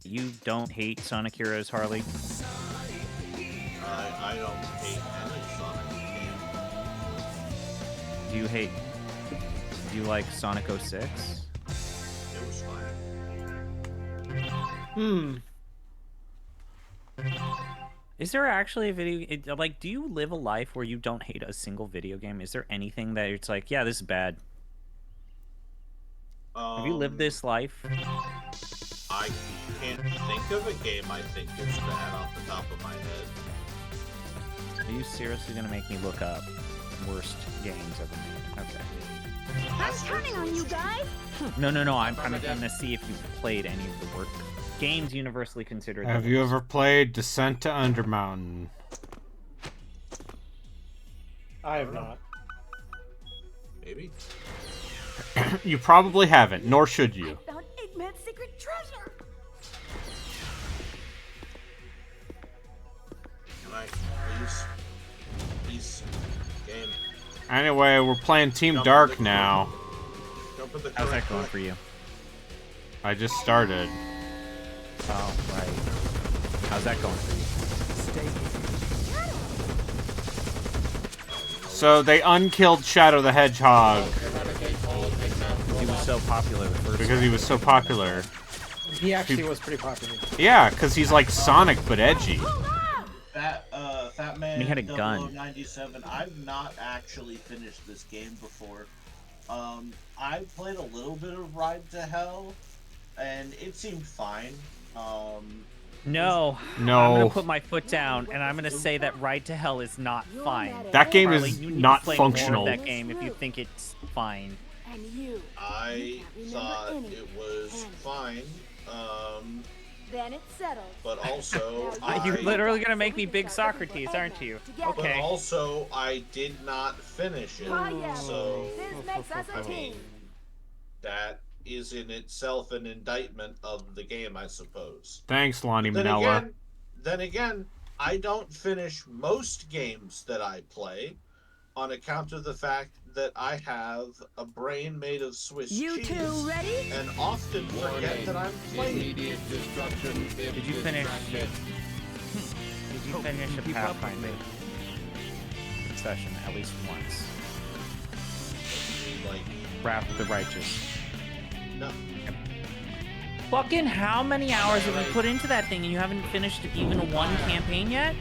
You don't hate Sonic Heroes, Harley? I don't hate any Sonic game. Do you like Sonic 06? It was fine. Is there actually a video... like, do you live a life where you don't hate a single video game? Is there anything that it's like, yeah, this is bad? Have you lived this life? I can't think of a game I think is bad off the top of my head. Are you seriously gonna make me look up worst games ever made? Okay. I'm counting on you guys. No. I'm gonna see if you've played any of the worst games universally considered. Have you ever played Descent to Undermountain? I have not. Maybe. You probably haven't, nor should you. I found Eggman's secret treasure. Can I please game? Anyway, we're playing Team Dark now. How's that going for you? I just started. Oh, right. How's that going for you? So they unkilled Shadow the Hedgehog. He was so popular the first Because he was so popular. He actually was pretty popular. Yeah, because he's like Sonic but edgy. Fat Man He had a gun. 0097. I've not actually finished this game before. I played a little bit of Ride to Hell, and it seemed fine. No. I'm gonna put my foot down, and I'm gonna say that Ride to Hell is not fine. That game Harley, is you need not to play functional. More of that game if you think it's fine. And you. I thought it was fine. Then it's settled. But also, You're literally gonna make me big Socrates, aren't you? But Okay. also, I did not finish it. So, This makes us a team. that is in itself an indictment of the game, I suppose. Thanks, Lonnie Then Manella. again, I don't finish most games that I play on account of the fact that I have a brain made of Swiss You cheese two ready? and often forget that I'm playing. Did you finish? Did you finish a Pathfinder session at least once? Like, Wrath of the Righteous. no. Fucking how many hours have you put into that thing and you haven't finished even one campaign yet?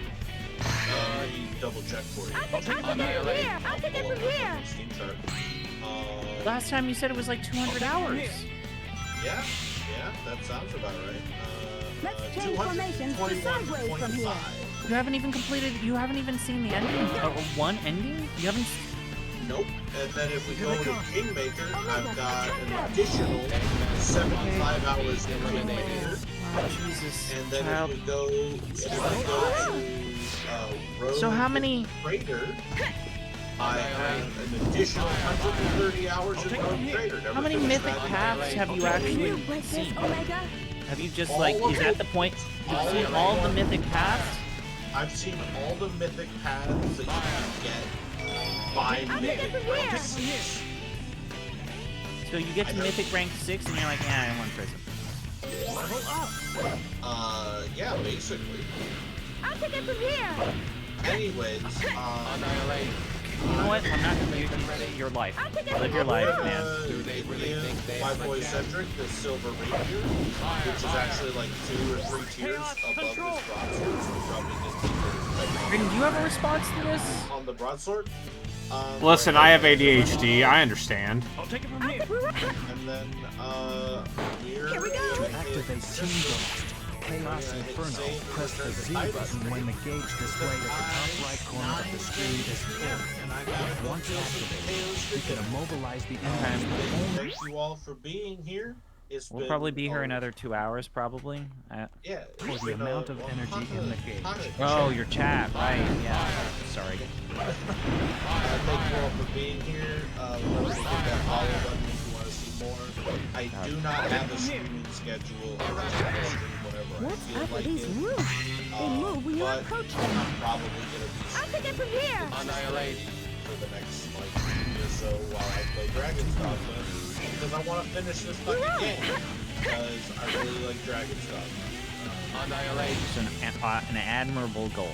Let me double check for you. I'll take it from here. I'll take it from here. Steam chart. Last time you said it was like 200 hours. Yeah, that sounds about right. Let's change formations to 221.5. sideways from here. You haven't even completed. You haven't even seen the ending. Or one ending. You haven't. Nope. And then if we go to Kingmaker, I've got an additional 75 hours in Kingmaker. Jesus. And then if we go to Road So how many? Trader, I have an additional 130 hours in Road Trader. How many mythic paths have you actually seen? Omega. Have you just like? Is that the point? You've seen all the mythic paths? I've seen all the mythic paths that you can get by mythic rank 6. So you get to mythic rank 6 and you're like, yeah, I want prison. Yeah, basically. I'll take it from here. Anyways, You know what? I'm not gonna use your life. Live your life, man. Give my boy Cedric the Silver Rapier, which is actually like 2 or 3 tiers above this broadsword, so probably just Do you have a response to this? on the broadsword. Listen, I have ADHD. I understand. I'll take it from here. And then, Here we go. Activate Team Blast. Chaos Inferno. Press the Z button when the gauge displayed at the top right corner of the screen is full. Once activated, you can immobilize the enemy. thank you all for being here. We'll probably be here another 2 hours, probably. Yeah. For the amount of energy in the gauge. Oh, your chat, right? Yeah. Sorry. Thank you all for being here. Remember to hit that follow button if you want to see more. I do not have a streaming schedule. I just stream whenever I What's feel up with like these it. roofs? They move when you But approach I'm them. probably gonna be I'll take it from here. for the next like year or so while I play Dragon's Dogma because I want to finish this fucking game because I really like Dragon's Dogma. It's an admirable goal.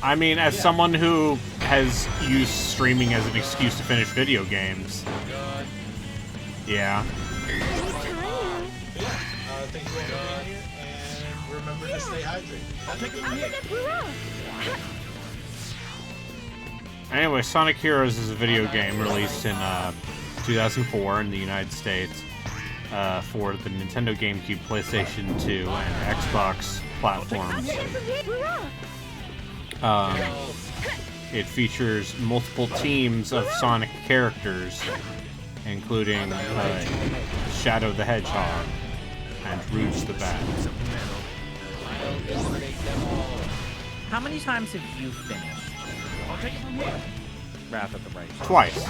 I mean, as someone who has used streaming as an excuse to finish video games. Yeah. Anytime. Thank you all for being here, and remember to stay hydrated. I'll take it. Hurrah! Anyway, Sonic Heroes is a video game released in 2004 in the United States for the Nintendo GameCube, PlayStation 2, and Xbox platforms. It features multiple teams of Sonic characters, including Shadow the Hedgehog and Rouge the Bat. How many times have you finished? Wrath of the Righteous. Twice.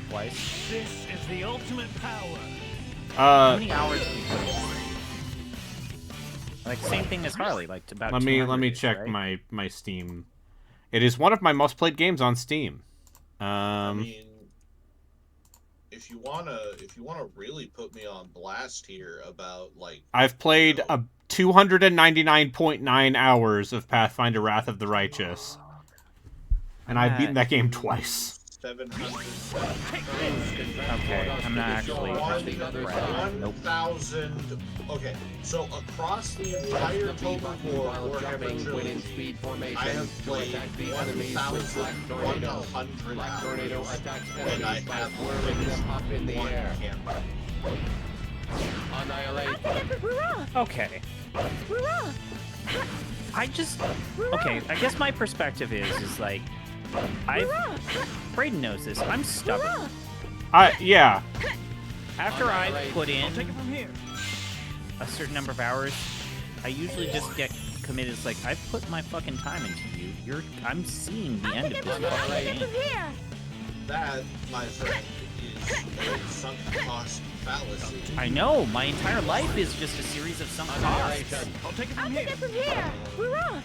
Twice? This is the ultimate power. How many hours have you put in? Like, same thing as Harley, like, about Let me 200-ish, check right? my Steam. It is one of my most played games on Steam. I mean, if you wanna really put me on blast here about like I've played 299.9 hours of Pathfinder Wrath of the Righteous. And I've beaten that game twice. 700. Okay, I'm not actually proud. Nope. 1,000. Okay, so across the entire total Warhammer trilogy, I have played 1,100 hours, and I have finished one campaign. Hurrah! Okay. Hurrah! Okay, I guess my perspective is like, Brayden knows this, I'm stubborn. Yeah. After I put in Take it from here. a certain number of hours, I usually just get committed. It's like, I've put my fucking time into you. I'm seeing the end of this fucking game. Here! That, my friend, is a sunk cost fallacy. I know, my entire life is just a series of sunk costs. I'll take it I'll from take here. it from here! Hurrah!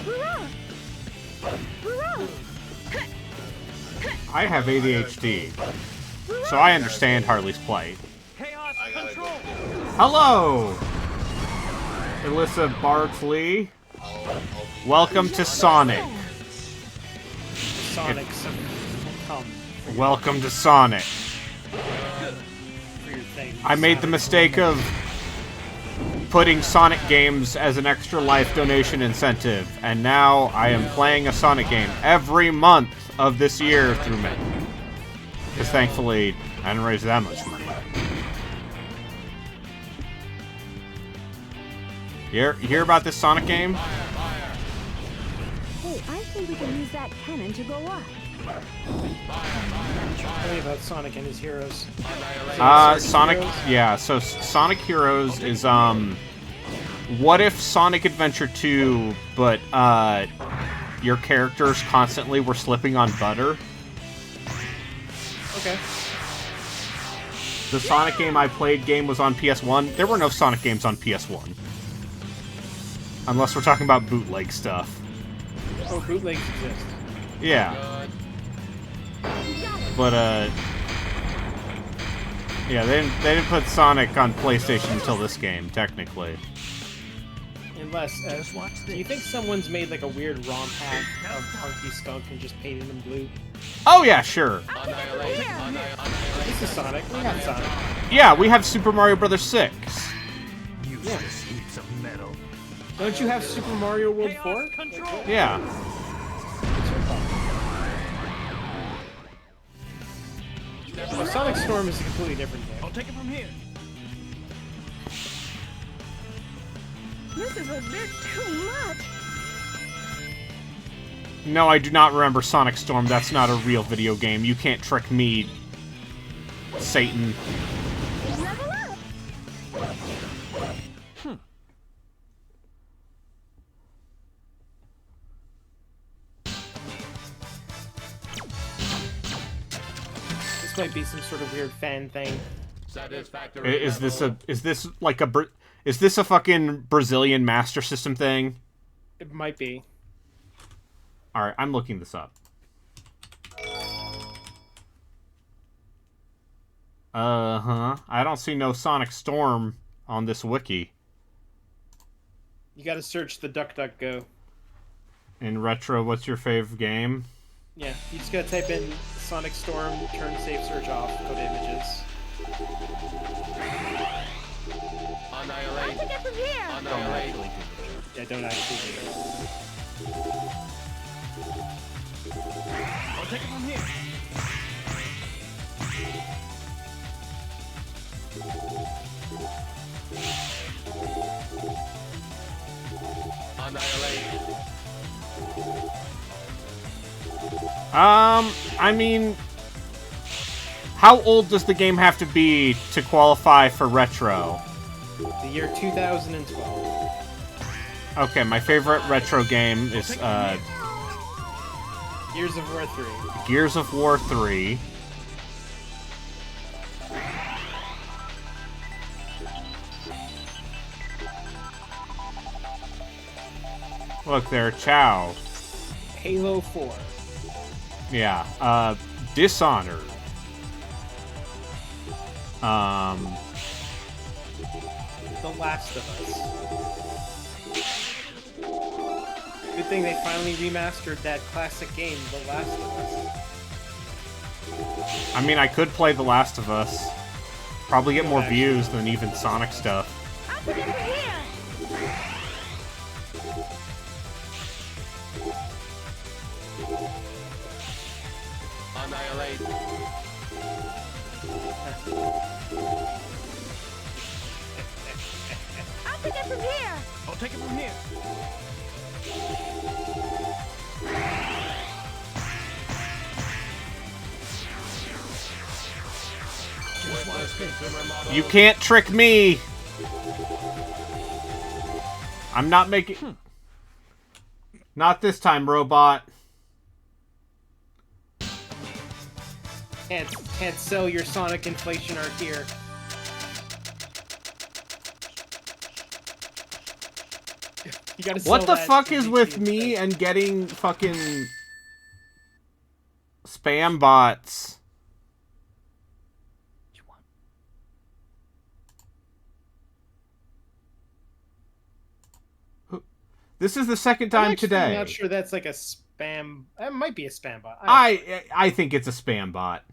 Hurrah! Hurrah! I have ADHD, so I understand Harley's plight. Chaos I gotta go. control. Hello! Alyssa Bartley. I'll Welcome to Sonic. Sonic's come Welcome to Sonic. for your thing. I made the mistake of putting Sonic games as an extra life donation incentive, and now I am playing a Sonic game every month of this year through May. Because thankfully, I didn't raise that much money. You hear about this Sonic game? Hey, I think we can use that cannon to go up. Tell me about Sonic and his heroes. Sonic, yeah, so Sonic Heroes is, what if Sonic Adventure 2, but, your characters constantly were slipping on butter? Okay. The Sonic game I played was on PS1. There were no Sonic games on PS1. Unless we're talking about bootleg stuff. Oh, bootlegs exist. Yeah. But, yeah, they didn't put Sonic on PlayStation until this game, technically. Unless, do you think someone's made like a weird ROM hack of Punky Skunk and just painted him blue? Oh, yeah, sure. This is Sonic. We got Sonic. Yeah, we have Super Mario Bros. 6. Useless heaps of metal. Don't you have Super Mario World 4? Control. Yeah. Well, Sonic Storm is a completely different game. I'll take it from here. This is a bit too much. No, I do not remember Sonic Storm. That's not a real video game. You can't trick me, Satan. Level up. This might be some sort of weird fan thing. Is this a fucking Brazilian Master System thing? It might be. Alright, I'm looking this up. Uh-huh. I don't see no Sonic Storm on this wiki. You gotta search the DuckDuckGo. In Retro, what's your fave game? Yeah, you just gotta type in Sonic Storm, turn safe search off, go to images. I'll take it from here. Yeah, don't actually do it. I'll take it from here. I mean, how old does the game have to be to qualify for Retro? The year 2012. Okay, my favorite Retro game is, Gears of War 3. Gears of War 3. Look there, Chow. Halo 4. Yeah, Dishonored. The Last of Us. Good thing they finally remastered that classic game, The Last of Us. I mean, I could play The Last of Us. Probably get more views than even Sonic stuff. I'll take it from here. I'll take it from here. I'll take it from here. You can't trick me! I'm not making... Not this time, robot. Can't sell your Sonic inflation art here. You gotta sell What the that fuck is with inflation. me and getting fucking... spam bots? This is the second I'm time actually today. not sure that's like a spam... That might be a spam bot. I think it's a spam bot.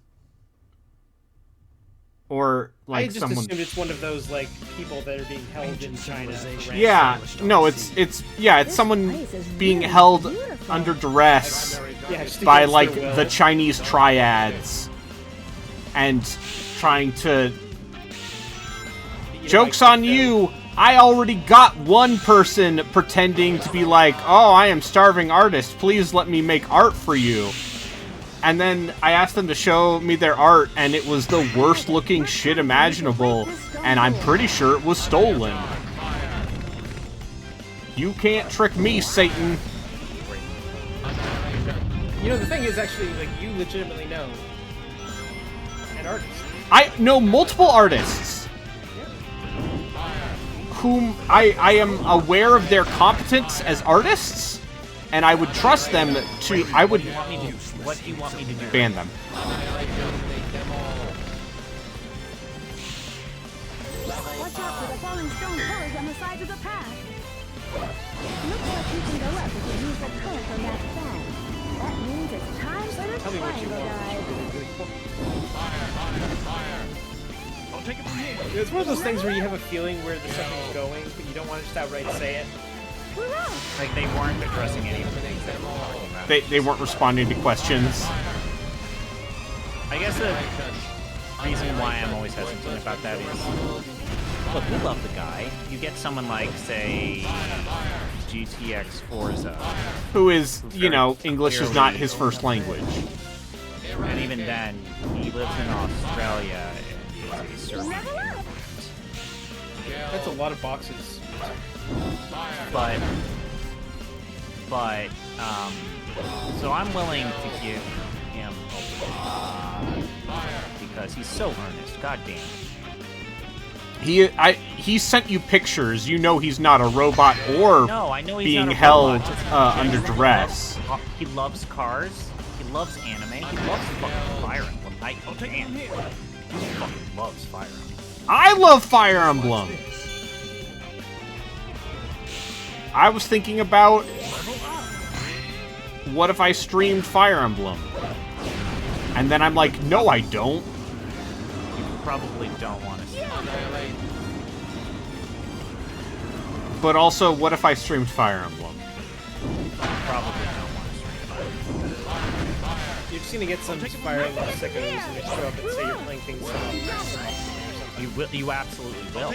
Or I like just someone. assumed it's one of those like people that are being held in China. for ransom. Yeah, no, it's someone being held under duress Yeah, just by against like their will. the Chinese triads, and trying to. Joke's on you! I already got one person pretending to be like, oh, I am starving artist, please let me make art for you. And then I asked them to show me their art, and it was the worst looking shit imaginable, and I'm pretty sure it was stolen. You can't trick me, Satan. You know, the thing is actually, like, you legitimately know an artist. I know multiple artists whom I am aware of their competence as artists, and I would trust them to. I would What do you want me to do? ban them. Watch out for the falling stone pillars on the sides of the path. Looks like you can go up if you use the color from that side. That means it's time for the Tell me what you triangle want. dive. I'll take it from here. It's one of those things where you have a feeling where the something's going, but you don't want to just outright say it. Hurrah! Like, they weren't addressing any of the things that we were talking about. They weren't responding to questions. I guess the reason why I'm always hesitant about that is, look, we love the guy. You get someone like, say, GTX Forza, Who is, you know, English is not his first language. and even then, he lives in Australia and is a surfing gamer. That's a lot of boxes. But, so I'm willing to give him a win because he's so earnest. God damn it. He sent you pictures. You know he's not a robot or No, I know he's being not a held robot. under duress. He loves cars. He loves anime. He loves fucking Fire Emblem. He fucking loves Fire Emblem. I love Fire Emblem. I was thinking about what if I streamed Fire Emblem? And then I'm like, no, I don't. You probably don't want to see it. But also, what if I streamed Fire Emblem? Probably don't want to stream Fire Emblem. You're just gonna get some Fire Emblem sickos and they show up and say you're playing King's Fall. You absolutely will.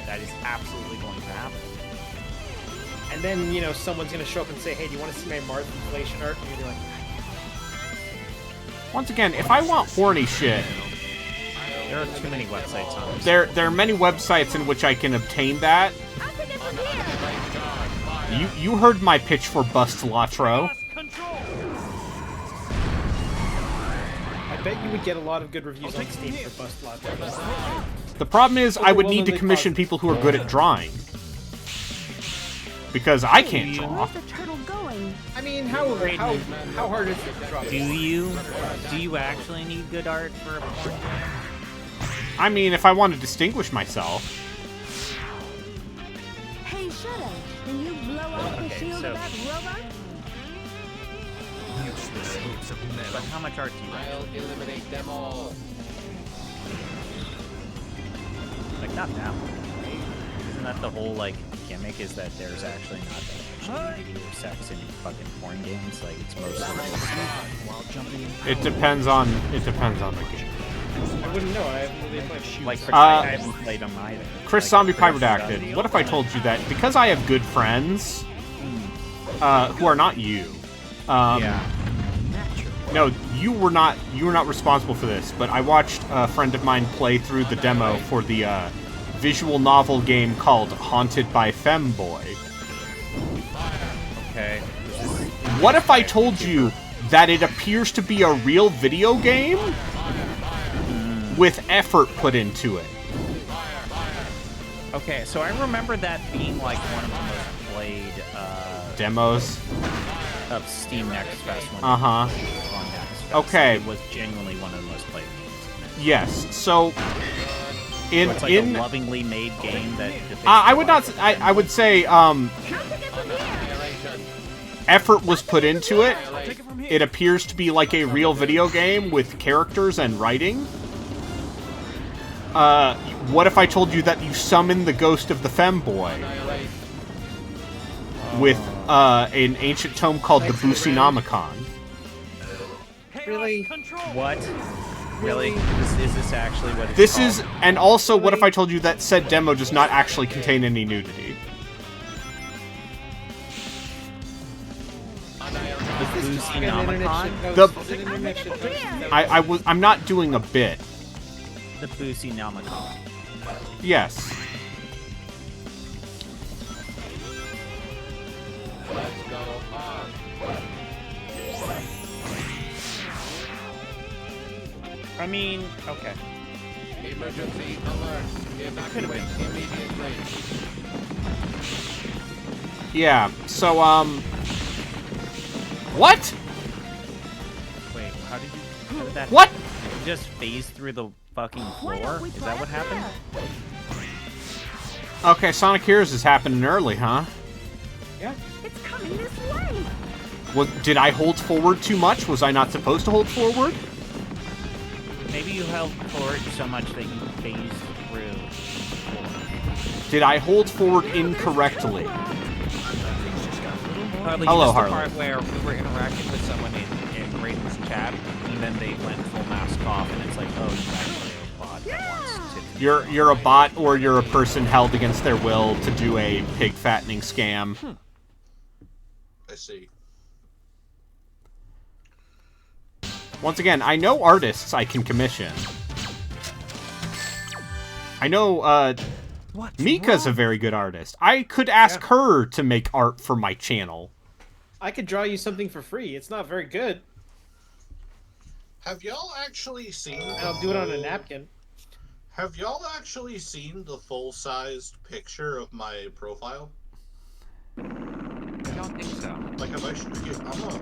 That is absolutely going to happen. And then, you know, someone's gonna show up and say, hey, do you want to see my Marth inflation art? And you're gonna be like, Once again, if I want horny shit, There are too many websites on this. there are many websites in which I can obtain that. I'll take it from here. You heard my pitch for Bust Latro. I bet you would get a lot of good reviews on Steam for Bust Lot. The problem is, I would need to commission people who are good at drawing. Because I can't draw. Where's the turtle going? I mean, how hard is it to draw? Do you actually need good art for a porn game? I mean, if I want to distinguish myself. Hey, Shadow, can you blow up the Okay, shield so- of that robot? Useless hoops of metal. But how much art do you want? I'll eliminate them all. Like, not that one, right? Isn't that the whole, like, gimmick, is that there's actually not that much nudity or sex in fucking porn games? Like, it's mostly... While jumping in It depends on the game. I wouldn't know. I haven't really played. Like, for Uh, I haven't played them either. Chris Like, Zombie Chris Pyrodactyl, what if I told you that because I have good friends, who are not you, Yeah. no, you were not responsible for this, but I watched a friend of mine play through the demo for the visual novel game called Haunted by Femboy. Okay. What if I told you that it appears to be a real video game with effort put into it? Okay, so I remember that being, like, one of the most played, Demos? of Steam Next Fest. when Uh-huh. on Next Fest. Okay. It was genuinely one of the most played games. Yes. So So it's like a lovingly made game that depicts I would the not. life of I would say I'll take it from here. effort was put into it. It appears to be like a real video game with characters and writing. What if I told you that you summon the ghost of the femboy with an ancient tome called the Businomicon? Really? What? Really? Is this actually what it's This called? is, and also, what if I told you that said demo does not actually contain any nudity? the Businomicon? I'm not doing a bit. The Businomicon. Yes. Let's go on. I mean, okay. Emergency alert. Evacuate immediately. Yeah. So, what? Wait, how did that What? happen? You just phased through the fucking Why floor? don't we Is try that what it happened? there? Okay, Sonic Heroes is happening early, huh? Yeah. It's coming this way. Did I hold forward too much? Was I not supposed to hold forward? Maybe you held forward so much that you phased through. Did I hold forward incorrectly? Harley, Hello, you missed Harley. the part where we were interacting with someone in Brayden's chat, and then they went full mask off, and it's like, oh, you're actually a bot that wants to... You're a bot, or you're a person held against their will to do a pig fattening scam. I see. Once again, I know artists I can commission. I know, Mika's a very good artist. I could ask her to make art for my channel. I could draw you something for free. It's not very good. Have y'all actually seen? And I'll do it on a napkin. Have y'all actually seen the full-sized picture of my profile? I don't think so. Like, have I?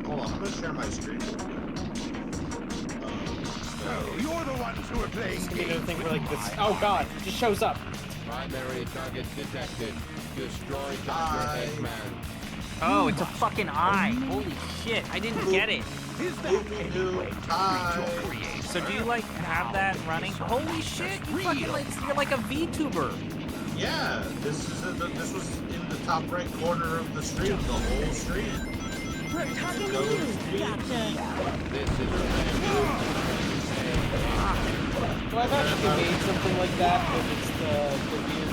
Hold on. I'm gonna share my screen with you. You're the ones who are playing It's gonna be another games thing with where like this. my Oh god, it just shows up. Primary target detected. Destroy Dr. Hi. Eggman. Oh, it's a fucking eye. Holy shit, I didn't get it. Is that Scooby-Doo, hi. So do you like have that running? Holy shit, you fucking like you're like a VTuber. Yeah, this was in the top right corner of the stream, the whole stream. We're talking to Go you, stream. Doctor. This is revenge. So I've actually made something like that, but it's the weird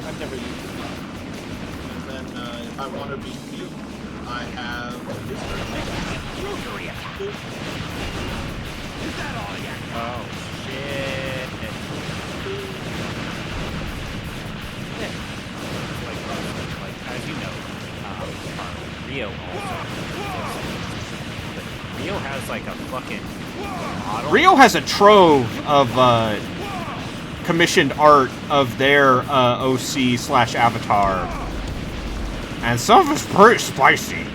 I've never used it. And then if I want to be cute, I have Oh shit. Like as you know, Rio also. Rio has like a fucking model. Rio has a trove of commissioned art of their OC/Avatar, and some of it's pretty spicy.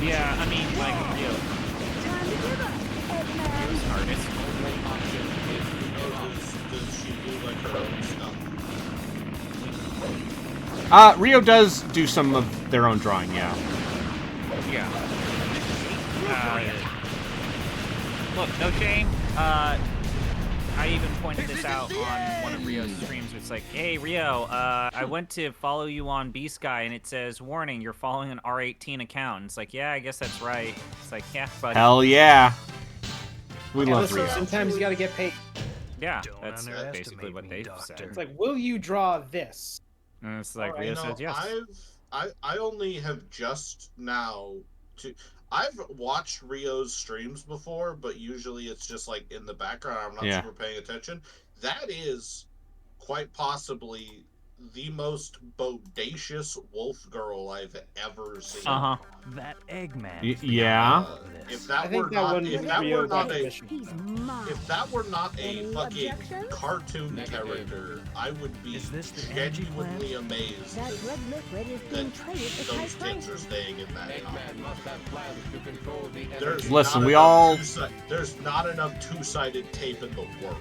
Yeah, I mean like Rio. Time to give up, Eggman. Rio's an artist. does she do like her own stuff? Rio does do some of their own drawing, yeah. Yeah. Look, no shame. I even pointed this out on one of Rio's streams. It's like, hey, Rio, I went to follow you on B-Sky, and it says, warning, you're following an R18 account. And it's like, yeah, I guess that's right. It's like, yeah, buddy. Hell yeah. We Yeah, love listen, Rio. sometimes you gotta get paid. Yeah, Don't that's underestimate basically what me, they Doctor. said. It's like, will you draw this? And it's like, Alright, Rio says yes. I only have just now I've watched Rio's streams before, but usually it's just like in the background. I'm not Yeah. super paying attention. That is quite possibly the most bodacious wolf girl I've ever seen. Uh-huh. That Eggman. Yeah. If I that think were that not, one if was that Rio were not got a, commissioned. He's mine. if that were not a Any fucking objections? cartoon Negative. character, I would be Is this the energy genuinely amazed That that, red liquid is being traded at high those kids are prices. staying in that house. Eggman must have plans to control the There's energy. Listen, not we enough all- there's not enough two-sided tape in the world.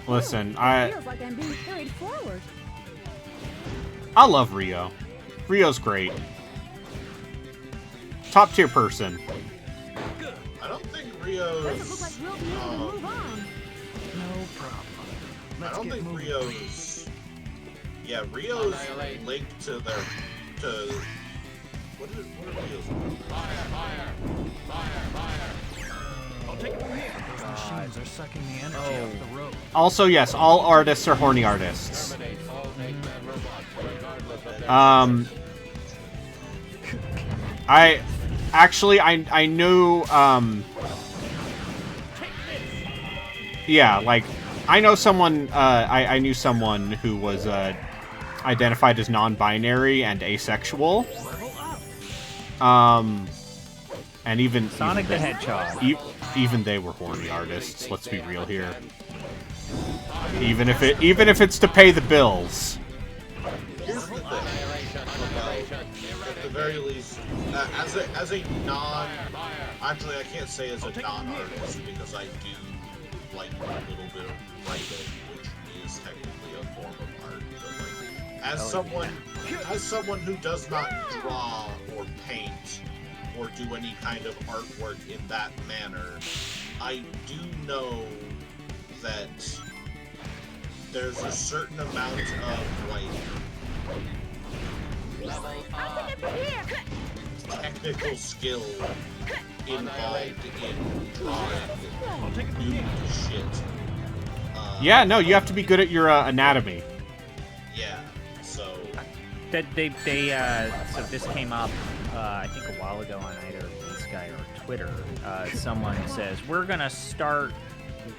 Listen, Feels like I'm being carried forward. I love Rio. Rio's great. Top tier person. I don't think Doesn't Rio's. look like we'll be able to move on. No problem. I Let's don't get think moving. Rio's. Yeah, Rio's Annihilate. linked to their what are Rio's? I'll take it from here. Those machines are sucking the energy off the road. Also, yes, all artists are horny artists. Terminate all Eggman robots, regardless of their I knew, yeah, like, I know someone, I knew someone who was, identified as non-binary and asexual. And even Sonic the even, Hedgehog. even they were horny artists, let's be real here. Even if it's to pay the bills. Here's the thing. At the very least, as a non, actually I can't say as a non-artist because I do like a little bit of writing, which is technically a form of art. But like, as someone who does not draw or paint or do any kind of artwork in that manner, I do know that there's a certain amount of like I'll take it from here. technical skill involved in drawing nude shit. Yeah, no, you have to be good at your anatomy. Yeah, so That so this came up, I think a while ago on either B-Sky or Twitter. Someone says, we're gonna start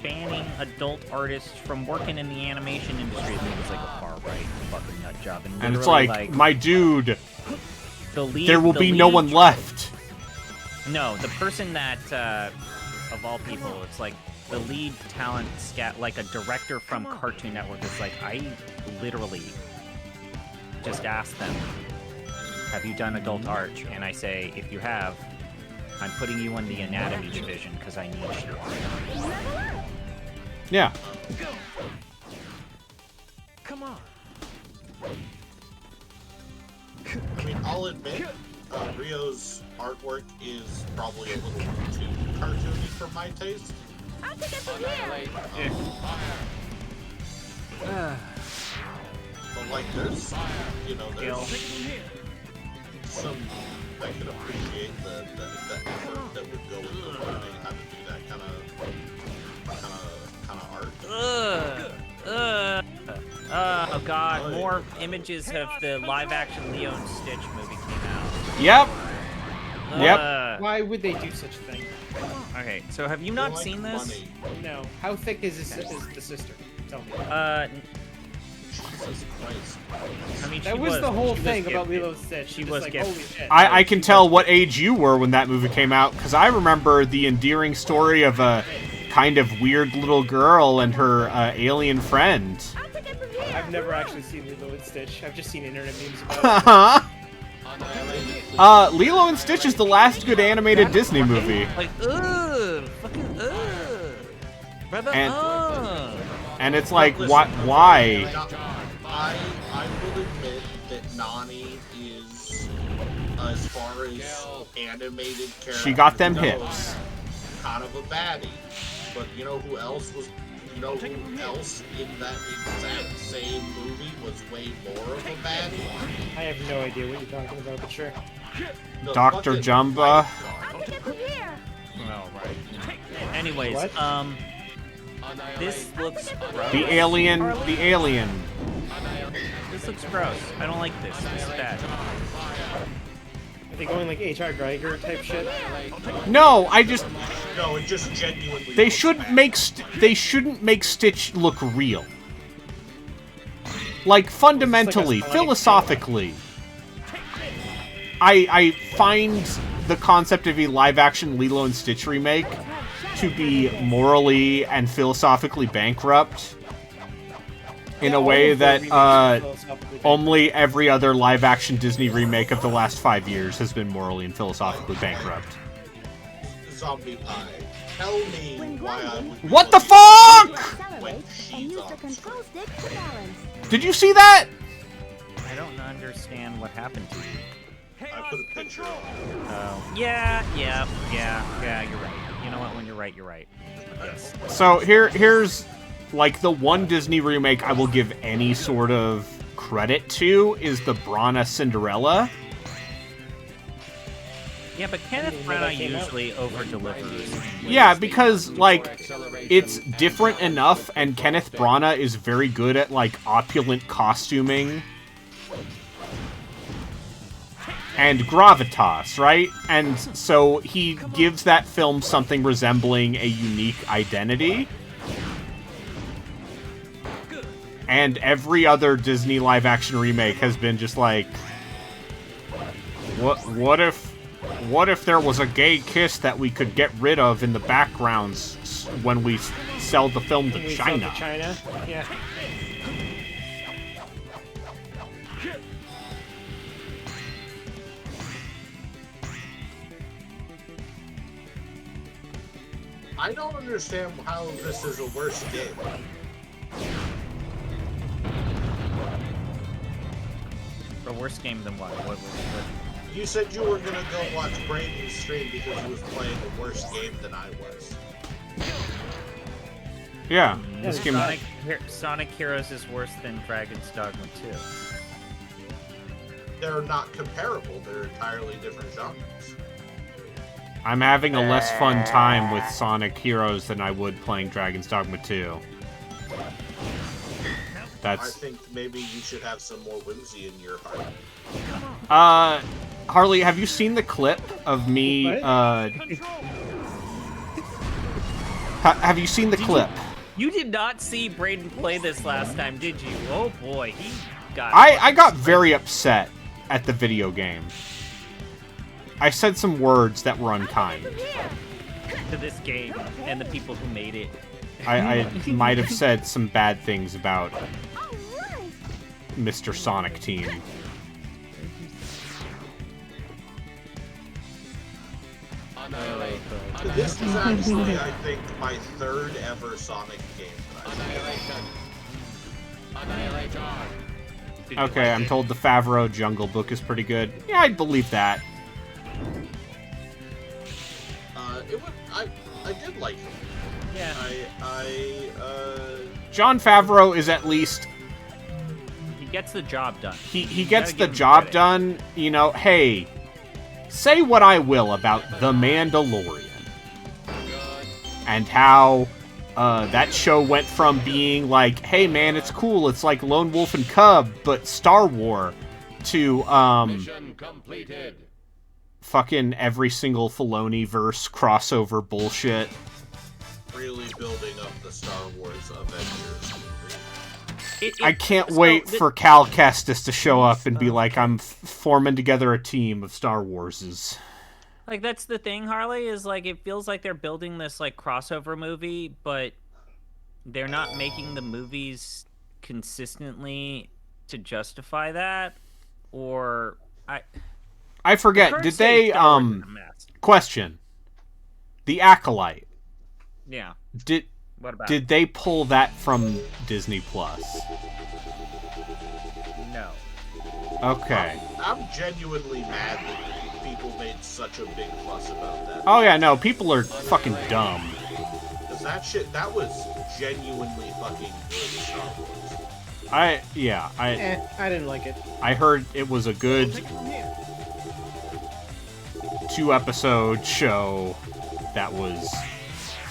banning adult artists from working in the animation industry. I think it's like a far-right fucking nut job. And it's literally, like, my dude, the lead, there will the be no lead- one left. No, the person that, of all people, it's like the lead talent like a director from Cartoon Network. It's like, I literally just asked them, have you done adult art? And I say, if you have, I'm putting you on the anatomy division because I need you. Yeah. Come on. I mean, I'll admit, Rio's artwork is probably a little too cartoony for my taste. I'll take it from here. But like, there's, you know, there's some, I can appreciate the effort that would go into learning how to do that kind of art. Oh god, more images of the live-action Leo and Stitch movie came out. Yep. Yep. Why would they do such a thing? Okay, so have you not Like seen this? money. No. How thick is the sister? Tell me. Jesus Christ. I mean, That she was the whole she thing was about gifted. Lilo and Stitch. She It's was like, gifted. holy shit. I can tell what age you were when that movie came out, because I remember the endearing story of a kind of weird little girl and her alien friend. I'll take it from here. I've never actually seen Lilo and Stitch. I've just seen internet memes about it. Lilo and Stitch is the last good animated Disney movie. Like, ugh, fucking ugh, brother, And- ugh. And it's like, Listen, why? I will admit that Nani is, as far as animated characters She got them go, hips. kind of a baddie. But you know who else was? You know who else in that exact same movie was way more of a baddie? I have no idea what you're talking about, but sure. The Dr. fucking Jumba. lifeguard. I'll take it from here. Oh, right. Anyways, What? this looks gross. The alien. This looks gross. I don't like this. This is bad. Are they going like H.R. Geiger type shit? No, No, it just genuinely. they looks shouldn't bad. make they shouldn't make Stitch look real. Like fundamentally, Sonic philosophically, I find the concept of a live-action Lilo and Stitch remake to be morally and philosophically bankrupt in a way that only every other live-action Disney remake of the last 5 years has been morally and philosophically bankrupt. Zombie Pie. Tell me When why I grinding, would. be What the looking- you fuck? accelerate and use the control stick to balance. Did you see that? I don't understand what happened to you. I put a picture of Oh, yeah, you're right. You know what? When you're right, you're right. Yes. So here's like the one Disney remake I will give any sort of credit to is the Brana Cinderella. Yeah, but Kenneth know that Branagh came out. usually over-delivers. Yeah, because like it's different enough, and Kenneth Branagh is very good at like opulent costuming and gravitas, right? And so he gives that film something resembling a unique identity. And every other Disney live-action remake has been just like, what if there was a gay kiss that we could get rid of in the backgrounds when we sell the film to We sell to China? China? Yeah. I don't understand how this is a worse game. A worse game than what? What? You said you were gonna go watch Brayden's stream because he was playing a worse game than I was. Yeah, this game. Sonic Heroes is worse than Dragon's Dogma 2. They're not comparable. They're entirely different genres. I'm having a less fun time with Sonic Heroes than I would playing Dragon's Dogma 2. I That's think maybe you should have some more whimsy in your heart. Harley, have you seen the clip of me What? have you seen the clip? You did not see Brayden play this last time, did you? Oh boy, he got. I got very upset at the video game. I said some words that were unkind. to this game and the people who made it. I might have said some bad things about All right. Mr. Sonic Team. This is actually, I think, my third ever Sonic game that I've played. Did you Okay, like I'm it? told the Favreau Jungle Book is pretty good. Yeah, I'd believe that. I did like it. Yeah. John Favreau is at least He gets the job done. he You gets gotta the give him job credit. done. You know, hey, say what I will about The Mandalorian and how that show went from being like, hey man, it's cool, it's like Lone Wolf and Cub, but Star Wars, to Mission completed. fucking every single Filoni-verse crossover bullshit. Really building up the Star Wars Avengers movie. I can't so wait the- for Cal Kestis to show up and be like, I'm forming together a team of Star Warses. Like, that's the thing, Harley, is like it feels like they're building this like crossover movie, but they're not making the movies consistently to justify that. Or I forget, current did state they, Star Wars is a mess. question. The Acolyte, Yeah. did What about they pull that from Disney Plus? No. Okay. I'm genuinely mad that people made such a big fuss about that. Oh yeah, no, people are fucking dumb. Because that was genuinely fucking good Star Wars. I didn't like it. I heard it was a good 2-episode show that was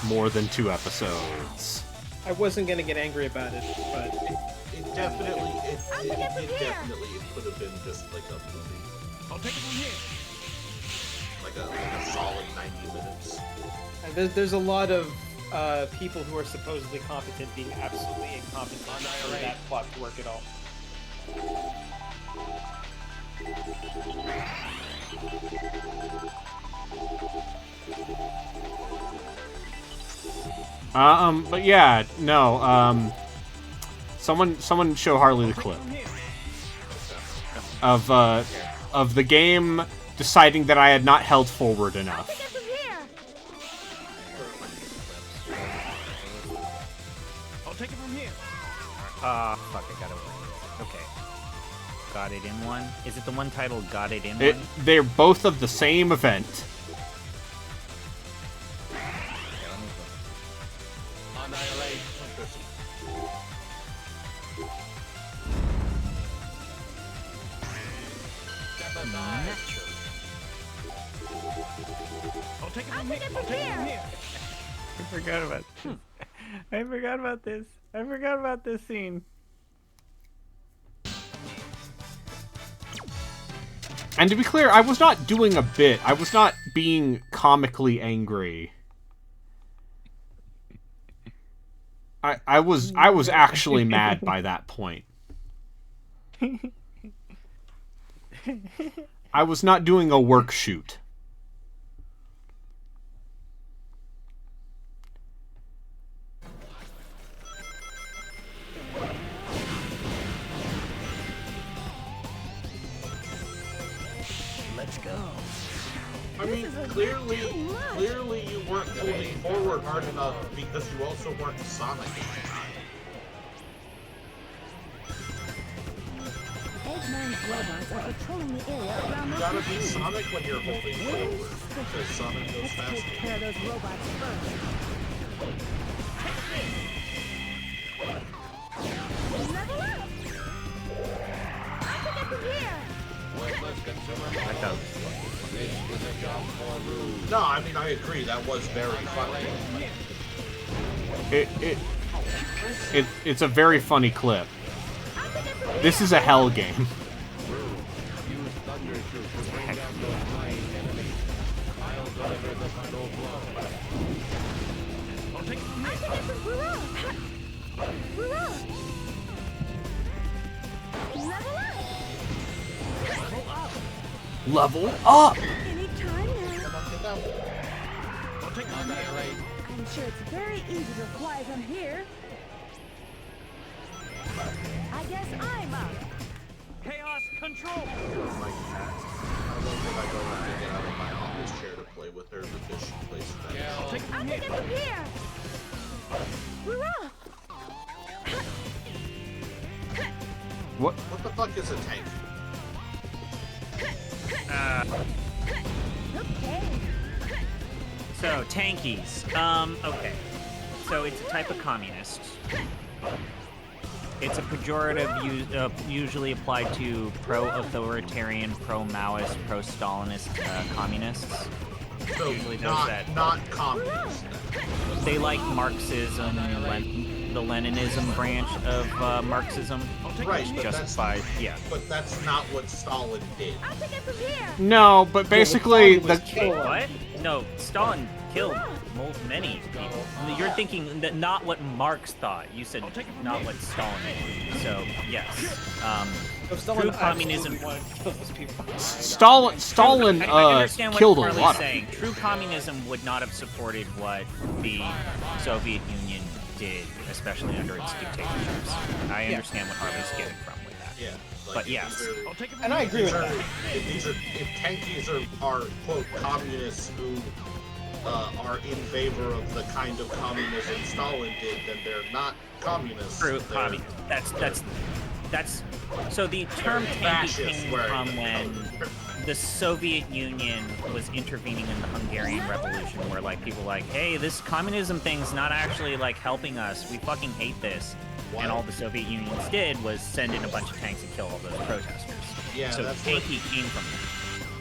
more than 2 episodes. I wasn't gonna get angry about it, but It definitely could have been just like a movie. I'll take it from here. Like a solid 90 minutes. there's a lot of people who are supposedly competent being absolutely incompetent for that plot to work at all. But yeah, no, someone show Harley the clip of the game deciding that I had not held forward enough. Get from here. I'll take it from here. Fuck, I got it. Okay. Got it in one? Is it the one titled Got It in It, one? they're both of the same event. Annihilate. Step aside. I'll take it from take here. it I'll from take it from here. here. I forgot about this. I forgot about this. I forgot about this scene. And to be clear, I was not doing a bit. I was not being comically angry. I was actually mad by that point. I was not doing a work shoot. Let's go. I mean, clearly you weren't moving forward hard enough because you also weren't Sonic. Eggman's robots are patrolling the area around You those gotta be machines. Sonic when you're moving forward, because Sonic goes Let's take faster. care of those robots first. Level up! I can get from here! Worthless consumer I thought This is a job for rude. No, I mean, I agree, that was very funny. It's a very funny clip. This is a hell game. Use thunder shoot to bring down those flying enemies. I'll deliver the final blow. I'll take it from I here. can get from Level up! Level up! Anytime now. I'll take it from here. Annihilate. I'm sure it's very easy to fly from here. I guess I'm up. Chaos control. I don't think I go and get out of my office chair to play with her because she plays that. I'll take it from here. Hurrah! What? What the fuck is a tank? Okay. So, tankies. Okay. So, it's a type of communist. It's a pejorative usually applied to pro-authoritarian, pro-Maoist, pro-Stalinist communists. So Usually those not communist. They like Marxism, the Leninism branch of Marxism. Right, but Justified, yeah. But that's not what Stalin did. I'll take it from here. No, but basically Stalin was the killed. What? No, Stalin killed many people. You're thinking that not what Marx thought. You said not what Stalin did. So, yes. So Stalin True absolutely communism. wanted to kill those people. Stalin I understand what killed a Carly's lot of saying. True communism would not have supported what the Soviet Union did, especially under its dictatorships. I understand what Harley's getting from with that. Yeah. But yes. And I agree with that. If tankies are quote communists who are in favor of the kind of communism Stalin did, then they're not communists. True They're- communism. That's so the term tanky fascists came where- from when the Soviet Union was intervening in the Hungarian Revolution, where like people were like, hey, this communism thing's not actually like helping us. We fucking hate this. What? And all the Soviet Unions did was send in a bunch of tanks and kill all those protesters. Yeah, so that's what- tanky came from that.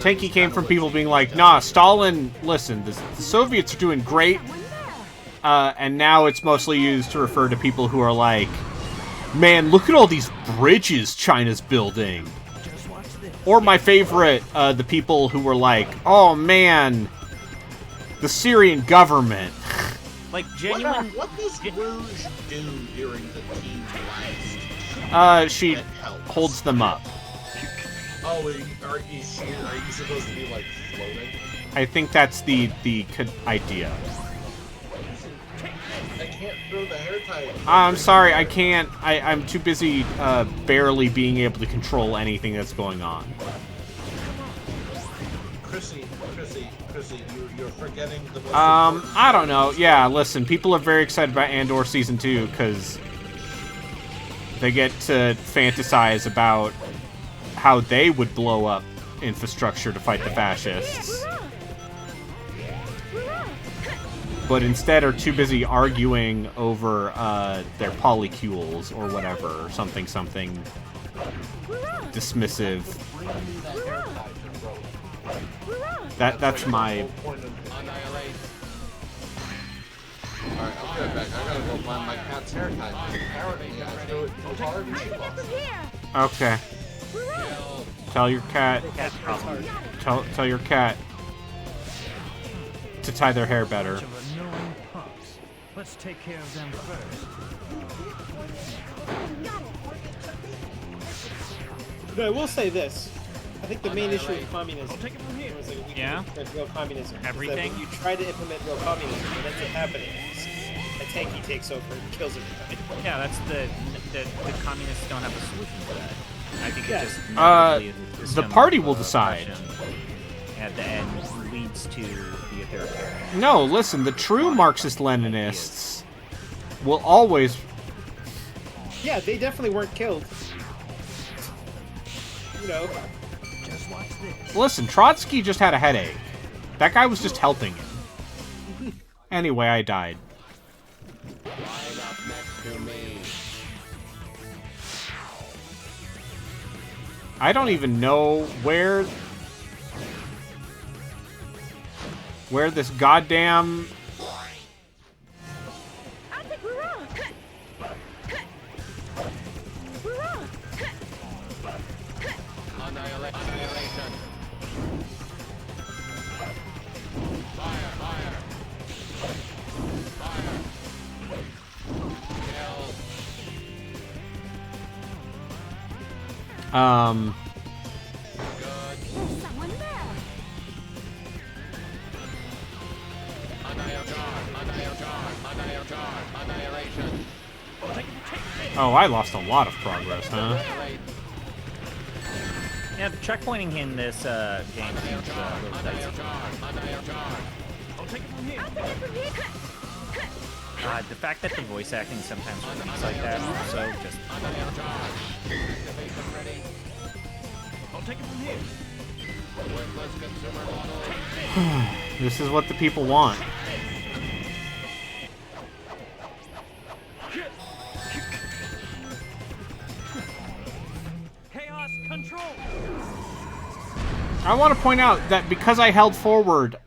Tanky came from people being like, nah, Stalin, listen, the Soviets are doing great, One there. and now it's mostly used to refer to people who are like, man, look at all these bridges China's building. Just watch this. Or my favorite, the people who were like, oh man, the Syrian government. Like genuine. What does Rouge do during the team blast? She That helps. holds them up. Oh, are you supposed to be like floating? I think that's the idea. I can't throw the hair tie. I'm sorry, I can't. I'm too busy barely being able to control anything that's going on. Chrissy, you're forgetting the most I don't know. Yeah, listen, people are very excited about Andor Season 2 because they get to fantasize about how they would blow up infrastructure to fight the fascists. But instead are too busy arguing over their polycules or whatever, or something dismissive. That's my. Alright, I'll be right back. I gotta go find my cat's hair tie. Apparently, I threw it too hard and she I'll take it lost from it. here. Okay. Tell your cat. Cat problem. Tell your cat to tie their hair better. Bunch of annoying punks. Let's take care of them first. But I will say this. I think the main issue with communism was like we Yeah? real communism. is that Everything? when you try to implement real communism, what ends up happening is a tanky takes over and kills everybody. Yeah, that's the communists don't have a solution to that. I think Yeah. it just inevitably is a The system party of will decide. oppression at the end leads to the authoritarian. No, listen, the true Marxist-Leninists will always. Yeah, they definitely weren't killed. You know, Just watch this. Listen, Trotsky just had a headache. That guy was just helping him. Anyway, I died. Line up next to me. I don't even know where this goddamn. I'll take hurrah. Hurrah. Annihilation. Fire, fire. Fire. Kill. Good. There's someone there. Annihilation. Oh, I lost a lot of progress, huh? Annihilate. Yeah, the checkpointing in this game seems a little dicey. Annihilation. The fact that the voice acting sometimes repeats like that also just... I'll take it from here. This is what the people want. Chaos control. I want to point out that because I held forward,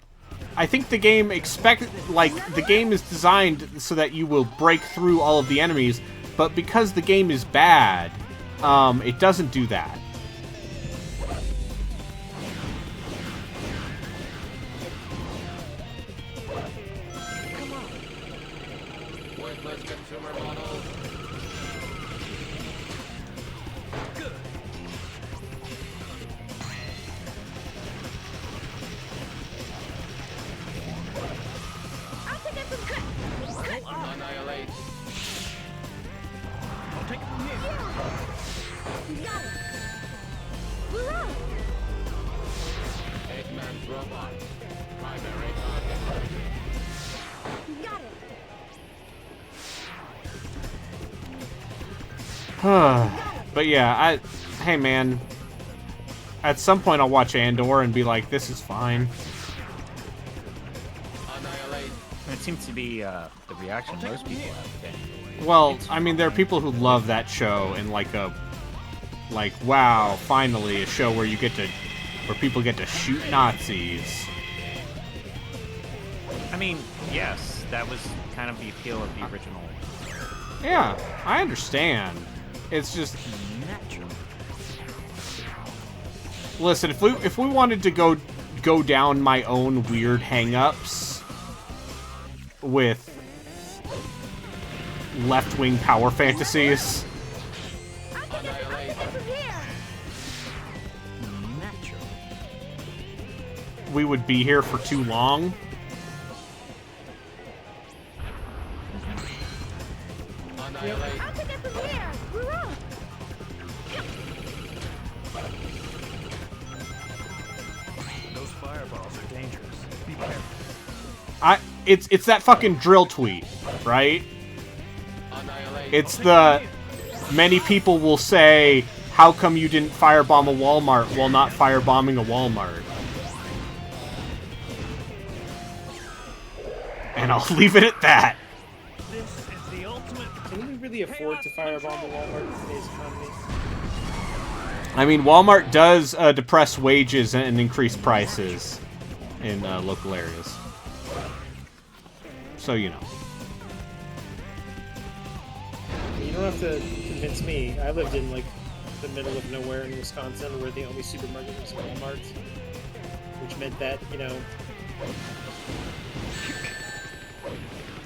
I think the game the game is designed so that you will break through all of the enemies, but because the game is bad, it doesn't do that. Worthless consumer model. Annihilate. I'll take it from here. Eggman's robot. Primary But yeah, hey man, at some point I'll watch Andor and be like, this is fine. annihilate. It seems to be the reaction most people have today. Well, I mean, there are people who love that show and like, wow, finally a show where people get to shoot Nazis. I mean, yes, that was kind of the appeal of the original. Yeah, I understand. It's just, Natural. listen, if we wanted to go down my own weird hang-ups with left-wing power fantasies, Natural. we would be here for too long. Annihilate. Those fireballs are dangerous. Be careful. It's that fucking drill tweet, right? Annihilate. It's the many people will say, how come you didn't firebomb a Walmart while not firebombing a Walmart? And I'll leave it at that. This is the ultimate. Can we really afford to firebomb a Walmart in today's economy? I mean, Walmart does depress wages and increase prices in local areas. So, you know. You don't have to convince me. I lived in like the middle of nowhere in Wisconsin, where the only supermarket was Walmart, which meant that it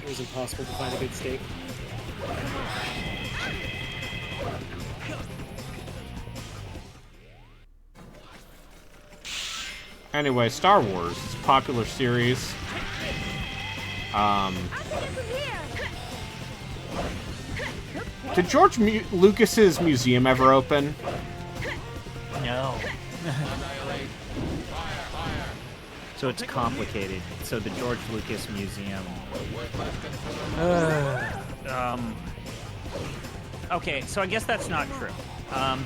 was impossible to find a good steak. Anyway, Star Wars. It's a popular series. Did George Lucas's museum ever open? No. So it's complicated. So the George Lucas Museum. Okay, so I guess that's not true.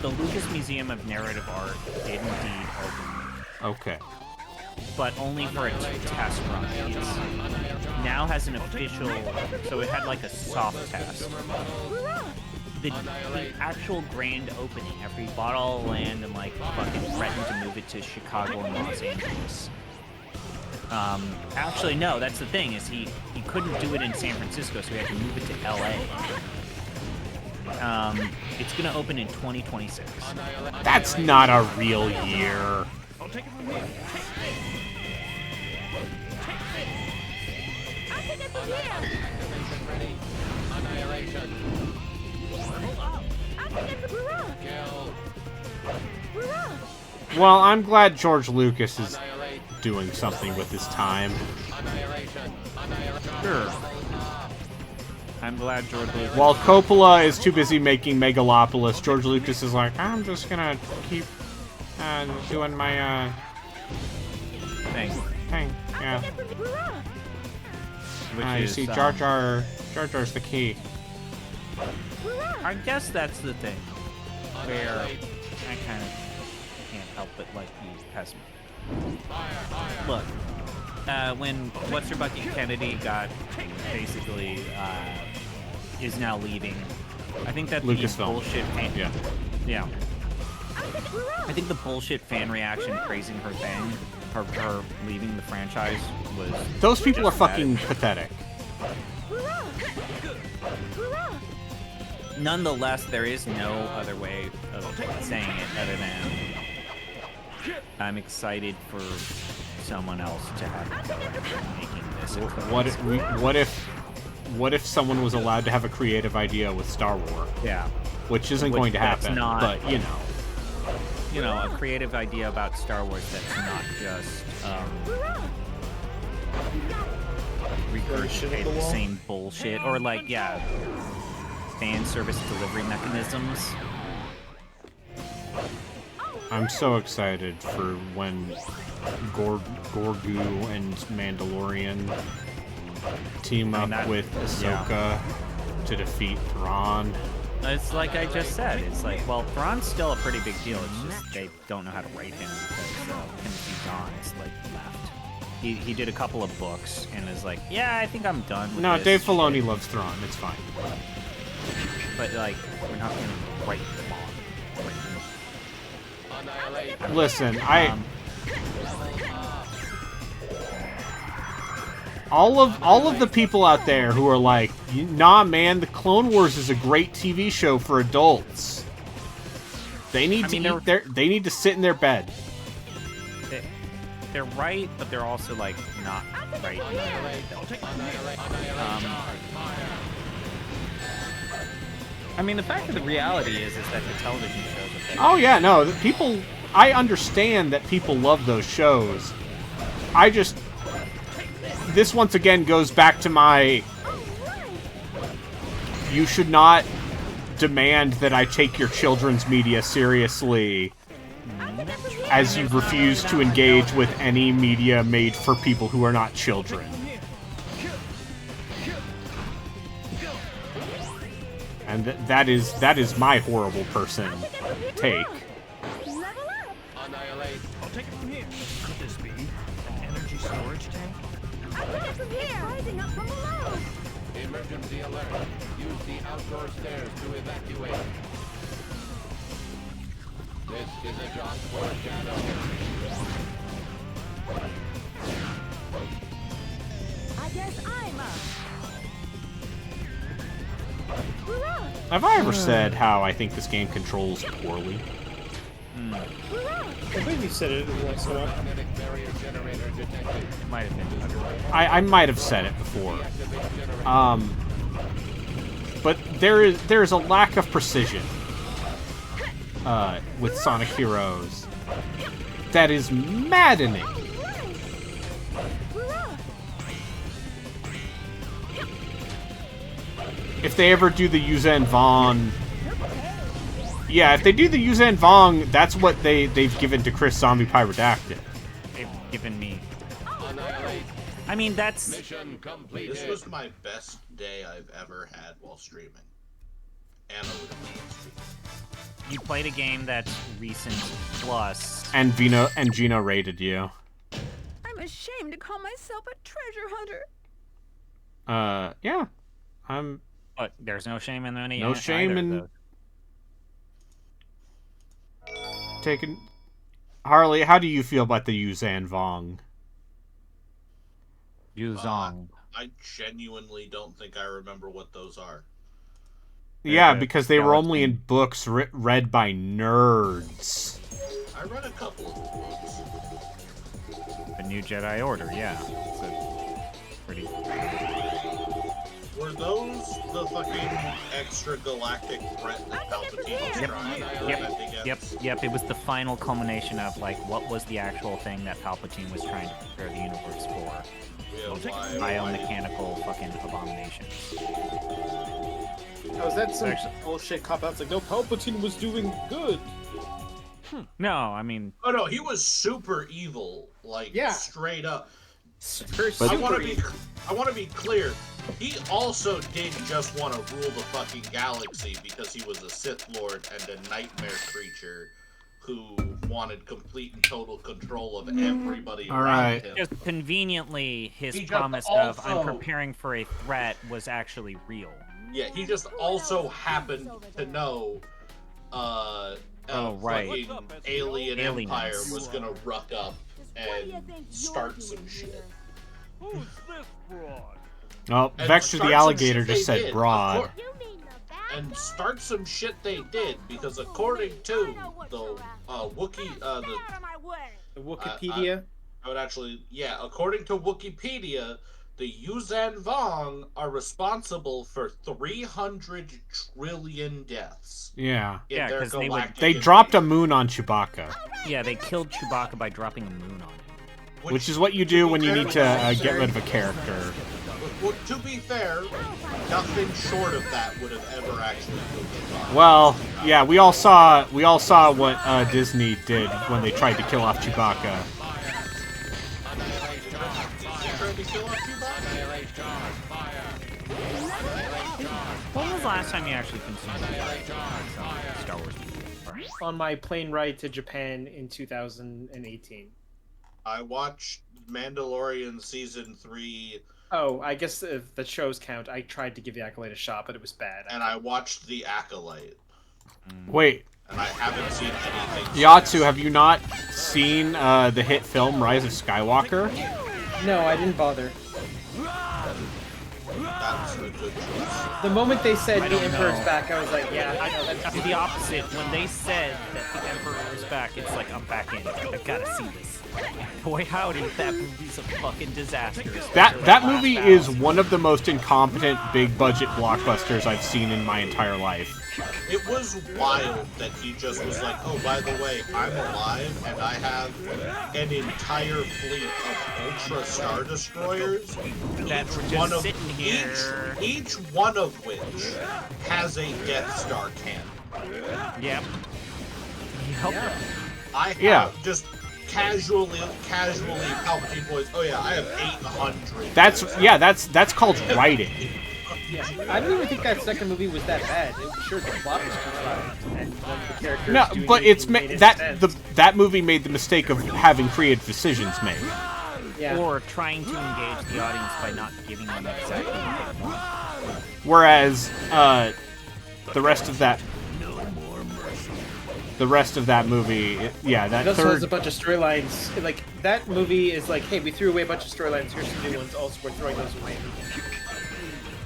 The Lucas Museum of Narrative Art did indeed open, Okay. but only for a test run. It's now has an official, so it had like a soft test. The actual grand opening, after he bought all the land and like fucking threatened to move it to Chicago and Los Angeles. Actually, no, that's the thing, is he couldn't do it in San Francisco, so he had to move it to LA. It's gonna open in 2026. That's not a real year. I'll take it from here. Activation ready. Annihilation. Kill. Well, I'm glad George Lucas is Annihilate. doing something with his time. Annihilation. Annihilation. Sure. I'm glad George Lucas. While Coppola is too busy making Megalopolis, George Lucas is like, I'm just gonna keep doing my Thanks. thing. Yeah. which You is see, Jar Jar's the key. I guess that's the thing where I kind of can't help but like use pessimist. Look, when What's Her Bucket Kennedy got basically is now leaving, I think that the Lucasfilm. bullshit fan, Yeah. I think the bullshit fan reaction praising her thing, her leaving the franchise was. Those people are just bad. fucking pathetic. Nonetheless, there is no other way of saying it other than I'm excited for someone else to have a go at making this. What if someone was allowed to have a creative idea with Star Wars? Yeah. Which isn't Which going to that's happen, not- but you know. A creative idea about Star Wars that's not just regurgitate the same bullshit or like fan service delivery mechanisms. I'm so excited for when Gorgu and Mandalorian team up with Ahsoka to defeat Thrawn. It's like I just said. It's like, well, Thrawn's still a pretty big deal. It's just they don't know how to write him because Timothy Zahn's like left. He did a couple of books and is like, yeah, I think I'm done with No, this. Dave Filoni loves Thrawn. It's fine. But like, we're not gonna write Thrawn. Listen, all of the people out there who are like, nah, man, the Clone Wars is a great TV show for adults. They need they need to sit in their bed. They're right, but they're also like not right. I mean, the fact of the reality is that the television shows are Oh yeah, no, people. I understand that people love those shows. This once again goes back to my. You should not demand that I take your children's media seriously, as you refuse to engage with any media made for people who are not children. And that is my horrible person take. Annihilate. I'll take it from here. Could this be an energy storage tank? From here, rising up from below. Emergency alert. Use the outdoor stairs to evacuate. This is a job for Shadow. I guess I'm up. Have I ever said how I think this game controls poorly? I believe you said it once in a while. Magnetic barrier generator detected. Might have been. I might have said it before. But there's a lack of precision with Sonic Heroes that is maddening. If they ever do the Yuuzhan Vong... Yeah, if they do the Yuuzhan Vong, that's what they've given to Chris Zombie Pyrodactyl. They've given me. I mean, that's. Mission completed. This was my best day I've ever had while streaming. And I would have streaming. You played a game that's recent plus. And Gino rated you. I'm ashamed to call myself a treasure hunter. Yeah. I'm... But there's no shame in any. No shame either in... of those. Taking... Harley, how do you feel about the Yuuzhan Vong? Yuzong. I genuinely don't think I remember what those are. Yeah, because they were only in books read by nerds. I read a couple of the books. The New Jedi Order, yeah. It's a pretty. Were those the fucking extra galactic threat that Palpatine was trying? Yep. It was the final culmination of like what was the actual thing that Palpatine was trying to prepare the universe for. Yeah, Biomechanical fucking abominations. Oh, is that some bullshit cop out? It's like, no, Palpatine was doing good. No, I mean. Oh no, he was super evil, like straight up. First But- I Super want to be clear. He also did just want to rule the fucking galaxy because he was a Sith Lord and a nightmare creature who wanted complete and total control of everybody All around right. him. Just conveniently, his He just promise of "I'm also- preparing for a threat" was actually real. Yeah, he just also happened to know a right. fucking alien Aliens. empire was gonna ruck up and start some shit. Who's this broad? Oh, And Vector start the some alligator shit just they said did. broad. And start some shit they did because according to the Wookiee, the Wikipedia. I would actually, yeah, according to Wikipedia, the Yuuzhan Vong are responsible for 300 trillion deaths. Yeah. In Yeah, their 'cause they would- galactic They dropped a invasion. moon on Chewbacca, Yeah, they killed Chewbacca by dropping a moon on him. which is what you do when you need to get rid of a character. Well, to be fair, nothing short of that would have ever actually killed Chewbacca. Well, yeah, we all saw what Disney did when they tried to kill off Chewbacca. They tried to kill off Chewbacca? When was the last time you actually consumed Star Wars movie? On my plane ride to Japan in 2018. I watched Mandalorian season 3, Oh, I guess if the shows count, I tried to give the Acolyte a shot, but it was bad. and I watched The Acolyte, Wait, and I haven't seen anything. Yatsu, since. have you not seen the hit film Rise of Skywalker? No, I didn't bother. That's a good choice. The moment they said I the don't Emperor's know. back, I was like, yeah, I know that's I'm the opposite. When they said that the Emperor was back, it's like, I'm back in. I gotta see this. Boy, howdy, that movie's a fucking disaster. That movie is one of the most incompetent big budget blockbusters I've seen in my entire life. It was wild that he just was like, oh, by the way, I'm alive, and I have an entire fleet of Ultra Star Destroyers. That were just One of sitting here. each one of which has a Death Star cannon. Yep. Yep. I have Yeah. just casually Palpatine boys. Oh yeah, I have 800. That's called writing. I don't even think that second movie was that bad. It was sure the plot was contrived, and one of the characters No, doing but it's made it that sense. that movie made the mistake of having creative decisions made. Yeah. Or trying to engage the audience by not giving them exactly what they want. Whereas the rest of that movie, that It also has a third. bunch of storylines. Like, that movie is like, hey, we threw away a bunch of storylines, here's some new ones. Also, we're throwing those away.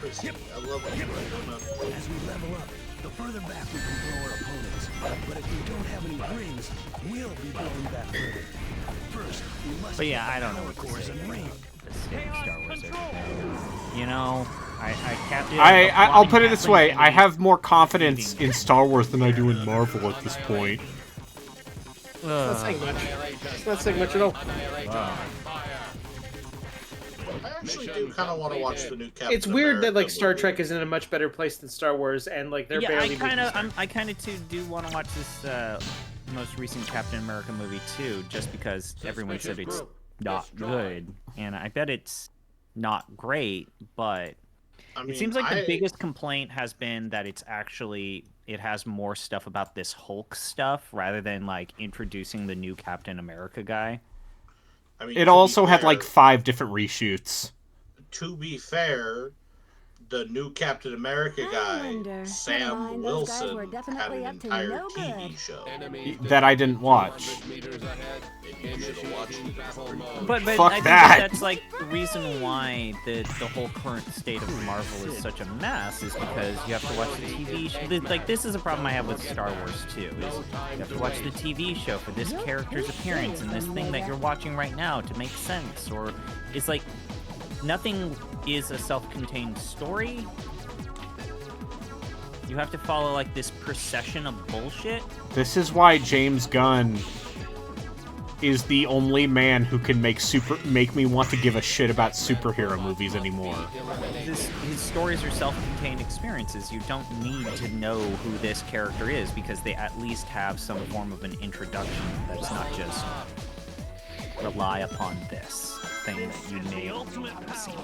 I love it. As we level up, the further back we can blow our opponents. But if we don't have any rings, we'll be blowing back further. First, we must But yeah, I don't know what to course say and ring. about the state of Star Wars. You know, I kept it. I'll put it this way: I have more confidence in Star Wars than I do in Marvel at this point. Not saying much. It's not saying much at all. I actually do kind of want to watch the new Captain It's weird that, like, America Star movie. Trek is in a much better place than Star Wars, and, like, they're Yeah, barely... I kind of too do want to watch this most recent Captain America movie too, just because everyone said it's not good, and I bet it's not great, but I mean, it seems like the biggest complaint has been that it has more stuff about this Hulk stuff rather than like introducing the new Captain America guy. I mean, It to also be had fair- like 5 different reshoots. To be fair, the new Captain America I guy, wonder. Never Sam mind, those guys Wilson, were had definitely an up to entire no TV good. show. That I didn't watch. Meters ahead. Maybe you should have watched it. Battle mode. But Fuck I think that. that's like the reason why the whole current state of Marvel is such a mess is because you have to watch the TV show. Like, this is a problem I have with Star Wars too, is you have to watch the TV show for this character's appearance and this thing that you're watching right now to make sense, or it's like nothing is a self-contained story. You have to follow like this procession of bullshit. This is why James Gunn is the only man who can make me want to give a shit about superhero movies anymore. His stories are self-contained experiences. You don't need to know who this character is because they at least have some form of an introduction that's not just rely upon this thing that you may or may not have seen.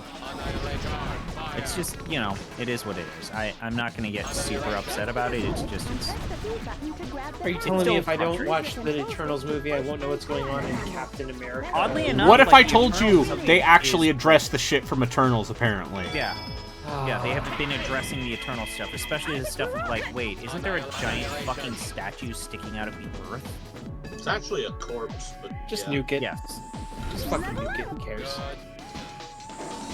It's just, you know, it is what it is. I'm not going to get super upset about it. It's just, it's... Press the B button to grab the Are you button. telling me if I don't country. watch the Eternals movie, I won't know what's going on in Captain America? Oddly enough, What if like, I told you Eternals they actually is- addressed the shit from Eternals, apparently? Yeah. Yeah, they have been addressing the Eternal stuff, especially the stuff of like, wait, isn't there a giant fucking statue sticking out of the earth? It's actually a corpse, but Just yeah. nuke it. Yes. Just fucking nuke it. Who cares?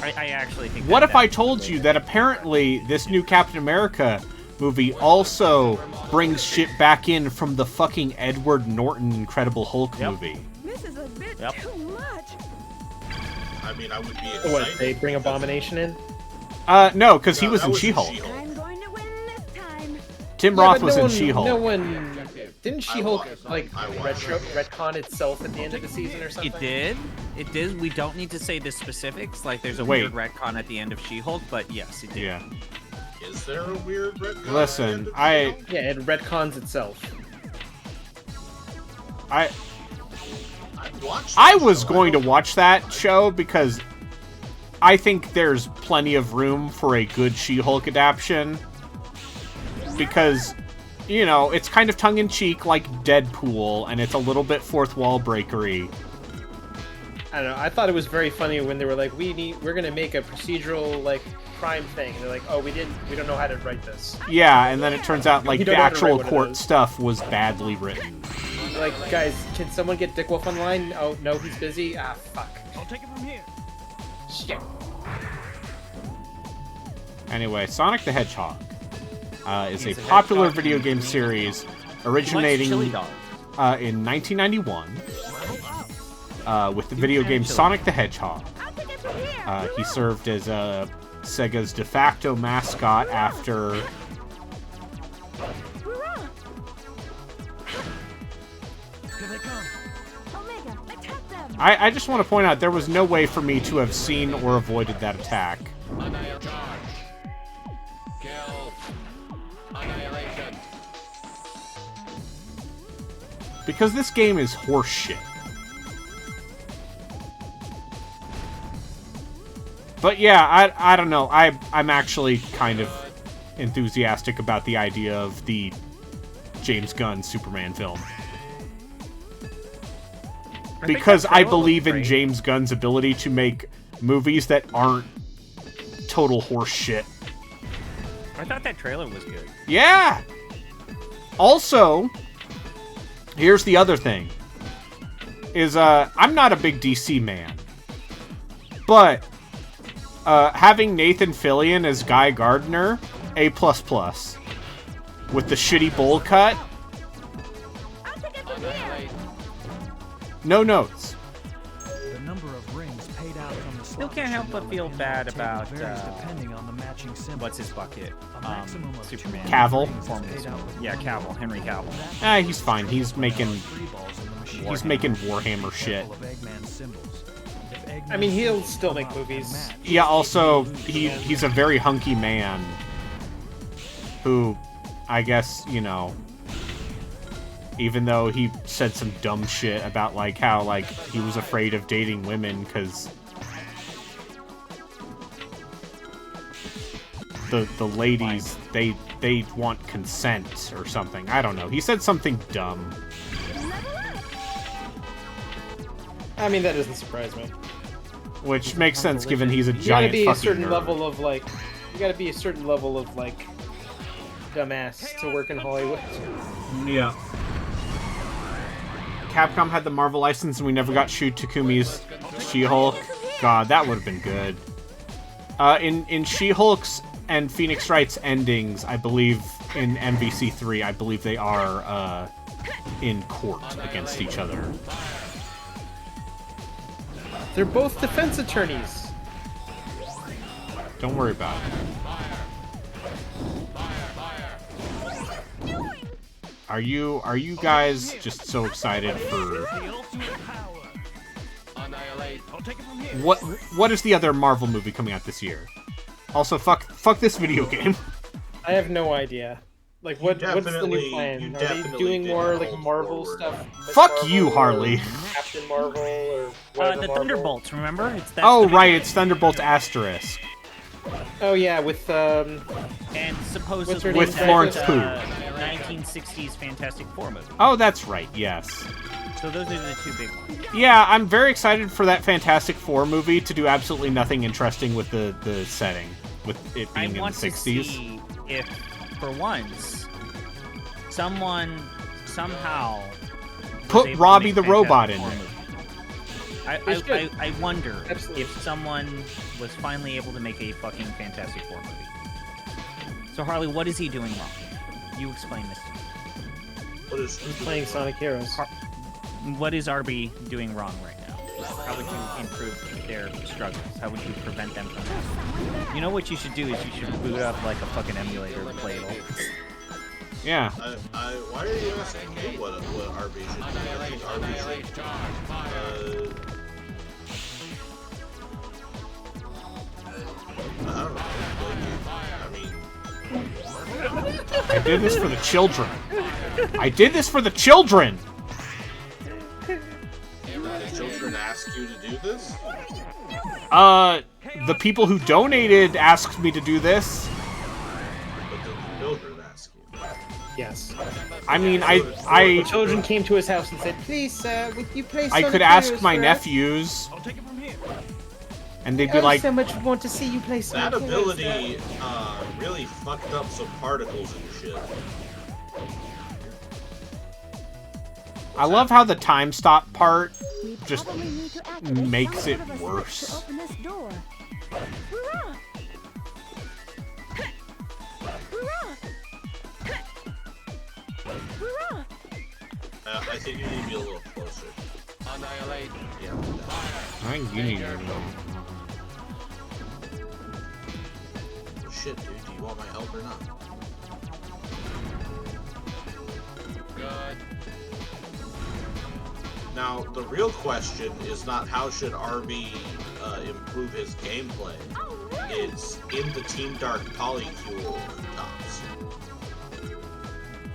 I actually think What that if I that's told the you way that apparently this new Captain America movie also brings shit back in from the fucking Edward Norton Incredible Hulk Yep. movie? This is a bit Yep. too much. I mean, I would be So what, excited. they bring Abomination in? No, because he No, was that in was in She-Hulk. She-Hulk. I'm going to win this time. Tim Yeah, Roth but was no in one- She-Hulk. No one... Didn't She-Hulk, like, I watched retcon itself at the end of the season or something? It did. It did. We don't need to say the specifics. Like, there's a Wait. weird retcon at the end of She-Hulk, but yes, it did. Yeah. Is there a weird red guy Listen, at the end of I- She-Hulk? Yeah, it retcons itself. I Watched I that was show. going to don't- watch that show because I think there's plenty of room for a good She-Hulk adaptation. Because, you know, it's kind of tongue-in-cheek like Deadpool, and it's a little bit fourth wall breakery. I don't know. I thought it was very funny when they were like, we're gonna make a procedural like crime thing. And they're like, oh, we don't know how to write this. Yeah, and then it turns out like You the don't know how to actual write what it court is. stuff was badly written. Like, guys, can someone get Dick Wolf online? Oh no, he's busy. Ah, fuck. I'll take it from here. Shit. Anyway, Sonic the Hedgehog is He's a a popular hedgehog. video game series He likes originating chili dog. in 1991 with the video game Sonic the Hedgehog. I'll take it from here. He served as Sega's de facto mascot after Hurrah! Here they come. Omega, attack them. I just want to point out there was no way for me to have seen or avoided that attack. Annihilate charge. Kill. Annihilation. Because this game is horseshit. But yeah, I don't know. I'm actually kind of enthusiastic about the idea of the James Gunn Superman film. Because I believe in James Gunn's ability to make movies that aren't total horseshit. I thought that trailer was good. Yeah! Also, here's the other thing. Is, I'm not a big DC man. But, having Nathan Fillion as Guy Gardner, A++. With the shitty bowl cut, I'll take it from here. no notes. The number of rings paid out from the Still slot can't help machine but on feel the bad table about, varies depending on the matching symbol. What's his bucket? A maximum of Superman. 2 Cavill? rings is paid out with Yeah, one Cavill. Henry Cavill. Ah, he's fine. He's making three balls in the machine. he's making Warhammer shit. Full of Eggman symbols. If Eggman I mean, he'll symbols still come make out and movies. match, Yeah, also, he's a very hunky man who, I guess, you know, even though he said some dumb shit about, like, how, like, he was afraid of dating women because the ladies, they want consent or something. I don't know. He said something dumb. I mean, that doesn't surprise me. Which makes sense given he's a You gotta giant be a fucking certain nerd. level of like, you gotta be a certain level of like, dumbass to work in Hollywood. Yeah. Capcom had the Marvel license and we never got Shu Takumi's She-Hulk. God, that would have been good. In She-Hulk's and Phoenix Wright's endings, I believe in MVC3, I believe they are in court against each other. They're both defense attorneys. Don't worry about it. Are you guys just so excited for the ultimate power. Annihilate. I'll take it from here. what is the other Marvel movie coming out this year? Also, fuck this video game. I have no idea. Like, what's the definitely- new plan? you Are they definitely doing more didn't like hold Marvel forward. stuff? Like Fuck Marvel you, or Harley. Captain Captain Marvel or whatever The Marvel. Thunderbolts, remember? That's Oh, the- right, it's Thunderbolts Asterisk. Oh yeah, with And What's her supposedly name? With that's, Florence Pugh. 1960s Fantastic Four movie. Oh, that's right, yes. So those are the two big ones. Yeah, I'm very excited for that Fantastic Four movie to do absolutely nothing interesting with the setting, with it I being in want the to 60s. see if, for once, someone somehow was Put able to Robbie make the Fantastic Robot in Four it. movie. They should. I wonder Absolutely. if someone was finally able to make a fucking Fantastic Four movie. So Harley, what is he doing wrong? You explain this to me. What is playing Sonic Heroes. What is RB doing wrong right now? How would you improve their struggles? How would you prevent them from that? You know what you should do is you should boot up like a fucking emulator to play it all. Yeah. Why are you asking me what RB should do? I think RB should, I don't know. I mean, I did this for the children. I did this for the children! did children ask you to do this? The people who donated asked me to do this. But did the children ask you? Yes. I mean, The I children came to his house and said, "Please, sir, would you play I Sonic could ask Heroes my for us? nephews, I'll take it from here. and they'd be Oh, like, so much want to see you play Sonic That Heroes, ability really fucked up some particles and shit. I love how the time stop part We just probably need to activate makes some it sort of a switch worse. to open this door. Hurrah! Hurrah! Hurrah! I think you need to be a little closer. Annihilate. Yeah. I think you need to Well, shit, dude. Do you want my help or not? Good. Now, the real question is not how should RB improve his gameplay. It's in the Team Dark Polycule tops.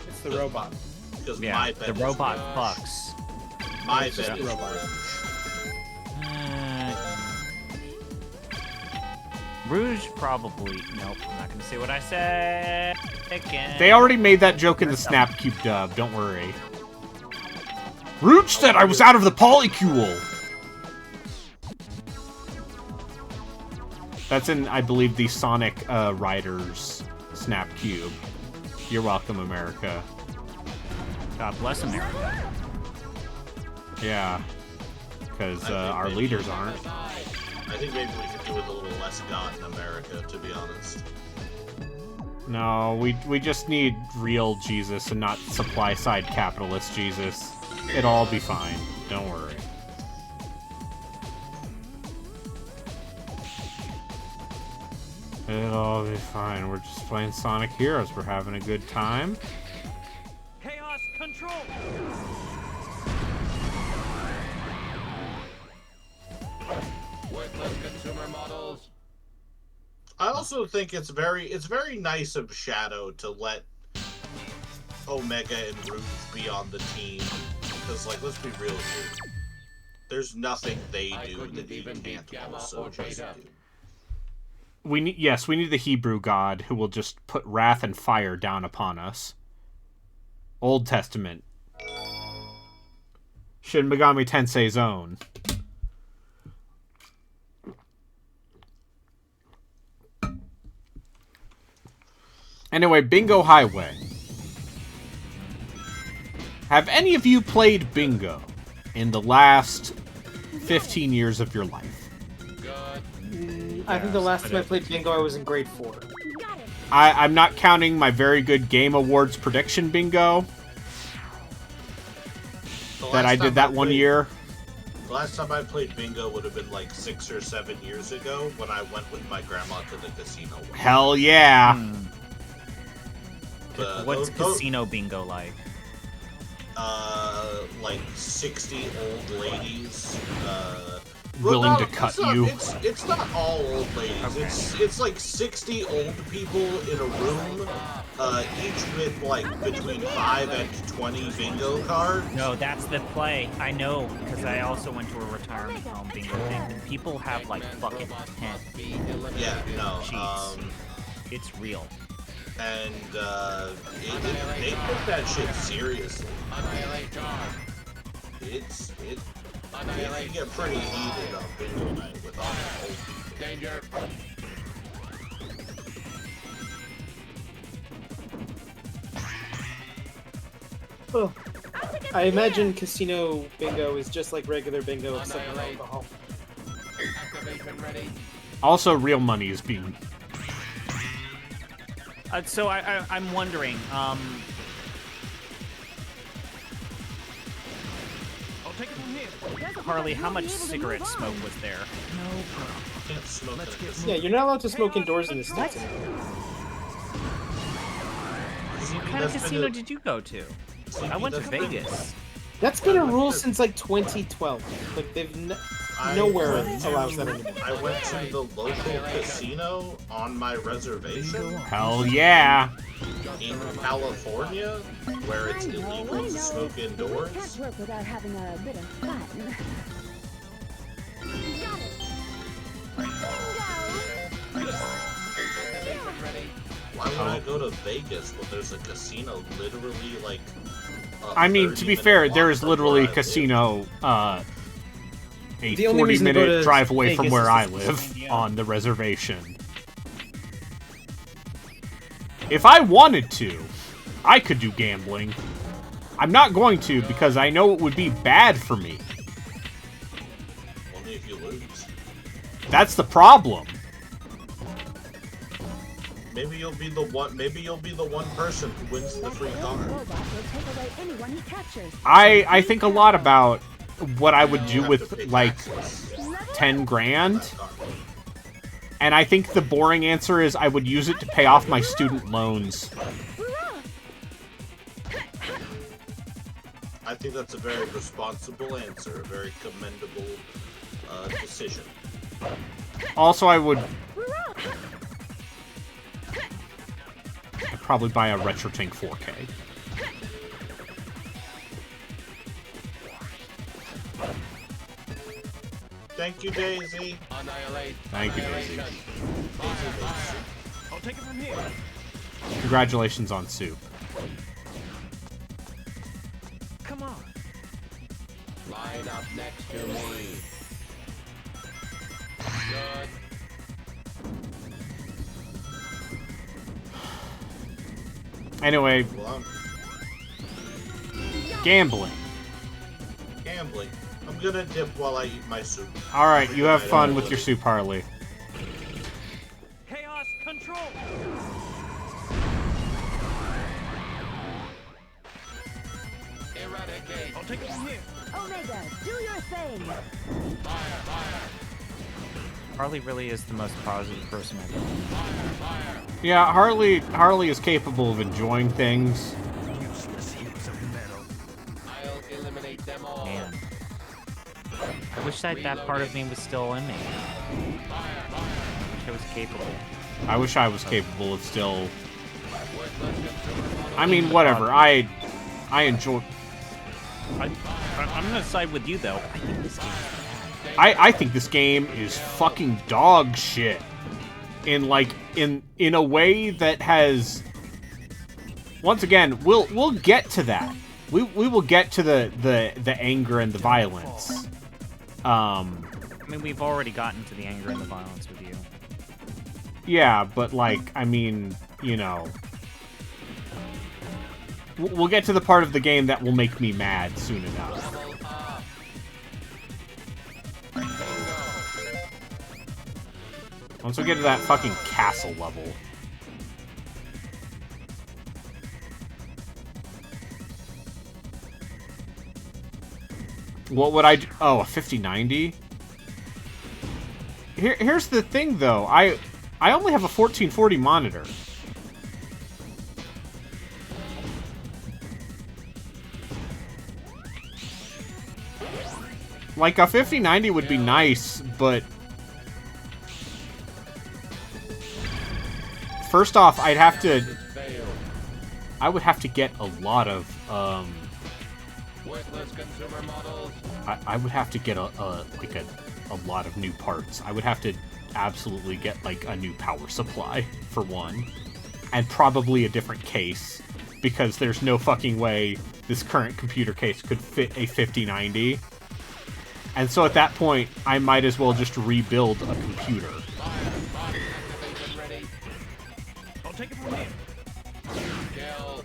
It's the robot. Because Yeah, my bet the is robot orange. fucks. My It's just bet the is robot. orange. Rouge probably. Nope, I'm not gonna say what I said again. They already made that joke in the Snapcube dub, don't worry. Rouge said I was out of the polycule! That's in, I believe, the Sonic Riders Snapcube. You're welcome, America. God bless America. Yeah. Because our leaders aren't. I think maybe we could do with a little less God in America, to be honest. No, we just need real Jesus and not supply-side capitalist Jesus. It'll all be fine. Don't worry. It'll all be fine. We're just playing Sonic Heroes. We're having a good time. Chaos control. Worthless consumer models. I also think it's very nice of Shadow to let Omega and Rouge be on the team. Because, like, let's be real here. There's nothing they I do couldn't that you even beat can't Gamma also or just Beta. do. We need the Hebrew God who will just put wrath and fire down upon us. Old Testament. Shin Megami Tensei's own. Anyway, Bingo Highway. Have any of you played Bingo in the last 15 years of your life? I think the last time I played Bingo, I was in grade 4. Got it. I'm not counting my very good Game Awards prediction bingo The that last I time did that one played- year. The last time I played Bingo would have been like 6 or 7 years ago when I went with my grandma to the casino. Hell yeah. What's those- casino bingo like? like 60 old ladies, willing no, to cut it's not, you. It's not all old ladies. Okay. It's like 60 old people in a room, each with like between 5 and 20 bingo cards. No, that's the play. I know, because I also went to a retirement home bingo thing. And people have like fucking 10. Yeah, no. Jeez. It's real. And they took that shit seriously. It can get pretty heated on bingo night with all the old people. Danger. Well, I imagine casino bingo is just like regular bingo except with alcohol. Activation ready. Also, real money is being... So I'm wondering, I'll take it from here. Harley, how much cigarette smoke was there? Can't smoke Let's it. get Yeah, you're not allowed to smoke indoors in this state. What kind of casino did you go to? I went to Vegas. That's been a rule since like 2012. Like they've nowhere allows that anymore. I went to the local casino on my reservation Hell yeah! in California, where it's illegal to smoke Can't indoors. work without having a bit of fun. Got it. Activation ready. Why would I go to Vegas when there's a casino literally like? I mean, to be fair, there is literally a casino, a The only reason to go 40-minute to drive away from Vegas where is I to- live Yeah. on the reservation. If I wanted to, I could do gambling. I'm not going to because I know it would be bad for me. Only if you lose. That's the problem. Maybe you'll be the one. Maybe you'll be the one person who wins the free car. Robot will take away anyone he captures. I think a lot about what I would do Have to with, pay like, taxes. 10 grand. That car. And I think the boring answer is I would use it to pay off my student loans. I think that's a very responsible answer, a very commendable decision. Also, I would I'd probably buy a RetroTink 4K. Thank you, Daisy. Annihilate. Thank you, Daisy. I'll take it from here. Congratulations on Soup. Come on. Line up next to me. Good. Anyway, Well, I'm gambling. gambling. I'm gonna dip while I eat my soup. Alright, you have fun with your Soup, Harley. Chaos control. Eradicate. I'll take it from here. Omega, do your thing. Harley really is the most positive person I've known. Yeah, Harley is capable of enjoying things. Useless heaps of metal. I'll eliminate them all. Man. I wish that part of me was still in me. I wish I was capable. I wish I was capable of still... Worthless consumer I mean, whatever. I enjoy... I'm gonna side with you though. I think this game is bad. I think this game is fucking dog shit. In a way that has... Once again, we'll get to that. We will get to the anger and the violence. I mean, we've already gotten to the anger and the violence with you. Yeah, but like, I mean, you know... We'll get to the part of the game that will make me mad soon enough. level up. Once we get to that fucking castle level. What would I do? Oh, a 5090? Here's the thing, though. I only have a 1440 monitor. Like, a 5090 would be nice, but... First off, I would have to get a lot of, Worthless consumer models. I would have to get a lot of new parts. I would have to absolutely get, like, a new power supply, for one. And probably a different case, because there's no fucking way this current computer case could fit a 5090. And so at that point, I might as well just rebuild a computer. I'll take it from here. Kill.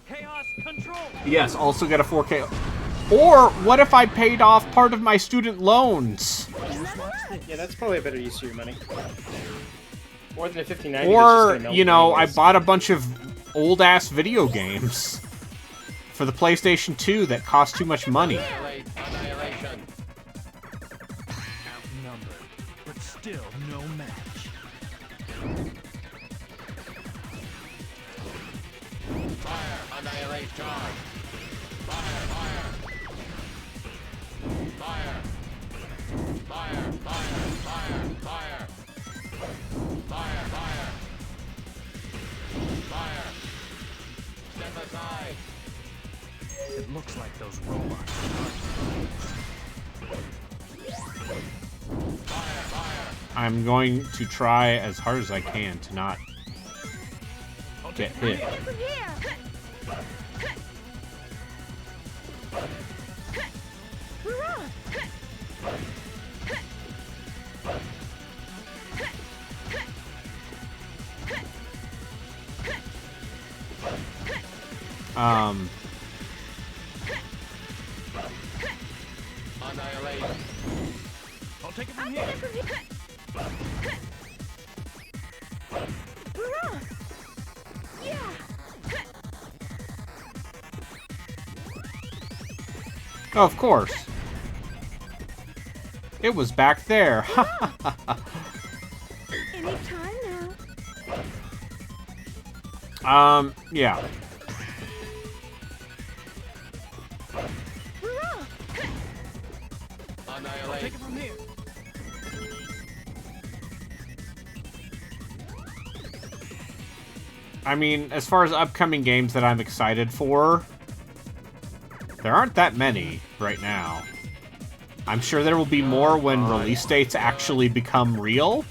Chaos control. Yes, also get a 4K. Or, what if I paid off part of my student loans? Yeah, that's probably a better use of your money. More than a 5090. Or, you know, I bought a bunch of old-ass video games for the PlayStation 2 that cost too much money. Annihilation. Outnumbered, but still no match. Fire. Annihilate charge. Fire. Fire. Fire. Fire. Fire. Fire. Fire. Fire. Fire. Fire. Step aside. It looks like those robots. Fire. Fire. I'm going to try as hard as I can to not get hit. From here. Hurrah! Annihilate. I'll take it from here. Hurrah! Yeah! Of course. It was back there. Anytime now. Yeah. Hurrah! Annihilate. Take it from here. I mean, as far as upcoming games that I'm excited for, there aren't that many right now. I'm sure there will be more when release dates actually become real.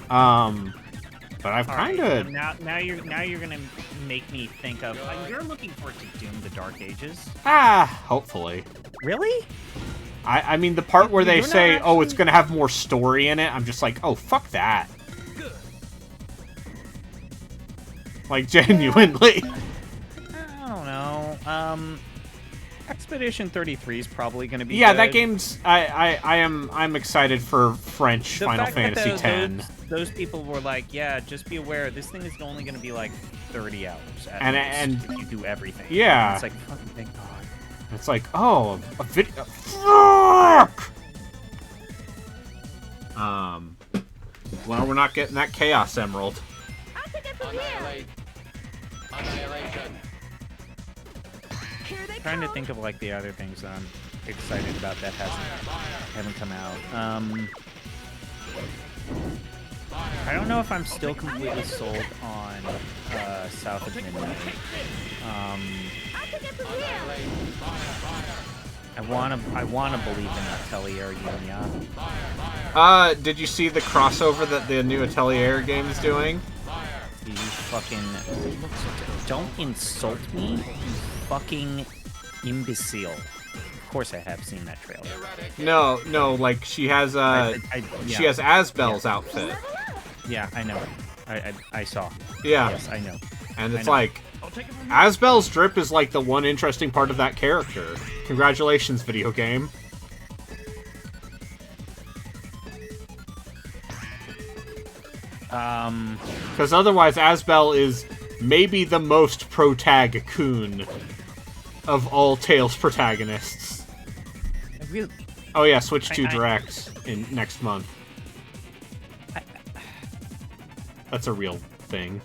But I've kind of... Now you're gonna make me think of. You're looking forward to Doom: The Dark Ages. Hopefully. Really? I mean, the part where they You're not say, oh, it's actually- gonna have more story in it, I'm just like, oh, fuck that. Good. Like, genuinely. I don't know. Expedition 33 is probably gonna be. Yeah, good. that game's... I'm excited for French The Final fact that Fantasy X. Those people were like, yeah, just be aware, this thing is only going to be like 30 hours at And- most if you do everything. Yeah. And it's like, fucking thank God. It's like, oh, a video... Fuck! Well, we're not getting that Chaos Emerald. I'll take it from here. Annihilate. Annihilation. Here they Trying to come. think of like the other things that I'm excited about that haven't come out. I don't know if I'm still completely sold on South of Midnight. I'll take it from here. Annihilate. I wanna believe in Atelier Yunya. Did you see the crossover that the new Atelier game is doing? You fucking don't insult me, you fucking imbecile. Of course I have seen that trailer. No, like, she has, Yeah. she has Asbel's outfit. Yeah, I know. I saw. Yeah. Yes, I know. And it's know. like, I'll take it from here. Asbel's drip is like the one interesting part of that character. Congratulations, video game. Because otherwise, Asbel is maybe the most pro-tag-coon of all Tales protagonists. I really, Oh yeah, Switch 2 I- Direct in next month. That's a real thing.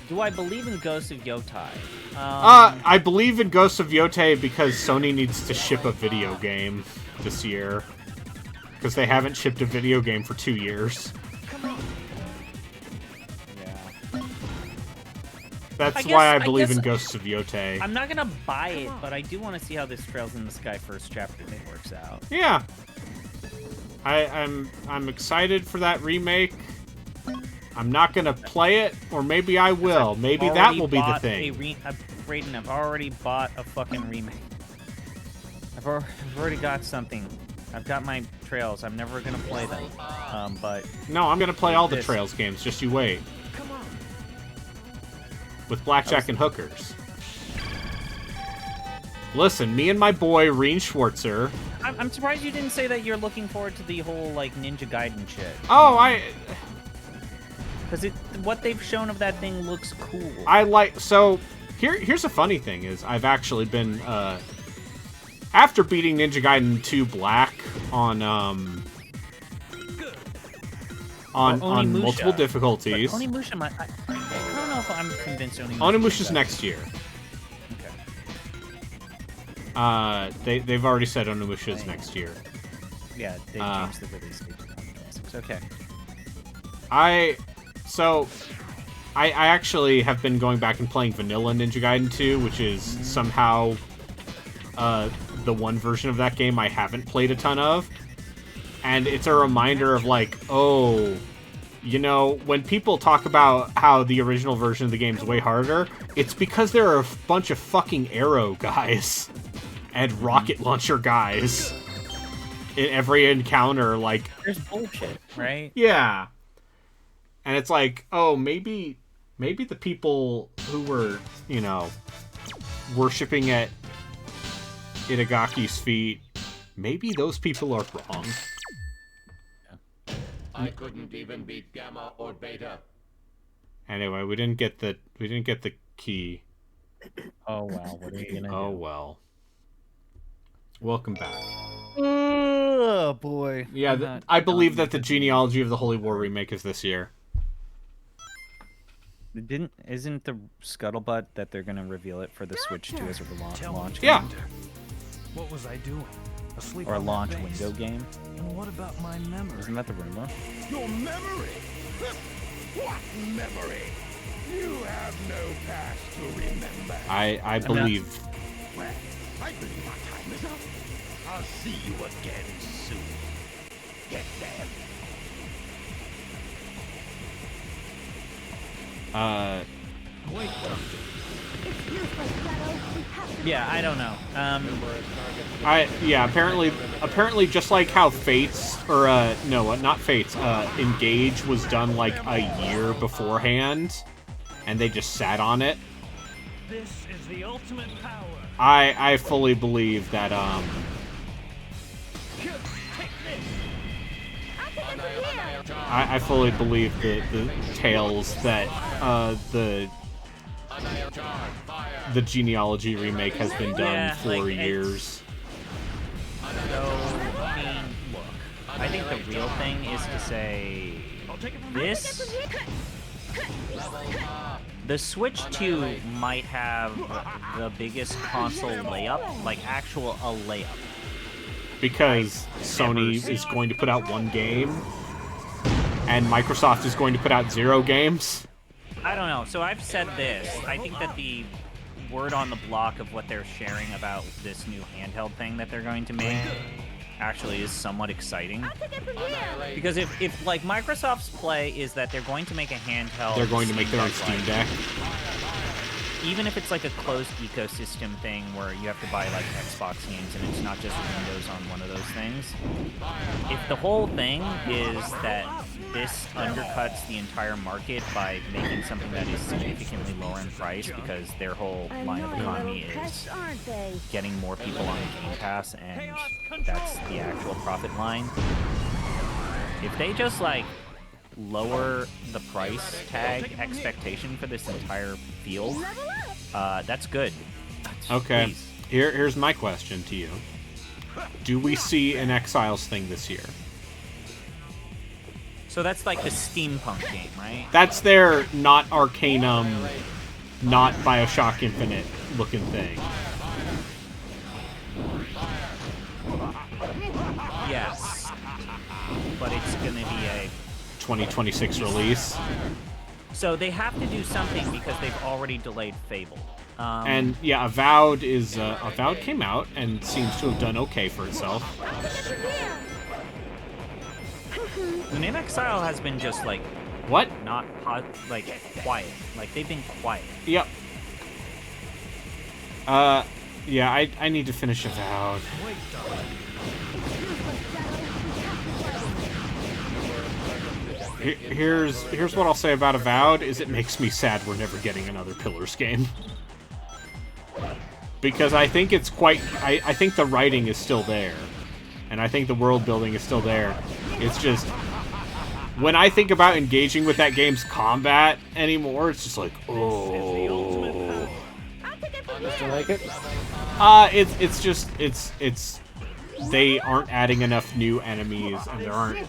Do I believe in Ghosts of Yotai? I believe in Ghosts of Yotei because Sony needs to ship a video game this year. Because they haven't shipped a video game for 2 years. Yeah. That's I why I guess- believe I in guess- Ghosts of Yotei. I'm not gonna buy it, but I do want to see how this Trails in the Sky first chapter thing works out. Yeah. I'm excited for that remake. I'm not gonna play it, or maybe I will. Maybe that Already will be the bought thing. Brayden, I've already bought a fucking remake. I've already got something. I've got my Trails. I'm never gonna play them. But No, I'm gonna play all the This- Trails games. Just you wait. With blackjack and hookers. Listen, me and my boy Reen Schwartzer. I'm surprised you didn't say that you're looking forward to the whole like Ninja Gaiden shit. Oh, Because what they've shown of that thing looks cool. I like. So here's a funny thing: is I've actually been after beating Ninja Gaiden 2 Black on Onimusha. multiple difficulties. But Onimusha, I don't know if I'm convinced Onimusha. Onimusha's next year. Okay. They've already said Onimusha's next year. Yeah, they changed the release date to 2026. Okay. I actually have been going back and playing Vanilla Ninja Gaiden 2, which is somehow the one version of that game I haven't played a ton of. And it's a reminder of like, oh, you know, when people talk about how the original version of the game is way harder, it's because there are a bunch of fucking arrow guys and rocket launcher guys in every encounter, like... There's bullshit, right? Yeah. And it's like, oh, maybe the people who were, you know, worshipping at Itagaki's feet, maybe those people are wrong. I couldn't even beat Gamma or Beta. Anyway, we didn't get the key. Oh well, what are you gonna Oh do? well. Welcome back. Oh boy. Yeah, I'm not I believe done that the with Genealogy of the Holy War remake is this year. Isn't the scuttlebutt that they're gonna reveal it for the Switch 2 as a launch Yeah. game? What was I doing? Asleep Or a on my launch face? window game? And what about my memory? Isn't that the rumor? Your memory? What memory? You have no past to remember. I believe. Well, I believe our time is up. I'll see you again soon. Get there. It's useless, Shadow. We have to Yeah, I don't know. Apparently just like how Fates, or not Fates, Engage was done like a year beforehand, and they just sat on it. This is the ultimate power. I fully believe that I'll take it from here. I fully believe the tales that the Genealogy remake has been done Yeah, for like, it's- years. So, I mean, look. I think the real thing is to say this. The Switch 2 might have the biggest console layup, like actual a layup. Because Sony is going to put out one game, and Microsoft is going to put out 0 games. I don't know. So I've said this. I think that the word on the block of what they're sharing about this new handheld thing that they're going to make actually is somewhat exciting. I'll take it from here. Because if like Microsoft's play is that they're going to make a handheld, They're going to make their own Steam Steam Deck, Deck. even if it's like a closed ecosystem thing where you have to buy like Xbox games and it's not just Windows on one of those things. If the whole thing is that this undercuts the entire market by making something that is significantly lower in price because their whole line of economy Annoying little is pests, aren't they? getting more people on Game Pass and that's the actual profit line. If they just like lower the price tag expectation for this entire field, Level up. that's good. Okay, Please. here's my question to you. Do we see an Exiles thing this year? So that's like the steampunk game, right? That's their not Arcanum, not Bioshock Infinite looking thing. Yes. But it's gonna be a... 2026 release. So they have to do something because they've already delayed Fable. And yeah, Avowed is Avowed came out and seems to have done okay for itself. The name Exile has been just like What? not like quiet. Like they've been quiet. Yep. Yeah, I need to finish Avowed. Here's what I'll say about Avowed is it makes me sad we're never getting another Pillars game. Because I think it's quite... I think the writing is still there. And I think the world building is still there. It's just... When I think about engaging with that game's combat anymore, it's just like, oh... You like it? It's they aren't adding enough new enemies, and there aren't...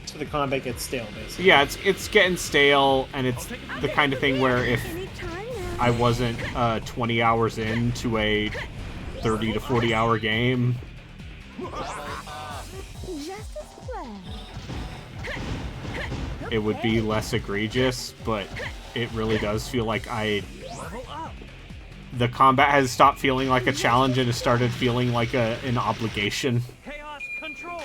So the combat gets stale, basically. Yeah, it's getting stale, and it's the kind of thing where if I wasn't 20 hours into a 30 to 40 hour game, it would be less egregious, but it really does feel like the combat has stopped feeling like a challenge and has started feeling like an obligation. Chaos control.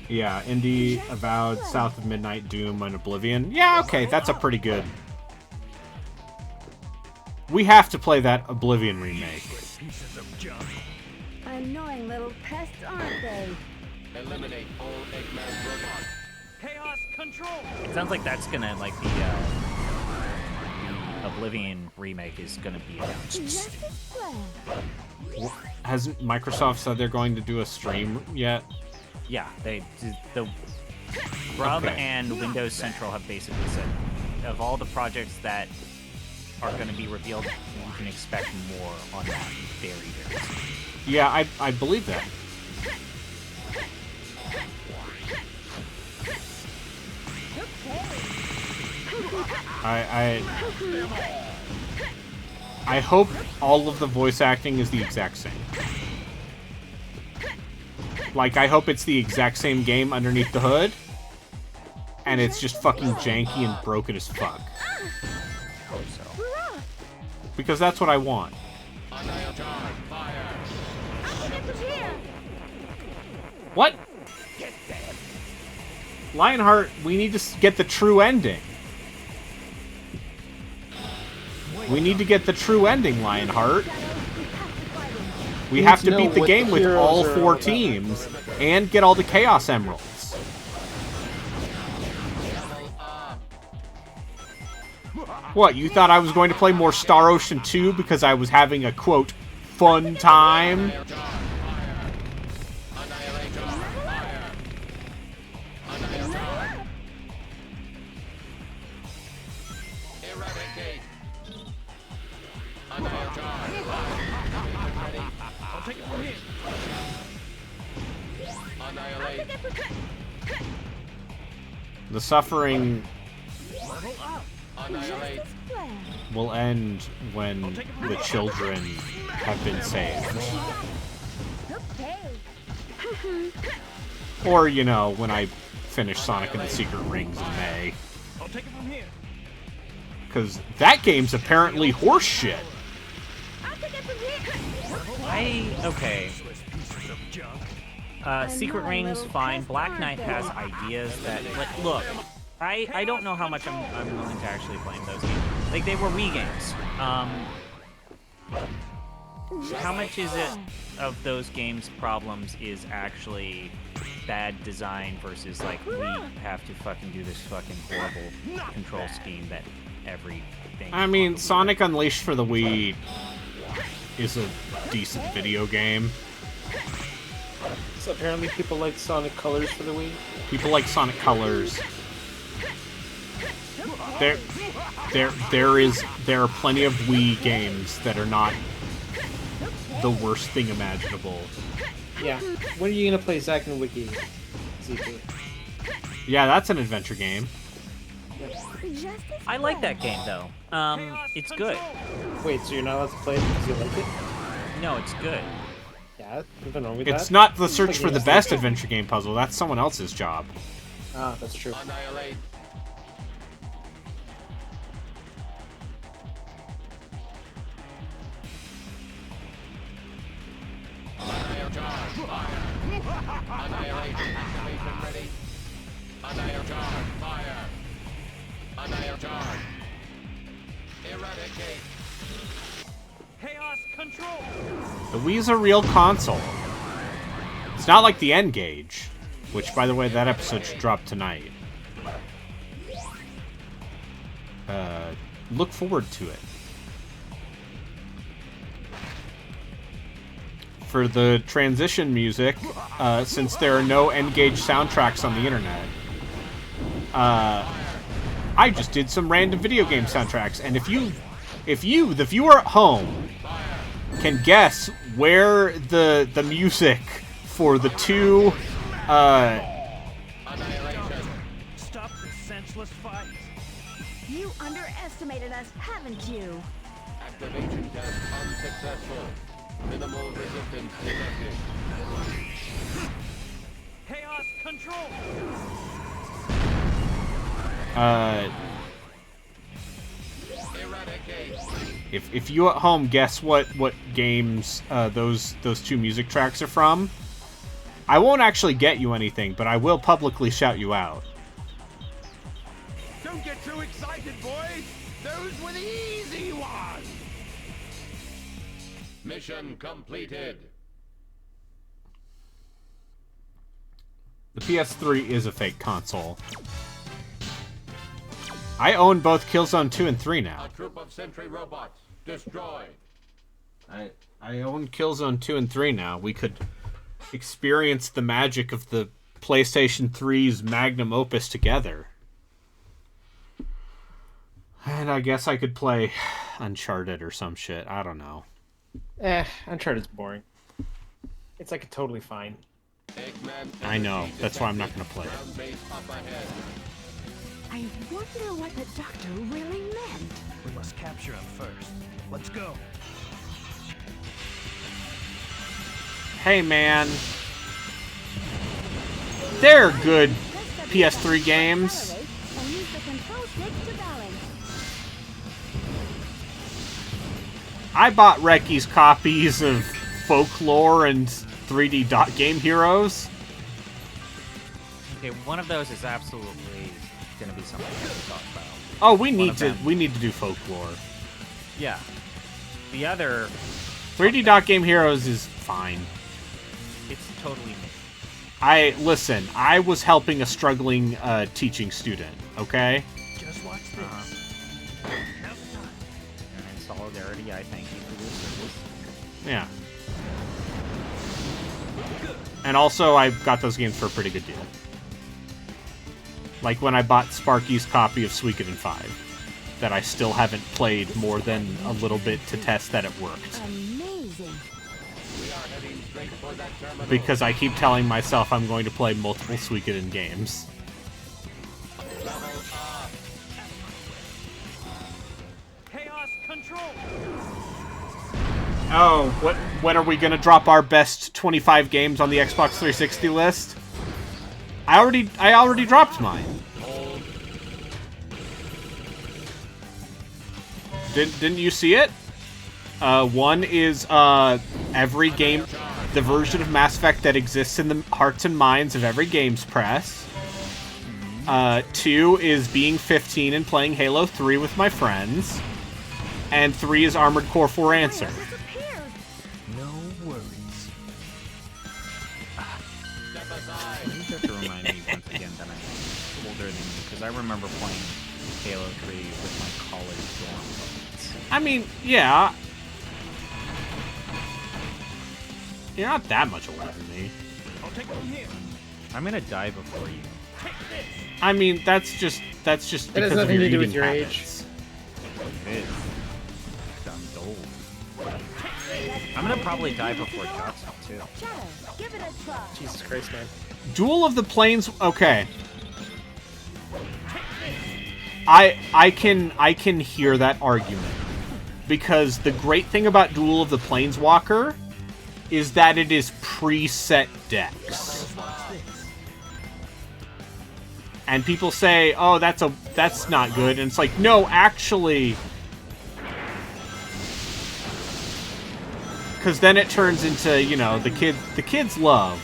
Yeah, Indie, Avowed, South of Midnight, Doom, and Oblivion. Yeah, okay, that's a pretty good... We have to play that Oblivion remake. Annoying little pests, aren't they? Eliminate all Eggman robots. Chaos control. It sounds like that's gonna like the Oblivion remake is gonna be announced. Just as well. Hasn't Microsoft said they're going to do a stream yet? Yeah, the Grub Okay. and Windows Central have basically said of all the projects that are going to be revealed, you can expect more on that very, very soon. Yeah, I believe that. I hope all of the voice acting is the exact same. Like, I hope it's the exact same game underneath the hood, and it's just fucking janky and broken as fuck. Hope so. Because that's what I want. What? Lionheart, we need to get the true ending. We need to get the true ending, Lionheart. We have to beat the game with all 4 teams and get all the Chaos Emeralds. What, you thought I was going to play more Star Ocean 2 because I was having a, quote, fun time? The suffering will end when the children have been saved. Or, you know, when I finish Sonic and the Secret Rings in May. Because that game's apparently horseshit. Okay. Secret Rings, fine. Black Knight has ideas that, like, look, I don't know how much I'm willing to actually play in those games. Like, they were Wii games. How much is it of those games' problems is actually bad design versus, like, we have to fucking do this fucking horrible control scheme that everything... I mean, Sonic Unleashed for the Wii is a decent video game. So apparently people like Sonic Colors for the Wii. People like Sonic Colors. There are plenty of Wii games that are not the worst thing imaginable. Yeah. When are you gonna play Zack and Wiki? ZP? Yeah, that's an adventure game. Just as I like that game though. It's good. Wait, so you're not allowed to play it because you like it? No, it's good. Yeah, nothing wrong with that. It's not the search Like for the it's best like- adventure game puzzle. That's someone else's job. Ah, that's true. Annihilate. Annihilate. Activation ready. Annihilate. Fire. Annihilate. Eradicate. Chaos control. The Wii's a real console. It's not like the N-Gage, which, by the way, that episode should drop tonight. Look forward to it. For the transition music, since there are no N-Gage soundtracks on the internet, I just did some random video game soundtracks, and if you, the viewer at home, can guess where the music for the two, Stop the senseless fight. you underestimated us, haven't you? Activation test unsuccessful. Minimal resistance detected. Chaos control. Eradicate. if you at home guess what games those two music tracks are from, I won't actually get you anything, but I will publicly shout you out. Don't get too excited, boys. Those were the easy ones. Mission completed. The PS3 is a fake console. I own both Killzone 2 and 3 now. A troop of sentry robots destroyed. I own Killzone 2 and 3 now. We could experience the magic of the PlayStation 3's magnum opus together. And I guess I could play Uncharted or some shit. I don't know. Uncharted's boring. It's like totally fine. Eggman I know. energy That's why I'm not detected. going to play it. Ground base up ahead. I wonder what the doctor really meant. We must capture him first. Let's go. Hey, man. They're good PS3 games. And use the control stick to balance. I bought Reki's copies of Folklore and 3D Dot Game Heroes. Okay, one of those is absolutely gonna be something we have to talk about. Oh, we need of to them. do Folklore. Yeah. The other, 3D Dot Game Heroes is fine. it's totally me. I was helping a struggling teaching student, okay? Just watch this. And in solidarity, I thank you for your service. Yeah. And also, I got those games for a pretty good deal. Like when I bought Sparky's copy of Suikoden 5, that I still haven't played more than a little bit to test that it worked. Amazing. We are heading straight for that terminal. Because I keep telling myself I'm going to play multiple Suikoden games. Chaos control. Oh, when are we gonna drop our best 25 games on the Xbox 360 list? I already dropped mine. Didn't you see it? One is every game, the version of Mass Effect that exists in the hearts and minds of every games press. 2 is being 15 and playing Halo 3 with my friends. And 3 is Armored Core 4 Answer. Disappeared. No worries. You have to remind me once again that I'm older than you, because I remember playing Halo 3 with my college dorm mates. I mean, yeah. You're not that much older than me. I'll take it from here. I'm gonna die before you. Take this. I mean, that's just That has because of nothing your to do with eating your habits. It is. I'm old. Let's I'm gonna probably die before Johnson too. Shadow, give it a try. Jesus Christ, man. Duel of the Planes. Okay. I can hear that argument, because the great thing about Duel of the Planeswalker is that it is preset decks. And people say, "Oh, that's not good." And it's like, "No, actually, cuz then it turns into, you know, the kids love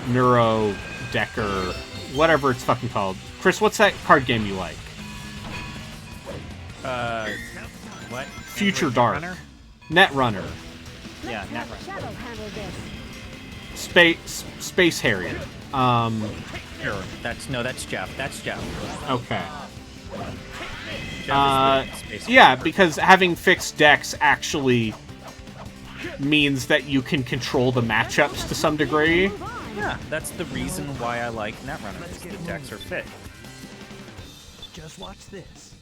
Neuro Decker, whatever it's fucking called. Chris, what's that card game you like? What? Future Dark. Runner? Netrunner. Yeah, Let Netrunner. Shadow handle this. Space Harriet. Sure. That's Jeff. That's Jeff. Okay. Jeff is the space Yeah, because having fixed decks actually means that you can control the matchups to some degree. Move on. Yeah, that's the reason why I like Netrunner, is the decks are fit. Just watch this.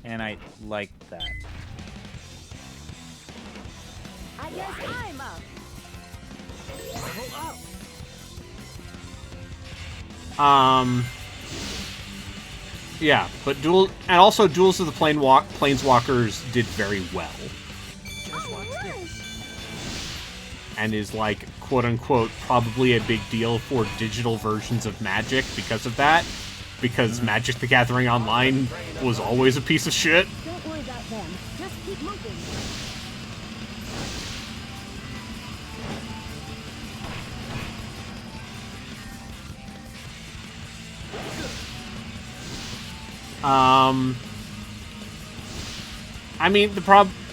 And I like that. I guess I'm up. Yeah, but Duels of the Planeswalkers did very well. Just watch this. And is like, quote unquote, probably a big deal for digital versions of Magic because of that. Because Magic the Gathering Online was always a piece of shit. Don't worry about them. Just keep moving. I mean,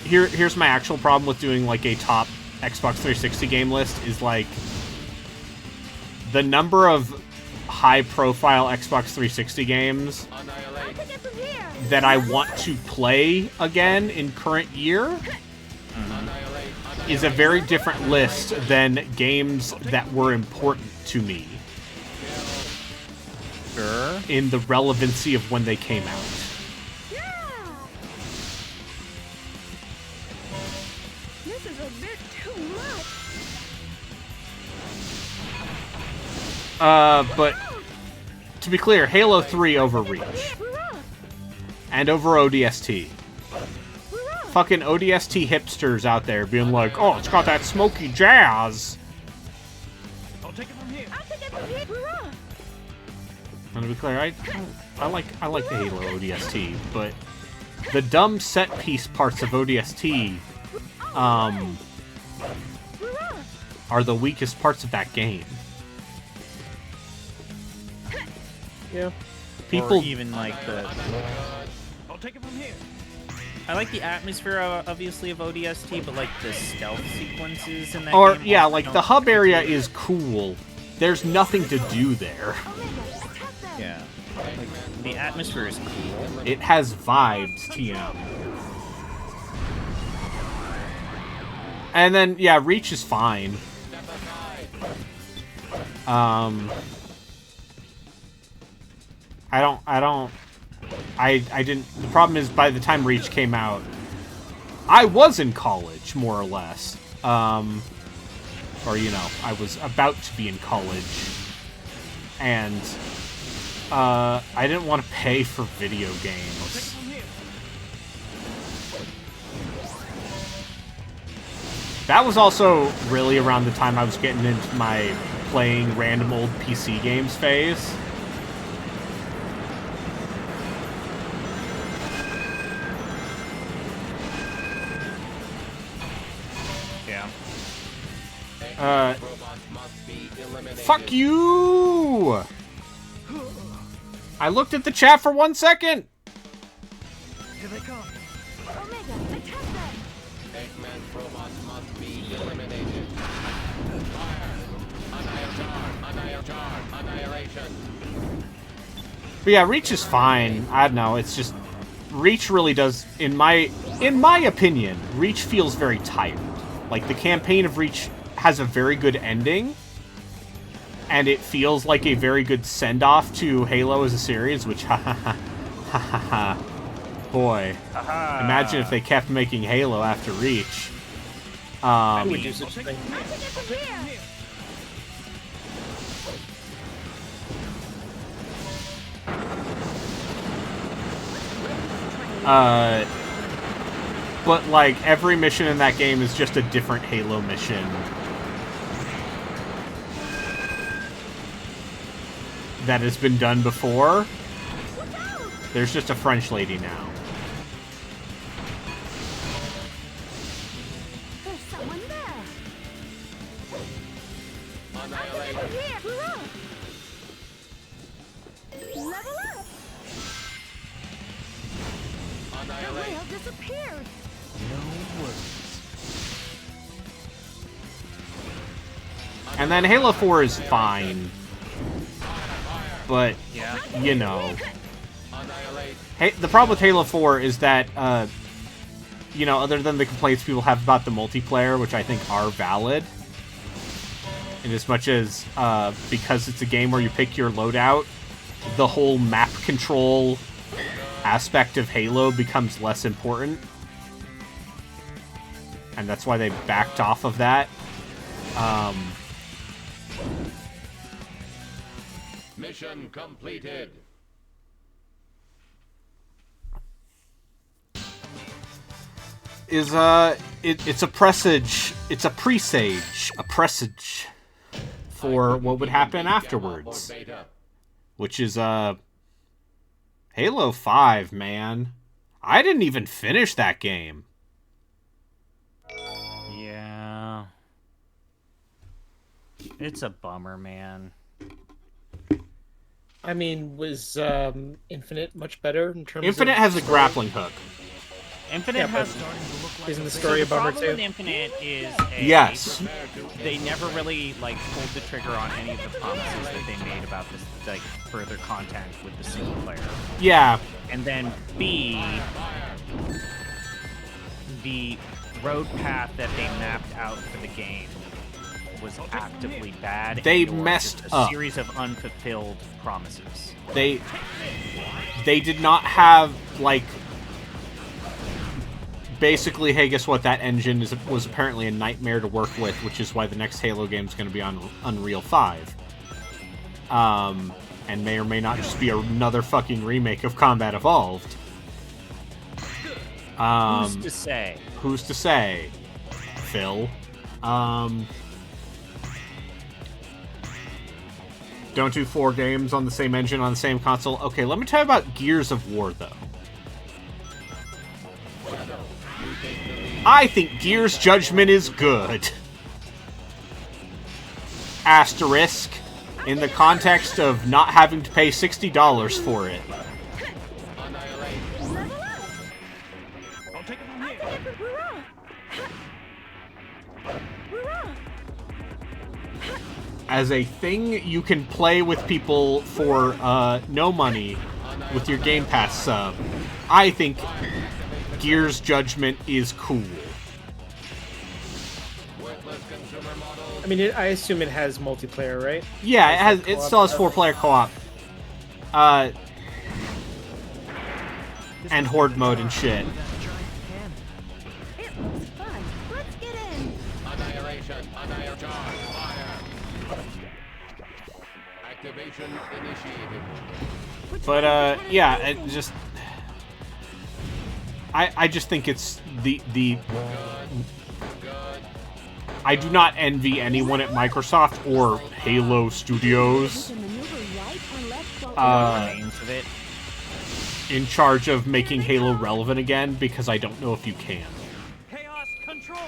here's my actual problem with doing like a top Xbox 360 game list is like the number of high-profile Xbox 360 games I think it's from here. that I want to play again in current year is a very different list than games that were important to me Sure. in the relevancy of when they came out. Yeah. This is a bit too much. But to be clear, Halo 3 over Reach Hurrah! and over ODST. Hurrah! Fucking ODST hipsters out there being like, "Oh, it's got that smoky jazz." I'll take it from here. I'll take it from here. Hurrah! And to be clear, I like the Halo ODST, but the dumb set piece parts of ODST Hurrah! are the weakest parts of that game. Yeah. People Or even like the... I'll take it from here. I like the atmosphere, obviously, of ODST, but like the stealth sequences in that or game yeah, also like don't- the hub area is cool. There's nothing to do there. Omega, attack them. Yeah. Like, the atmosphere is cool. It has vibes, TM. And then yeah, Reach is fine. I didn't. The problem is, by the time Reach came out, I was in college, more or less. Or, you know, I was about to be in college. And, I didn't want to pay for video games. That was also really around the time I was getting into my playing random old PC games phase. Yeah. Fuck you! I looked at the chat for 1 second! Here they come. Omega, attack them. But yeah, Reach is fine. I don't know, it's just... Reach really does, in my opinion, Reach feels very tired. Like, the campaign of Reach has a very good ending, and it feels like a very good send-off to Halo as a series, which, ha ha ha, ha ha ha, boy. Haha. Imagine if they kept making Halo after Reach. Who would do such a thing? I think it's from here. But like every mission in that game is just a different Halo mission. That has been done before. There's just a French lady now. There's someone there. Annihilate. Over here. Hurrah! Level up. The Annihilate. whale disappeared. No worries. And then Halo 4 is fine. But, Yeah. you know. Annihilate. Hey, the problem with Halo 4 is that, you know, other than the complaints people have about the multiplayer, which I think are valid, in as much as, because it's a game where you pick your loadout, the whole map control aspect of Halo becomes less important. And that's why they backed off of that. Mission completed. It's a presage, it's a presage, for what would happen afterwards, which is Halo 5, man. I didn't even finish that game. Yeah. It's a bummer, man. I mean, was Infinite much better in terms of... Infinite has a grappling hook. Isn't Isn't the story a bummer problem with too? Infinite is Yes. they never really like pulled the trigger on any of the promises that they made about this like further content with the single player. Yeah. And then B, the road path that they mapped out for the game was actively bad. They and/or messed just a up. series of unfulfilled promises. They did not have, like, basically, hey, guess what? That engine was apparently a nightmare to work with, which is why the next Halo game is going to be on Unreal 5. And may or may not just be another fucking remake of Combat Evolved. Who's to say? Who's to say? Phil. Don't do 4 games on the same engine on the same console. Okay, let me tell you about Gears of War, though. I think Gears Judgment is good. Asterisk, in the context of not having to pay $60 for it. Level up. I'll take it from here. Hurrah! Hurrah! As a thing you can play with people for no money with your Game Pass sub, I think Gears Judgment is cool. I mean, I assume it has multiplayer, right? Yeah, it still has 4-player co-op. And horde mode and shit. It looks fun. Let's get in. Annihilation. Annihilation. Fire. Activation initiated. But yeah, it just I just think it's the I do not envy anyone at Microsoft or Halo Studios You can maneuver right or left while Remains of it. in charge of making Halo relevant again, because I don't know if you can. Chaos control.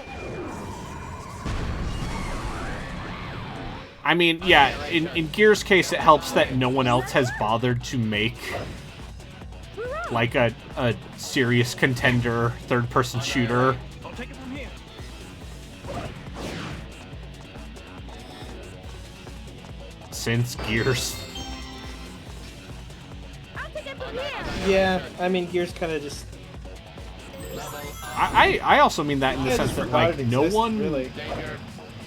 I mean, yeah, in Gears' case, it helps that no one else has bothered to make like a serious contender third-person shooter. I'll take it from here. Since Gears. I'll take it from here. Yeah, I mean, Gears kind of just... I also mean that in the Yeah, sense just that, forgot like, it no existed, one... really. Danger.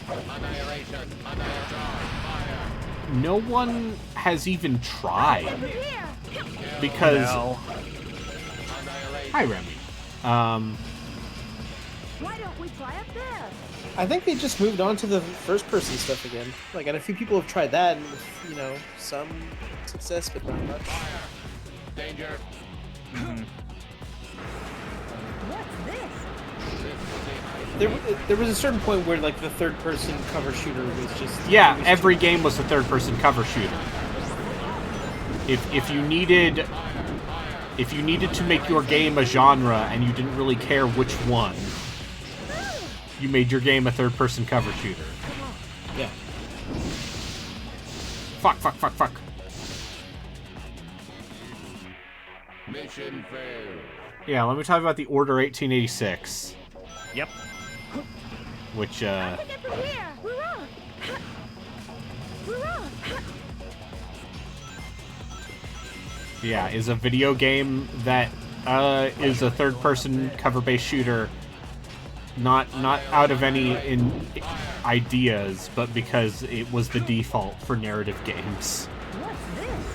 Annihilation. Annihilation. Fire. No one has even tried. Here. Because No. Annihilate. Hi, Remy. Why don't we try up there? I think they just moved on to the first-person stuff again. Like, and a few people have tried that, and with, some success, but not much. Danger. What's this? There was a certain point where, like, the third-person cover shooter was just... Yeah, it was every game was a third-person cover shooter. If you needed to make your game a genre and you didn't really care which one, you made your game a third-person cover shooter. Yeah. Fuck. Mission failed. Yeah, let me talk about the Order 1886, Yep. which, Take it from here! Hurrah! Hurrah! yeah, is a video game that is a third-person cover-based shooter, not out of any ideas, but because it was the default for narrative games. What's this?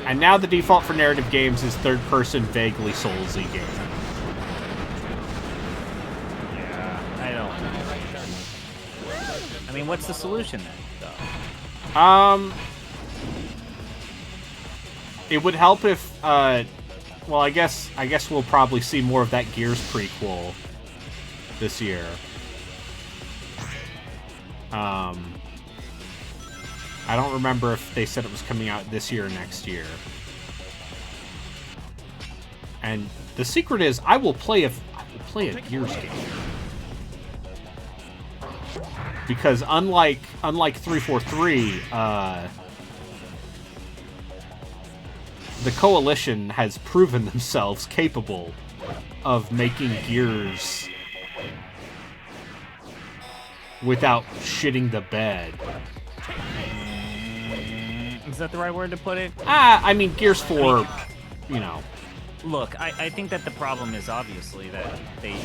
And now the default for narrative games is third-person, vaguely Soulsy game. Yeah, I don't. I mean, what's the solution then, though? It would help if, well, I guess we'll probably see more of that Gears prequel this year. I don't remember if they said it was coming out this year or next year. And the secret is, I will play a Gears game. Because unlike 343, the Coalition has proven themselves capable of making Gears without shitting the bed. Is that the right word to put it? I mean, Gears 4, Look, I think that the problem is obviously that they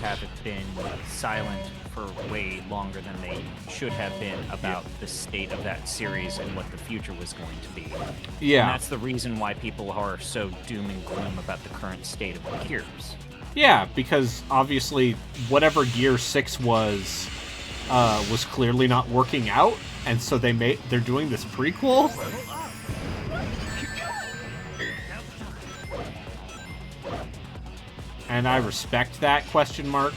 haven't been silent for way longer than they should have been about the state of that series and what the future was going to be. Yeah. And that's the reason why people are so doom and gloom about the current state of Gears. Yeah, because obviously whatever Gear 6 was clearly not working out, and so they're doing this prequel. And I respect that, question mark.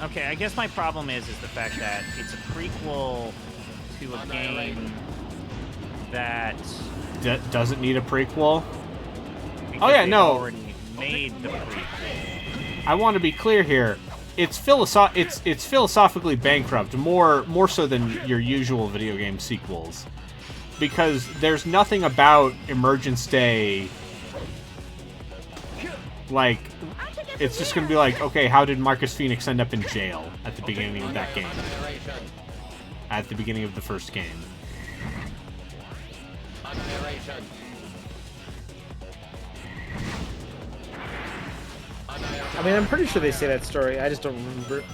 Okay, I guess my problem is the fact that it's a prequel to a game that Doesn't need a prequel. because yeah, they've no. already made the prequel. I want to be clear here. It's philosophically bankrupt, more so than your usual video game sequels, because there's nothing about Emergence Day. Like, it's just gonna be like, okay, how did Marcus Phoenix end up in jail at the beginning of that game? At the beginning of the first game. I mean, I'm pretty sure they say that story. I just don't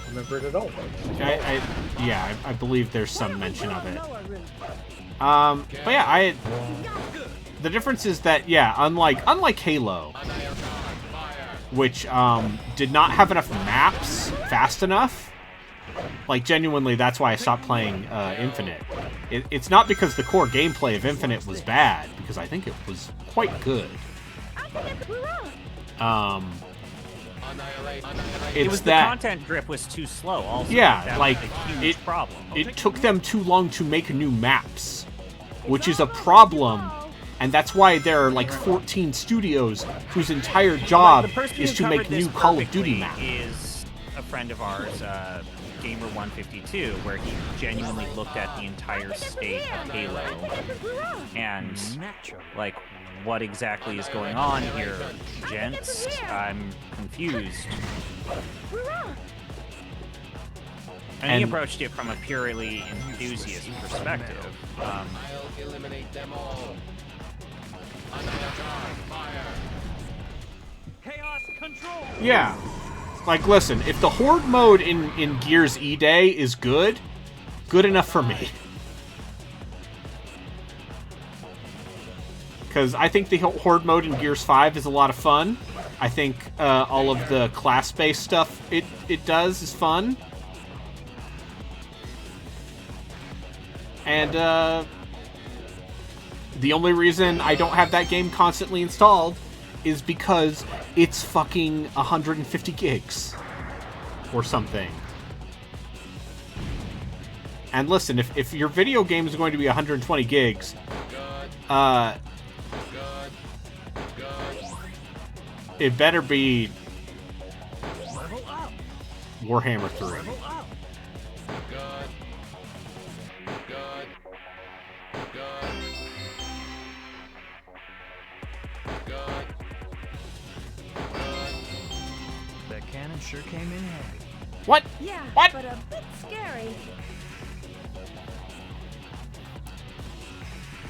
remember it at all. I believe there's some mention of it. But yeah, the difference is that, yeah, unlike Halo, which did not have enough maps fast enough. Like, genuinely, that's why I stopped playing Infinite. It's not because the core gameplay of Infinite was bad, because I think it was quite good. It was It's the that, content drip was too slow. Also, yeah, that like was a huge problem. it took them too long to make new maps, which is a problem. And that's why there are like 14 studios whose entire job The person is who to make covered this new Call of Duty perfectly maps. is a friend of ours, Gamer152, where he genuinely looked at the entire state of Halo and like, what exactly is going on here, gents? I'm confused. And he And- approached it from a purely enthusiast perspective. I'll eliminate them all. Yeah. Like, listen, if the Horde mode in Gears E-Day is good enough for me. Because I think the Horde mode in Gears 5 is a lot of fun. I think all of the class-based stuff it does is fun. And the only reason I don't have that game constantly installed is because it's fucking 150 gigs. Or something. And listen, if your video game is going to be 120 gigs, it better be Warhammer 3. That cannon sure came in handy. What? Yeah, What? but a bit scary.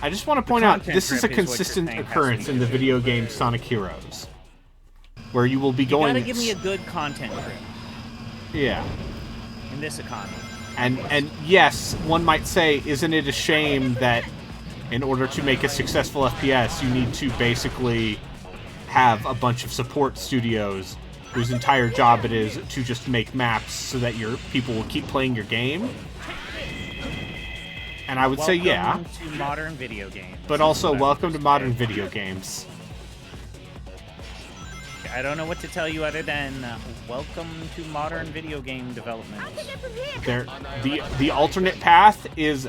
I just want to point out, content this is a trip is what you're consistent saying has to occurrence be in the true. video game Sonic Heroes. Where you will be You going... gotta give me a good content trip Yeah. in this economy. And yes, one might say, isn't it a shame that in order to make a successful FPS, you need to basically have a bunch of support studios whose entire job it is to just make maps so that your people will keep playing your game? And I would say yeah, Welcome to modern video games. but also What I welcome would to say. modern video games. I don't know what to tell you other than welcome to modern video game development. I'll take it from here. The alternate path is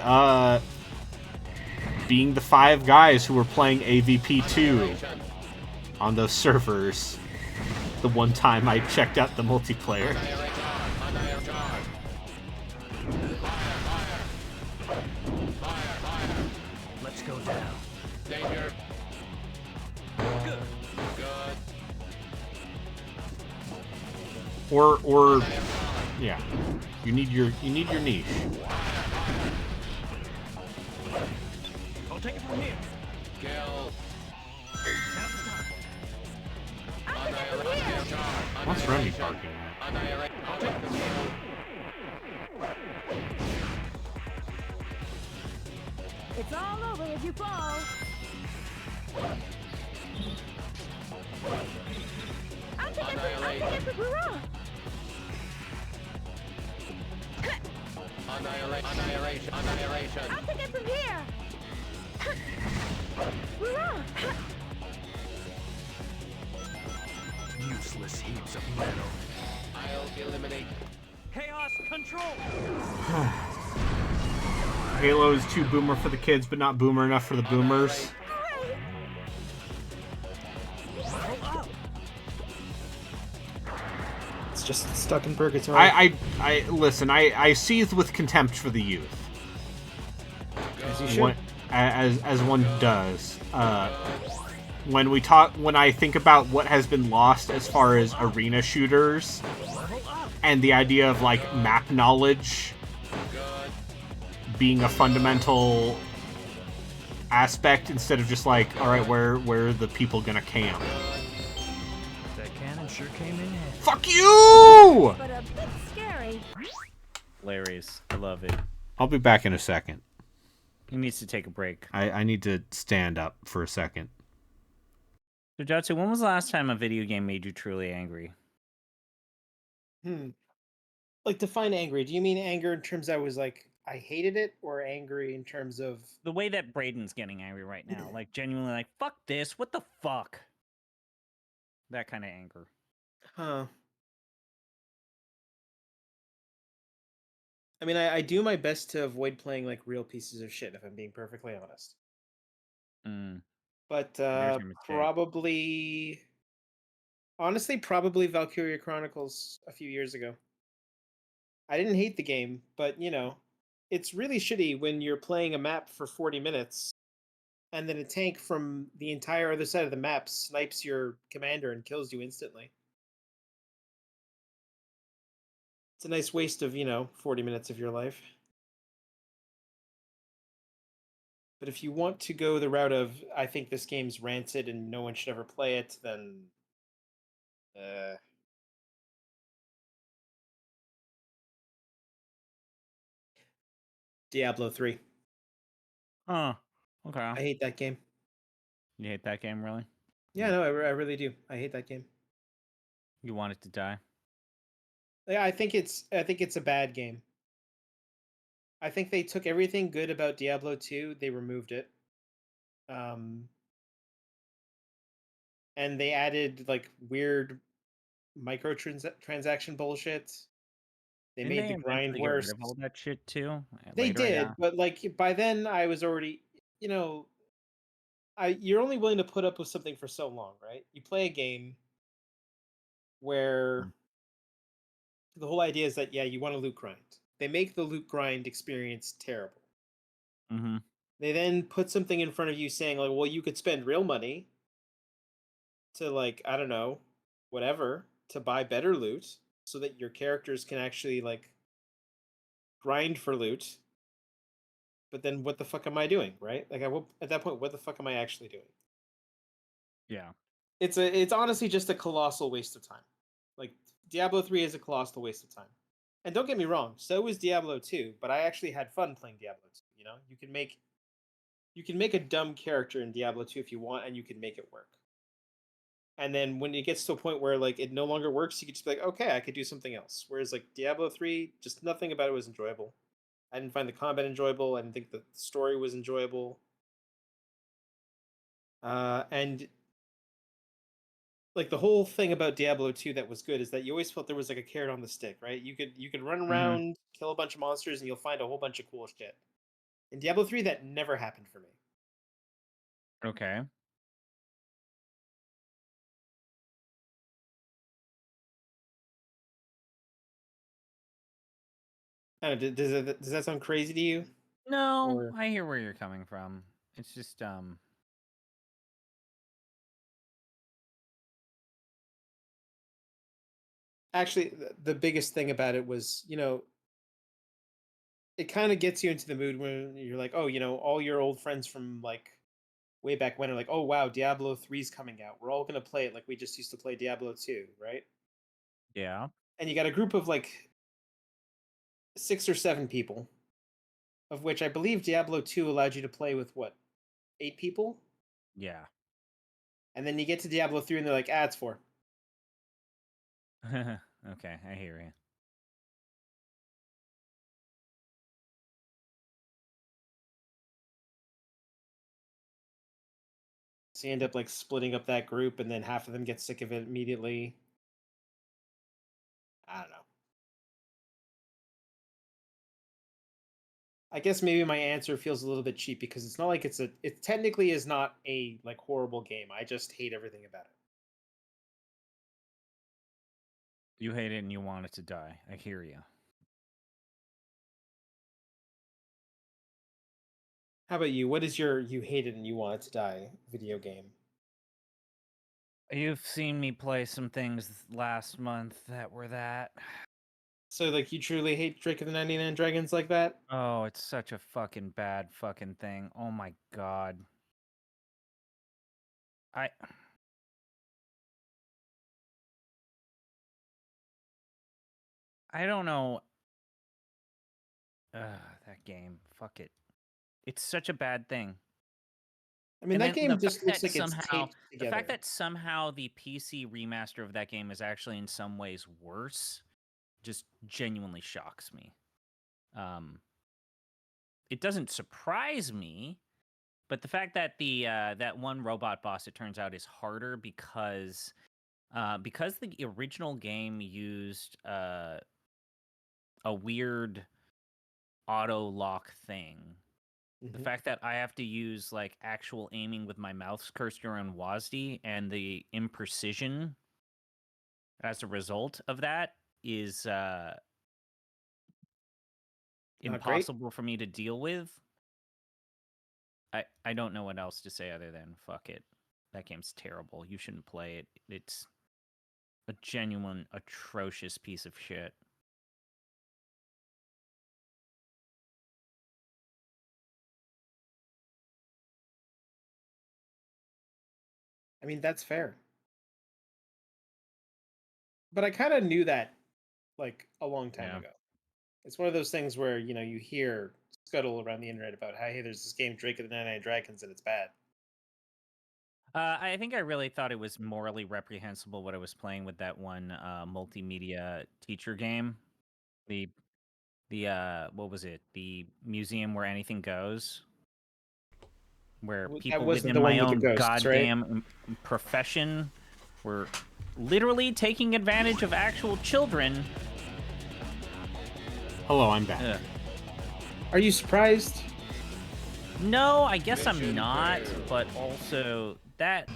being the 5 guys who were playing AVP2 on those servers. The one time I checked out the multiplayer. Let's go down. Danger. Or yeah. You need your niche. I'll take it from here. Kill. What's Remy barking at? Annihilate. I'll take the kill. It's all over if you fall. I'll take it from hurrah. Annihilation. Annihilation. I'll take it from here. Hurrah. Useless heaps of metal. I'll eliminate. Chaos control! Halo is too boomer for the kids, but not boomer enough for the boomers. It's just stuck in purgatory. I listen. I seethe with contempt for the youth. As you should. As one does. When I think about what has been lost as far as arena shooters, and the idea of like map knowledge being a fundamental aspect instead of just like, all right, where are the people gonna camp? That cannon sure came in handy. Fuck you! But a bit scary. Hilarious. I love it. I'll be back in a second. He needs to take a break. I need to stand up for a second. So, Jatsu, when was the last time a video game made you truly angry? Like, define angry. Do you mean anger in terms I was like, I hated it, or angry in terms of... The way that Braden's getting angry right now. Like, genuinely like, fuck this. What the fuck? That kind of anger. Huh. I mean, I do my best to avoid playing, like, real pieces of shit, if I'm being perfectly honest. Mm. But, There's your mistake. probably... Honestly, probably Valkyria Chronicles a few years ago. I didn't hate the game, but, you know, it's really shitty when you're playing a map for 40 minutes, and then a tank from the entire other side of the map snipes your commander and kills you instantly. It's a nice waste of, 40 minutes of your life. But if you want to go the route of, I think this game's rancid and no one should ever play it, then... Diablo 3. Huh. Okay. I hate that game. You hate that game, really? Yeah, no, I really do. I hate that game. You want it to die? Yeah, I think it's a bad game. I think they took everything good about Diablo 2, they removed it. And they added like weird transaction bullshit. They Didn't made they the grind eventually get rid worse. of all that shit too? They Later, did, yeah. but like by then I was already, you know, you're only willing to put up with something for so long, right? You play a game where the whole idea is that yeah, you want to loot grind. They make the loot grind experience terrible. Mm-hmm. They then put something in front of you saying like, well, you could spend real money to like, I don't know, whatever, to buy better loot so that your characters can actually like grind for loot. But then what the fuck am I doing, right? Like at that point, what the fuck am I actually doing? Yeah. It's honestly just a colossal waste of time. Like Diablo 3 is a colossal waste of time. And don't get me wrong, so is Diablo 2, but I actually had fun playing Diablo 2, you know? You can make a dumb character in Diablo 2 if you want and you can make it work. And then when it gets to a point where like it no longer works, you could just be like, okay, I could do something else. Whereas like Diablo 3, just nothing about it was enjoyable. I didn't find the combat enjoyable. I didn't think the story was enjoyable. And like the whole thing about Diablo 2 that was good is that you always felt there was like a carrot on the stick, right? You could run Mm-hmm. around, kill a bunch of monsters, and you'll find a whole bunch of cool shit. In Diablo 3, that never happened for me. Okay. I don't know, does that sound crazy to you? No, Or I hear where you're coming from. It's just actually, the biggest thing about it was, it kind of gets you into the mood when you're like, oh, all your old friends from like way back when are like, oh wow, Diablo 3's coming out. We're all gonna play it like we just used to play Diablo 2, right? yeah. And you got a group of like 6 or 7 people, of which I believe Diablo 2 allowed you to play with what, 8 people? Yeah. And then you get to Diablo 3 and they're like, ah, it's 4. Okay, I hear you. So you end up like splitting up that group, and then half of them get sick of it immediately. I don't know. I guess maybe my answer feels a little bit cheap because it's not like it technically is not a like horrible game. I just hate everything about it. You hate it and you want it to die. I hear you. How about you? What is your you hate it and you want it to die video game? You've seen me play some things last month that were that. So like you truly hate Drake of the 99 Dragons like that? Oh, it's such a fucking bad fucking thing. Oh my god. I I don't know. That game. Fuck it. It's such a bad thing. I mean, And that then game just looks like it's somehow taped the fact together. that somehow the PC remaster of that game is actually in some ways worse just genuinely shocks me. It doesn't surprise me, but the fact that the that one robot boss, it turns out, is harder because the original game used a weird auto lock thing. The Mhm. fact that I have to use like actual aiming with my mouse cursor and WASD and the imprecision as a result of that is Not great. impossible for me to deal with. I don't know what else to say other than fuck it. That game's terrible. You shouldn't play it. It's a genuine atrocious piece of shit. I mean, that's fair. But I kind of knew that like a long time Yeah. ago. It's one of those things where, you hear scuttle around the internet about how, hey, there's this game Drake of the 99 Dragons and it's bad. I think I really thought it was morally reprehensible what I was playing with that one multimedia teacher game. The what was it? The museum where anything goes, where That people wasn't within the one my with the own ghosts, right? goddamn profession were literally taking advantage of actual children. Hello, I'm back. Ugh. Are you surprised? No, I guess I'm not, but also that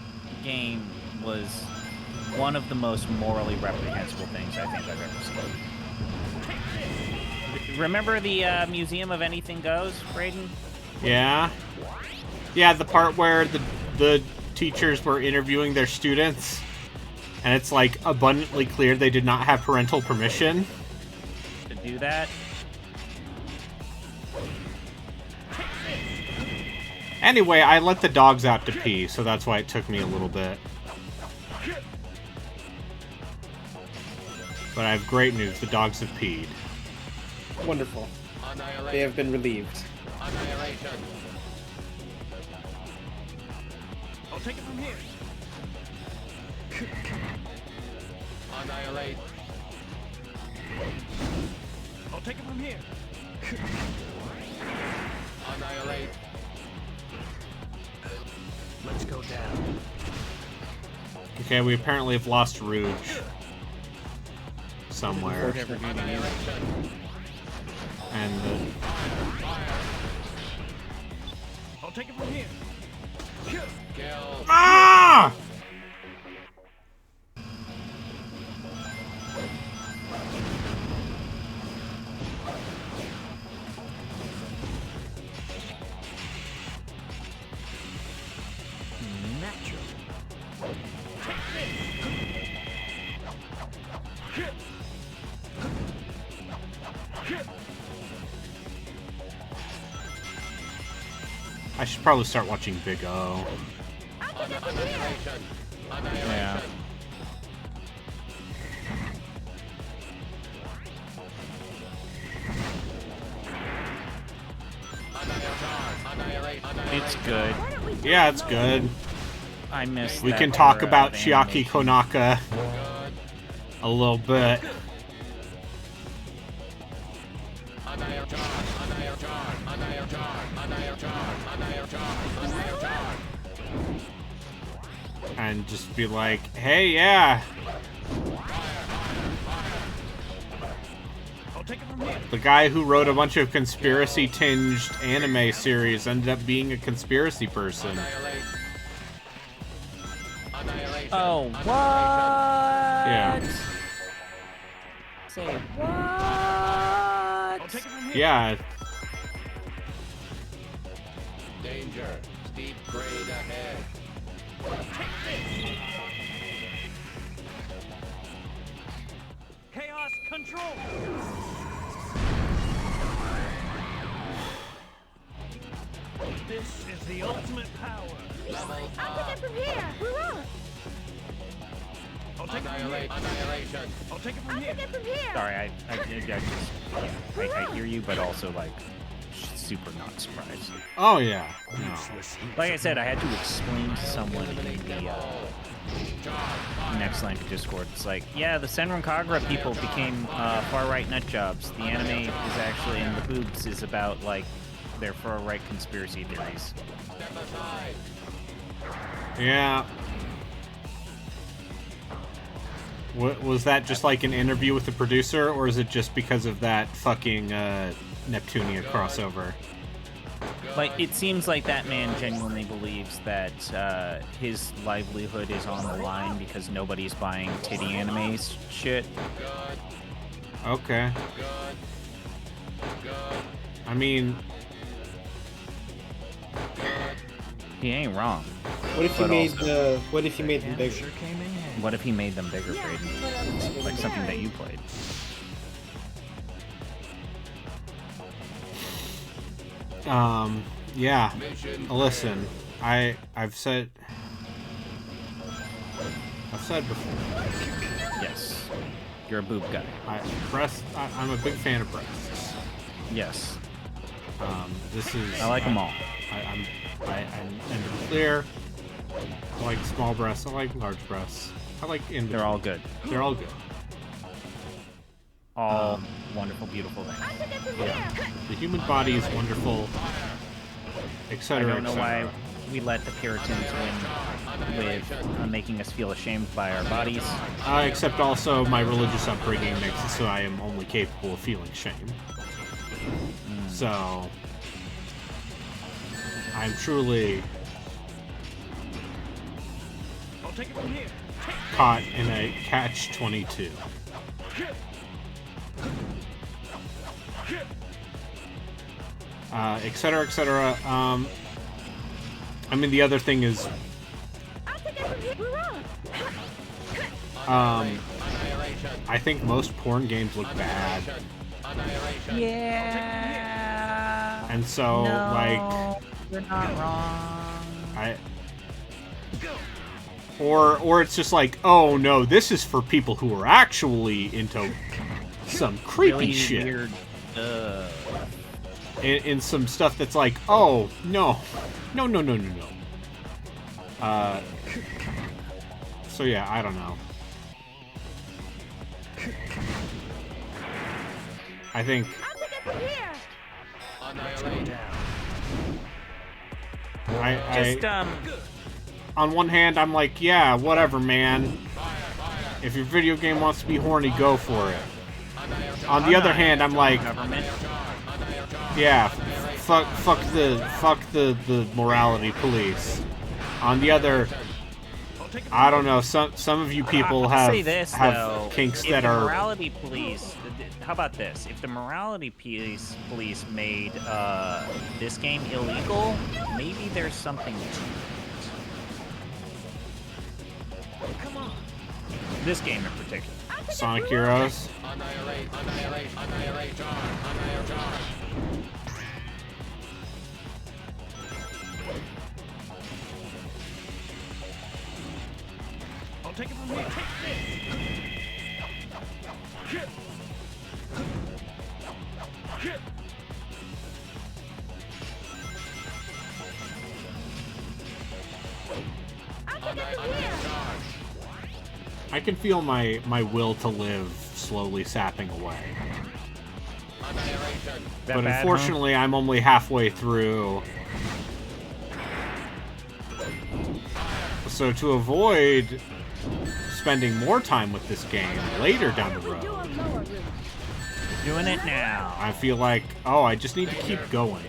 game was one of the most morally reprehensible things I think I've ever seen. Remember the Museum of Anything Goes, Braden? Yeah? Yeah, the part where the teachers were interviewing their students, and it's like abundantly clear they did not have parental permission. To do that? Anyway, I let the dogs out to pee, so that's why it took me a little bit. But I have great news, the dogs have peed. Wonderful. They have been relieved. Annihilation. I'll take it from here. Annihilate. I'll take it from here. Annihilate. Let's go down. Okay, we apparently have lost Rouge. Somewhere. Annihilation. And I'll take it from here. Kill. Ah! Natural. I should probably start watching Big O. Annihilation. Annihilation. Yeah. Annihilate. It's good. Yeah, it's good. I miss We that can talk era about of Chiaki animation. Konaka a little bit. And just be like, hey, yeah, I'll take it from here. the guy who wrote a bunch of conspiracy-tinged anime series ended up being a conspiracy person. Oh, what? Yeah. Say what? I'll take it from here. Yeah, Danger. Steep grade ahead. Chaos control. This is the ultimate power. Level I'll up. take it from here. Hurrah! I'll take it from Annihilate. here. Annihilation. I'll take it from I'll here. take it from here. Sorry, I hear you, but also like super not surprised. oh yeah. No. Like I said, I had to explain to someone in the next line to Discord. It's like, yeah, the Senran Kagura people became far-right nut jobs. The anime is actually, and the boobs is about like their far-right conspiracy theories. Step aside. Yeah. Was that just like an interview with the producer, or is it just because of that fucking Neptunia crossover? Like, it seems like that man genuinely believes that his livelihood is on the line because nobody's buying titty anime shit. Okay. I mean, He ain't wrong. What if you But made also- the? What if you made them bigger? Sure came in handy. What if he made them bigger, Braden? Like something that you played. yeah. Mission Listen, I've said before, Yes. You're a boob guy. I'm a big fan of breasts. Yes. This is I like them all. And to be clear, I like small breasts. I like large breasts. I like in. They're all good. They're all good. All wonderful, beautiful things. Yeah. The human body is wonderful, I etc. don't know why we let the Puritans win with making us feel ashamed by our bodies. Except also my religious upbringing makes it so I am only capable of feeling shame. So I'm truly caught in a catch-22. Etc. etc. I mean, the other thing is, I think most porn games look bad. Yeah. And so, like, you're not wrong. Or it's just like, oh no, this is for people who are actually into some creepy Really shit. weird. In some stuff that's like, oh no. So yeah, I don't know. I think Just on one hand, I'm like, yeah, whatever, man. If your video game wants to be horny, go for it. On the other hand, I'm like, government. yeah, fuck the morality police. On the other, I don't know. Some of you people have say this, have though. kinks If that the are. morality police. How about this? If the morality police made this game illegal, maybe there's something to it. Come on. This game in particular. Sonic Heroes. I'll take it from here. I can feel my will to live slowly sapping away. But bad, unfortunately, I'm only halfway through. So to avoid spending more time with this game later down the road, Doing it now. I feel like, oh, I just need to keep going.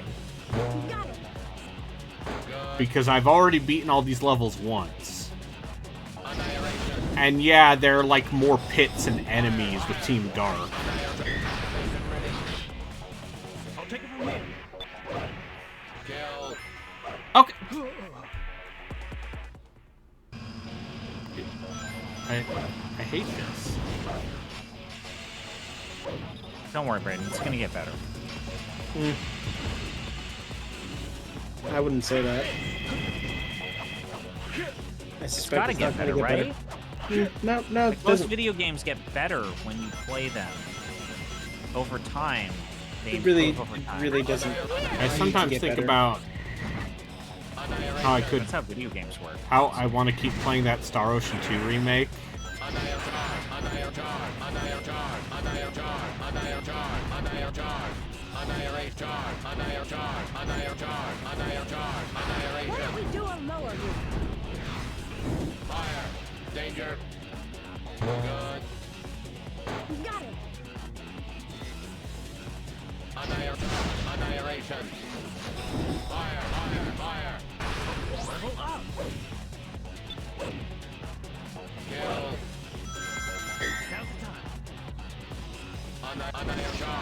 Because I've already beaten all these levels once. And yeah, there are like more pits and enemies with Team Dark. I'll take it from here. Okay. I hate this. Don't worry, Brayden. It's gonna get better. I wouldn't say that. I It's suspect gotta it's get not gonna better, right? better. No, it Most doesn't. video games get better when you play them. Over time, they It really, improve over time. it really doesn't. I sometimes get think better. about how I could, That's how video games work. how I want to keep playing that Star Ocean 2 remake. Why don't we do a lower route? Fire! Danger! Good! Got it. Annihilation! Fire! Fire! Fire! Level up. Kill! Now's the time. Annihilation!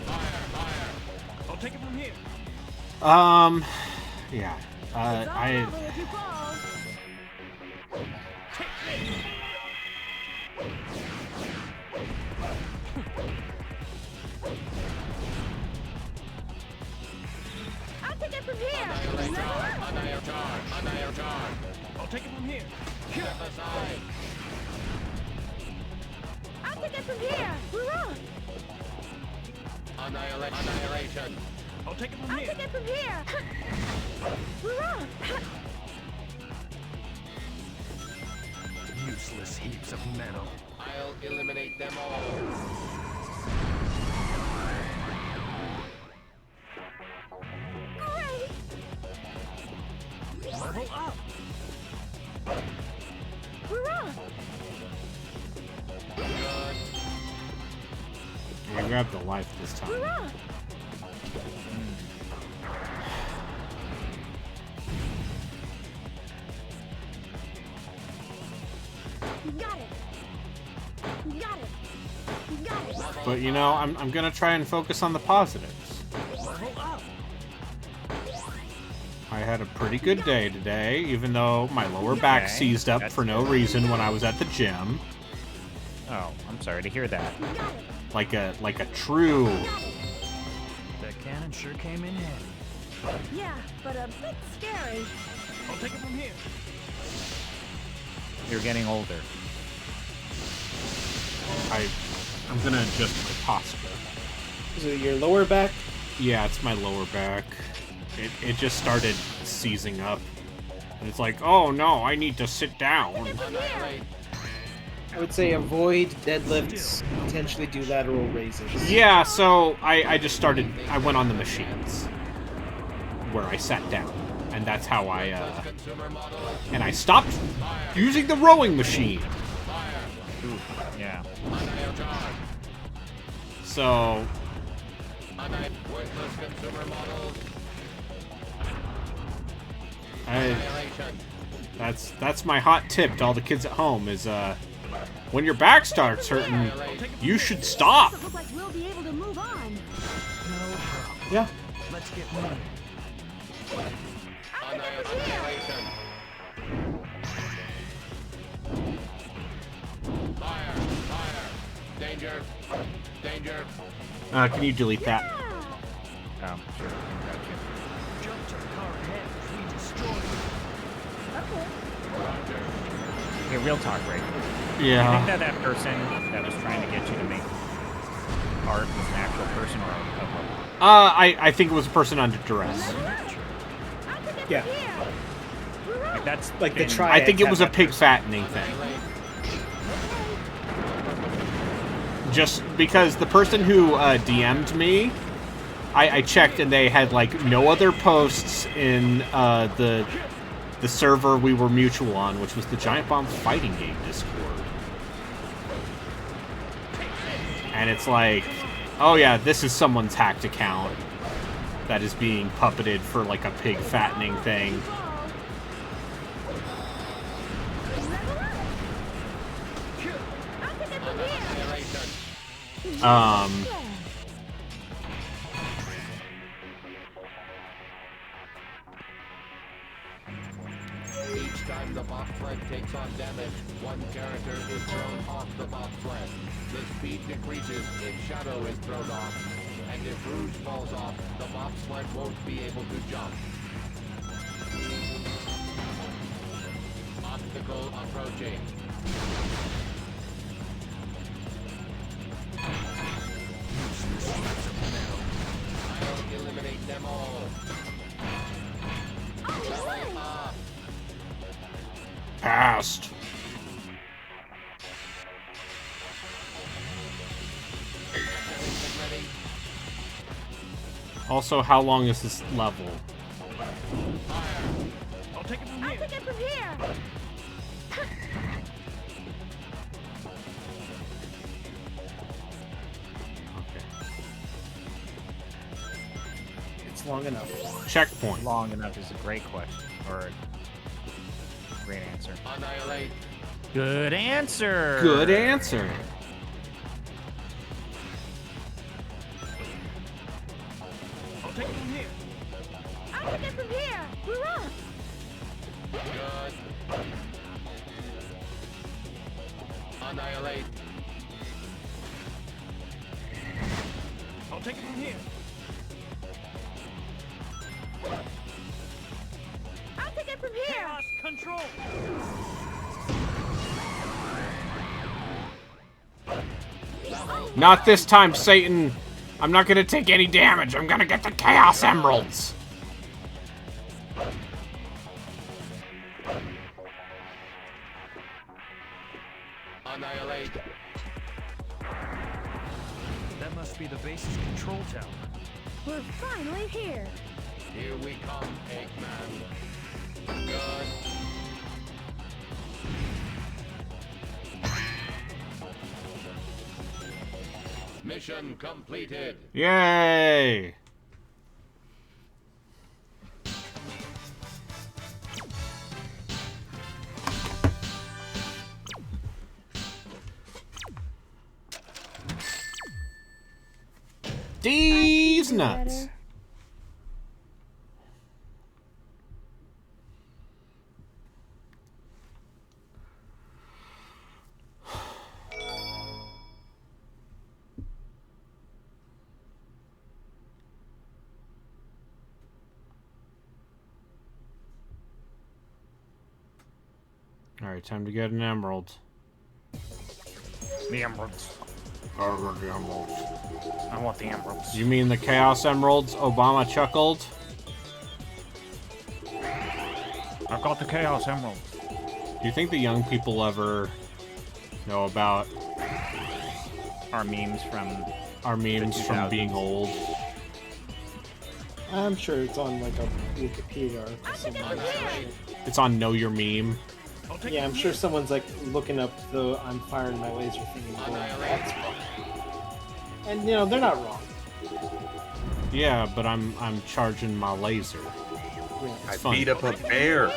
Fire! Fire! I'll take it from here. Yeah. It's all over if you fall. I'll take it from here. I'll take it from here. I'll take it from here. We're on. Annihilation! I'll take it from I'll here. take it from here. We're on. Useless heaps of metal. I'll eliminate them all. Great! Level up! Hurrah! I grabbed the life this time. Hurrah! Got it! Got it! Got it! But you know, I'm gonna try and focus on the positives. Level up! I had a pretty good day today, even though my lower back Okay, seized up that's for no good. reason when I was at the gym. Oh, I'm sorry to hear that. Got it! Like a true. That cannon sure came in handy. Yeah, but a bit scary. I'll take it from here. You're getting older. I'm gonna adjust my posture. Is it your lower back? Yeah, it's my lower back. It just started seizing up. And it's like, oh no, I need to sit down. I would say avoid deadlifts, potentially do lateral raises. Yeah, so I went on the machines. Where I sat down. And that's how and I stopped using the rowing machine. Yeah. So, Worthless consumer models. that's my hot tip to all the kids at home is when your back starts hurting, you should stop. Doesn't look like we'll be able to move on. No problem. Yeah. Let's get moving. Annihilation. Fire! Fire! Danger! Danger! Can you delete that? Oh, sure. Gotcha. Jump to the car ahead as we destroy it. Okay. Okay, real talk, Rick. I think Yeah. that person that was trying to get you to make art was an actual person or a robot? I think it was a person under duress. I'll take it Yeah. from here. Hurrah! Like that's Like the been- tri- I think it was a have that pig person. fattening thing. Just because the person who DM'd me, I checked and they had like no other posts in the server we were mutual on, which was the Giant Bomb Fighting Game Discord. And it's like, oh yeah, this is someone's hacked account that is being puppeted for like a pig fattening thing. I'll take it from here. Each time the bobsled takes on damage, one character is thrown off the bobsled. The speed decreases if Shadow is thrown off. And if Rouge falls off, the bobsled won't be able to jump. Obstacle approaching. I'll eliminate them all. Level up. Passed. Ready? Also, how long is this level? I'll take it from I'll here. take it from here. Okay. It's long enough. Checkpoint. long enough is a great question or a great answer. Annihilate. Good answer. Good answer. I'll take it from here. I'll take it from here. Hurrah! Good. Annihilate. I'll take it from here. I'll take it from here. Chaos control. Not this time, Satan. I'm not gonna take any damage. I'm gonna get the Chaos Emeralds. That must be the base's control tower. We're finally here. Here we come, Eggman. Good. Mission completed. Yay! These nuts. Better. Alright, time to get an emerald. The emeralds. I want the emeralds. You mean the Chaos Emeralds? Obama chuckled. I've got the Chaos Emeralds. Do you think the young people ever know about Our memes from... our memes from 2000s. being old? I'm sure it's on like a Wikipedia article somewhere. It's on Know Your Meme. Yeah, I'm sure someone's like looking up the I'm firing my laser thing and going, that's fun. And you know, they're not wrong. Yeah, but I'm charging my laser. Yeah. I fun. beat up a bear.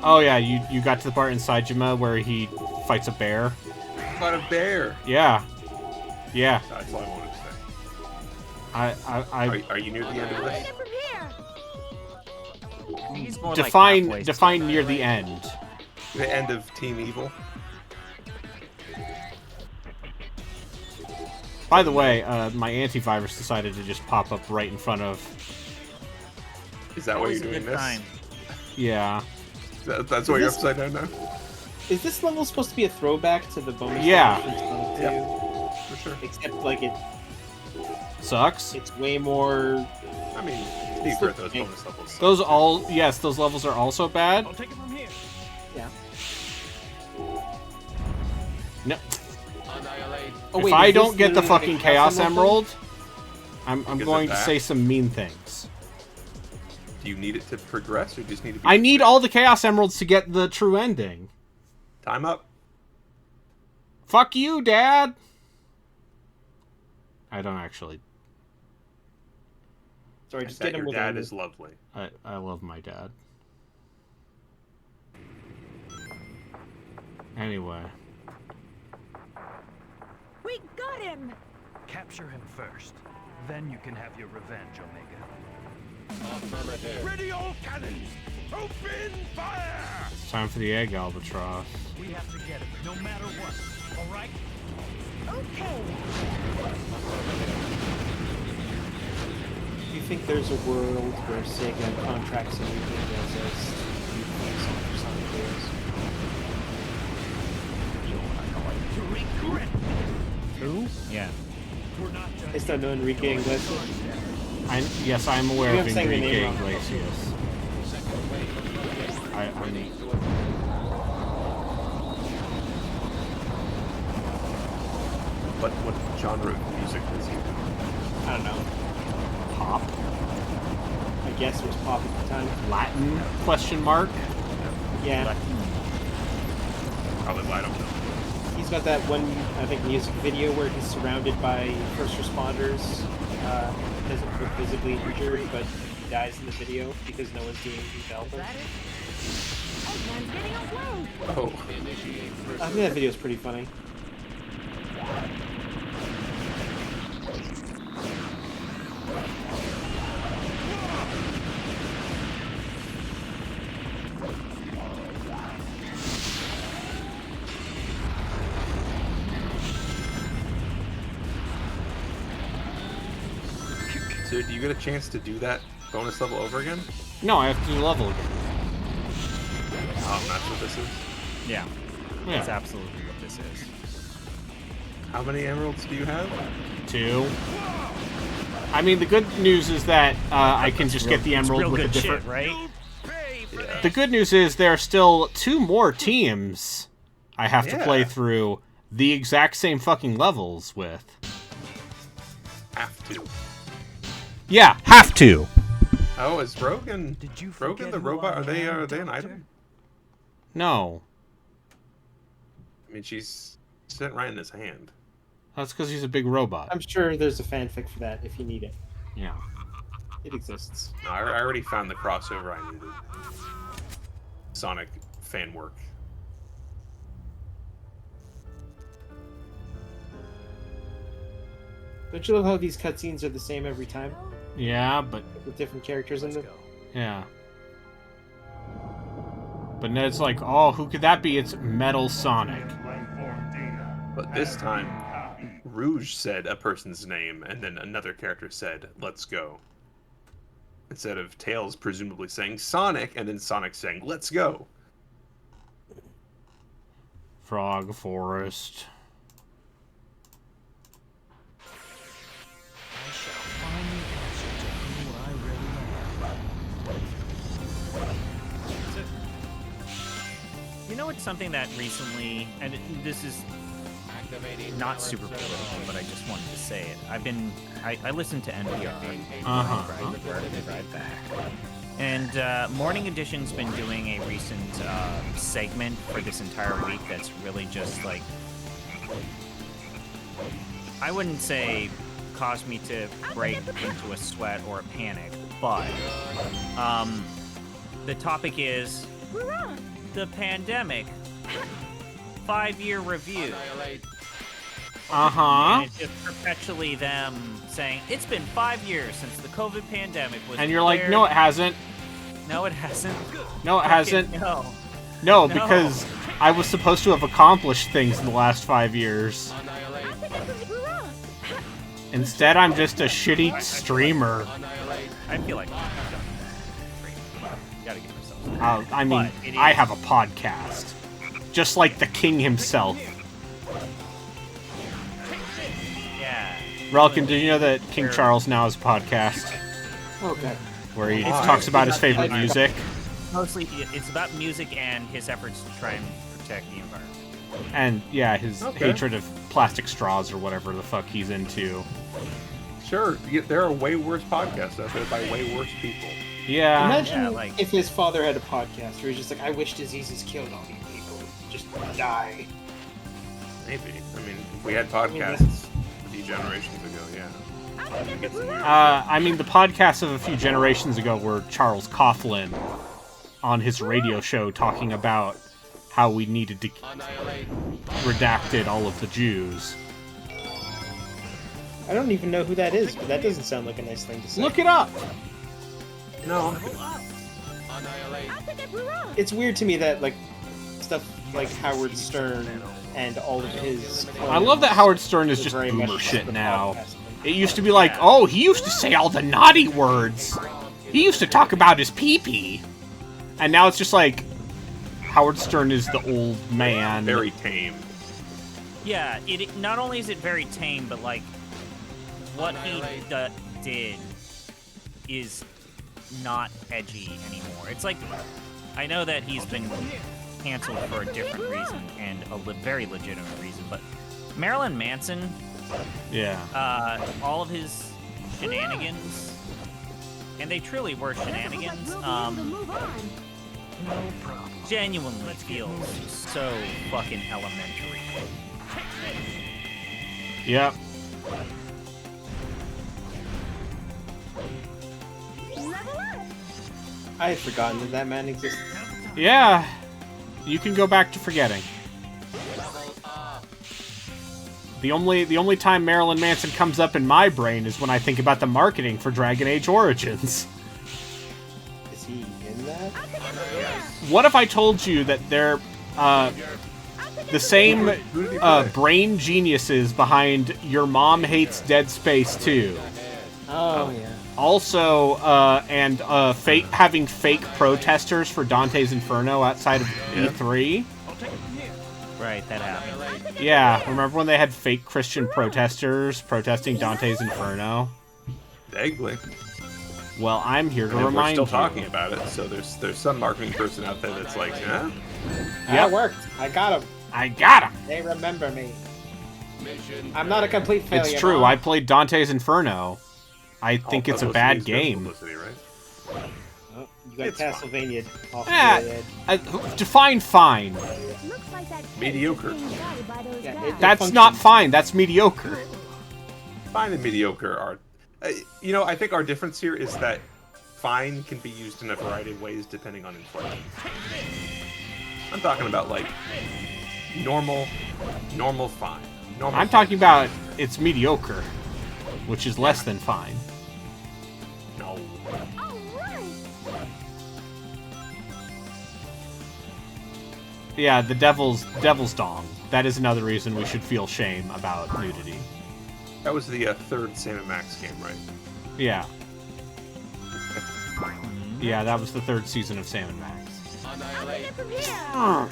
Oh yeah, you got to the part in Saejima where he fights a bear. Fought a bear. Yeah. Yeah. That's all I wanted to say. I Are you near the end of this? From here. He's more like define halfway define near the end. The end of Team Evil. By the way, my antivirus decided to just pop up right in front of. Is that why Always you're a doing good this? sign. Yeah. That's why you're this- upside down now? Is this level supposed to be a throwback to the bonus Yeah. level from Sonic 2? Yeah. For sure. Except like Sucks. it's way more. I mean, to be fair, those bonus levels. Those all yes, those levels are also bad. I'll take it from here. Yeah. No. Annihilate. Oh, If wait, I is this don't get the literally fucking Chaos Emerald, I'm Get going it to back? say some mean things. Do you need it to progress, or just need to be... I need all the Chaos Emeralds to get the true ending. Time up. Fuck you, Dad! I don't actually. Sorry, I just bet get him your with dad it. is lovely. I love my dad. Anyway. We got him. Capture him first. Then you can have your revenge, Omega. Affirmative. Ready all cannons! Open fire! It's time for the egg albatross. We have to get him, no matter what. All right? Okay. Do you think there's a world where Sega contracts Enrique Iglesias to do the song for Sonic Heroes? Who? Yeah. Is that no Enrique Iglesias? Yes, I'm aware You of have saying the Enrique name wrong. Iglesias. I'm What genre of music does he do? I don't know. pop. I guess it was pop at the time. Latin? Question mark. Yeah. Probably, I don't know. He's got that one, I think, music video where he's surrounded by first responders. Doesn't look visibly injured, but he dies in the video because no one's doing anything to help him. Eggman's getting away. Oh, I think that video is pretty funny. so do you get a chance to do that bonus level over again? No, I have to do the level again. Oh, that's what this is. Yeah. Yeah. That's absolutely what this is. How many emeralds do you have? 2. I mean, the good news is that I can just get the It's emerald real with a good different. shit, right? Yeah. The good news is there are still 2 more teams I have to play Yeah. through the exact same fucking levels with. have to. Yeah, have to. Oh, is Rogan? Did you Rogan forget the who robot? I Are they am, an Doctor? item? No, I mean, she's sitting right in his hand. that's because he's a big robot. I'm sure there's a fanfic for that if you need it. Yeah. It exists. No, I already found the crossover I needed. Sonic fan work. Don't you love how these cutscenes are the same every time Yeah, but with different characters in them? yeah. But Ned's like, oh, who could that be? It's Metal Sonic. But this time, Rouge said a person's name, and then another character said, "Let's go." Instead of Tails presumably saying Sonic, and then Sonic saying, "Let's go." Frog Forest. I shall find the answer to who I really am. You know, it's something that recently, and this is not super political, but I just wanted to say it. I listened to NPR. Right back. And Morning Edition's been doing a recent segment for this entire week that's really just like, I wouldn't say caused me to break into a sweat or a panic, but the topic is the pandemic 5-year review. Uh-huh. And it's just perpetually them saying, it's been 5 years since the COVID pandemic was And you're like, declared." no, it hasn't. No, it hasn't. No, it hasn't. No. No, No. because I was supposed to have accomplished things in the last 5 years. Instead, I'm just a shitty streamer. I feel like I've done that. Gotta give myself. I mean, But it I is- have a podcast. Just like the king himself. Yeah. Relkin, did you know that King Charles now has a podcast? Okay. Where he It's talks about his mostly favorite about- music? Mostly, it's about music and his efforts to try and protect the environment. And, yeah, his Okay. hatred of plastic straws or whatever the fuck he's into. Sure, there are way worse podcasts out there by way worse people. Yeah. Imagine yeah, like- if his father had a podcast where he's just like, I wish diseases killed all these people. Just die. Maybe. I mean, we had podcasts a few generations ago, yeah. We get some weird I mean, the podcasts of a few generations ago were Charles Coughlin on his radio show talking about how we needed to redacted all of the Jews. I don't even know who that is, but that doesn't sound like a nice thing to say. Look it up! No. It's weird to me that, like, stuff like Howard Stern and all of his... I love that Howard Stern is just very boomer much shit the now. podcast. It used to be like, oh, he used to say all the naughty words. He used to talk about his pee-pee. And now it's just like, Howard Stern is the old man. Very tame. Yeah, it not only is it very tame, but like what he did is not edgy anymore. It's like, I know that he's been canceled for a different reason and a very legitimate reason, but Marilyn Manson, Yeah. all of his shenanigans, and they truly were shenanigans, genuinely feels so fucking elementary. Yep. I had forgotten that that man existed. Yeah. You can go back to forgetting. The only time Marilyn Manson comes up in my brain is when I think about the marketing for Dragon Age Origins. Is he in that? What if I told you that they're the same brain geniuses behind Your Mom Hates Dead Space 2? Oh, yeah. Also, having fake protesters for Dante's Inferno outside of E3. Right, that happened. Yeah, remember when they had fake Christian protesters protesting Dante's Inferno? Vaguely. Well, I'm here to And we're remind still you. talking about it, so there's some marketing person out there that's like, huh? That worked. I got him. I got him. They remember me. I'm not a complete failure. It's true. Mom. I played Dante's Inferno. I think it's a bad game. Publicity, right? Oh, you got It's Castlevania off Eh, the head. define fine. Looks like that case Mediocre. is being guarded by those Yeah, guys. That's functions. not fine. That's mediocre. Fine and mediocre are. You know, I think our difference here is that fine can be used in a variety of ways depending on inflection. I'm talking about like normal fine. Normal I'm talking about it's mediocre, which is less than fine. No. All right. Yeah, the devil's dong. That is another reason we should feel shame about nudity. That was the third Sam & Max game, right? Yeah. Yeah, that was the third season of Sam & Max. Get from here.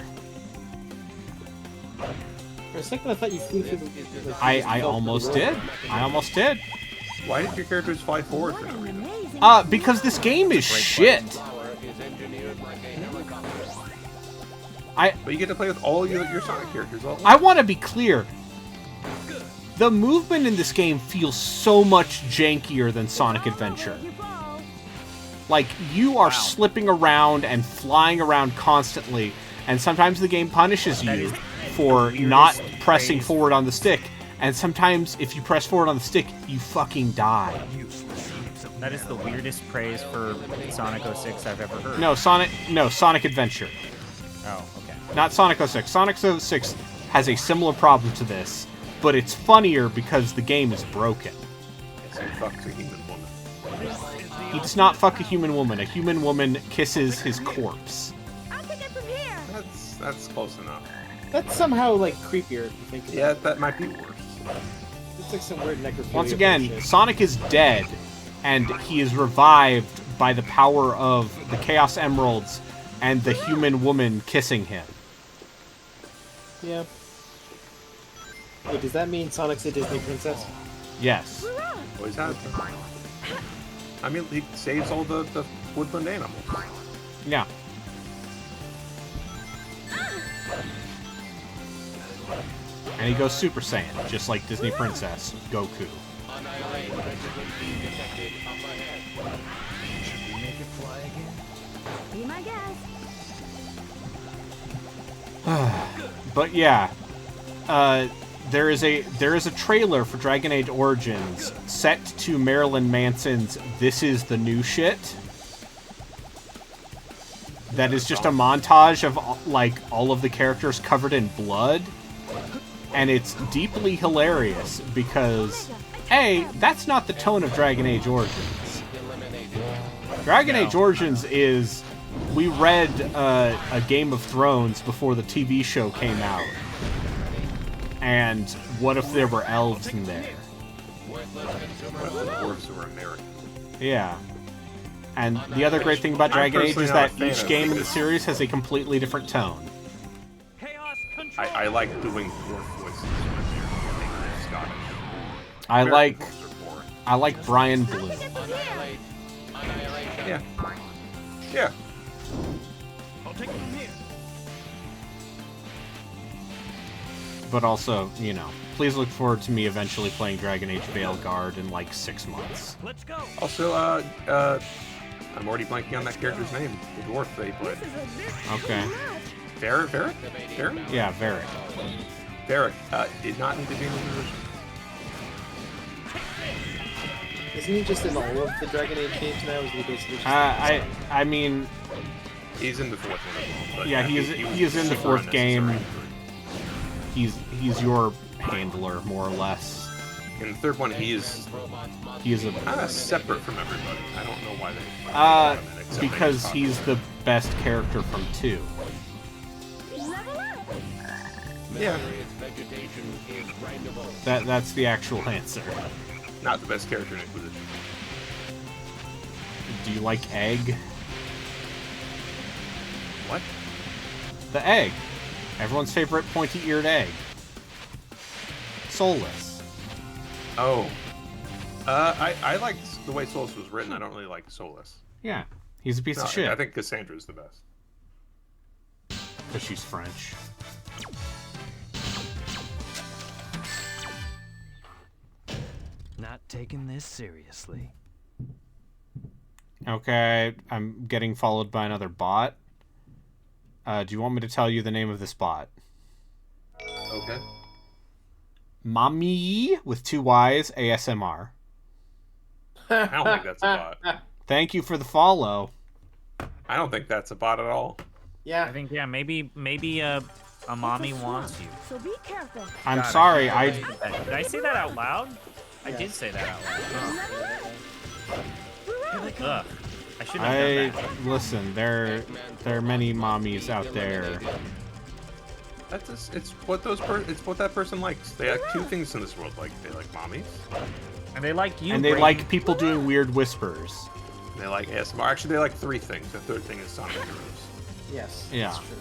For a second, I thought you flew through the. I almost did. I almost did. Why did your characters fly forward for What no an reason? amazing. Because this game is shit. But you get to play with all your Sonic characters all I want to be clear. The movement in this game feels so much jankier than Sonic Adventure. You fall. Like, you are slipping around and flying around constantly, and sometimes the game punishes That you is for the not weirdest pressing phrase. forward on the stick, and sometimes if you press forward on the stick, you fucking die. That is the weirdest praise for Sonic 06 I've ever heard. No, Sonic Adventure. Oh, okay. Not Sonic 06. Sonic 06 has a similar problem to this, but it's funnier because the game is broken. So fuck a human woman. He does not fuck a human woman. A human woman kisses his corpse. I'll take it from here. That's close enough. That's somehow like creepier if you think about Yeah, it. that might be worse. It's like some weird necrophilia. Once again, bullshit. Sonic is dead, and he is revived by the power of the Chaos Emeralds and the human woman kissing him. Yeah. Wait, does that mean Sonic's a Disney princess? Yes. Always has been. I mean, he saves all the woodland animals. Yeah. And he goes Super Saiyan, just like Disney Princess Goku. Be my guest. But yeah, there is a trailer for Dragon Age Origins set to Marilyn Manson's "This Is the New Shit." That is just a montage of like all of the characters covered in blood, and it's deeply hilarious because that's not the tone of Dragon Age Origins. Dragon Age Origins is, we read a Game of Thrones before the TV show came out. And what if there were elves in there? What if the dwarves were American? Yeah. And the other great thing about I'm Dragon Age personally is not a that fan each of game in the this. series has a completely different tone. I like doing dwarf voices when they're Scottish. I American like dwarves are boring. I like Brian Blue. Yeah. Yeah. But also, you know, please look forward to me eventually playing Dragon Age Veilguard in like 6 months. Also, I'm already blanking on that character's name. The dwarf they played. Okay. Varric? Yeah, Varric. Varric did not need to be in the position. Isn't he just in all of the Dragon Age games now? Is he basically just I mean, He's in the fourth one as well. But yeah, he is in the super fourth game. unnecessary. He's your handler more or less. In the third one, he is He is a kind of separate from everybody. I don't know why they. put him in, except because they he's the best character from 2. Level up. Yeah, That's the actual answer. not the best character in Inquisition. Do you like Egg? What? The egg. Everyone's favorite pointy-eared egg. Soulless. Oh. I like the way Solus was written. I don't really like Solus. Yeah, he's a piece No, of shit. I think Cassandra's the best. Because she's French. Not taking this seriously. Okay, I'm getting followed by another bot. Do you want me to tell you the name of this bot? Okay. Mommy with 2 Y's ASMR. I don't think that's a bot. Thank you for the follow. I don't think that's a bot at all. I Yeah. think maybe a mommy wants you. So be careful. I'm God, sorry, Did I say that out loud? I did say that out loud. Ugh. I shouldn't have done that. listen. There are many mommies out there. It's what that person likes. They like 2 things in this world. Like they like mommies, And they like you. And they Brady. like people doing weird whispers. and they like ASMR. Actually, they like 3 things. The 3rd thing is Sonic Heroes. Yes. Yeah. That's true.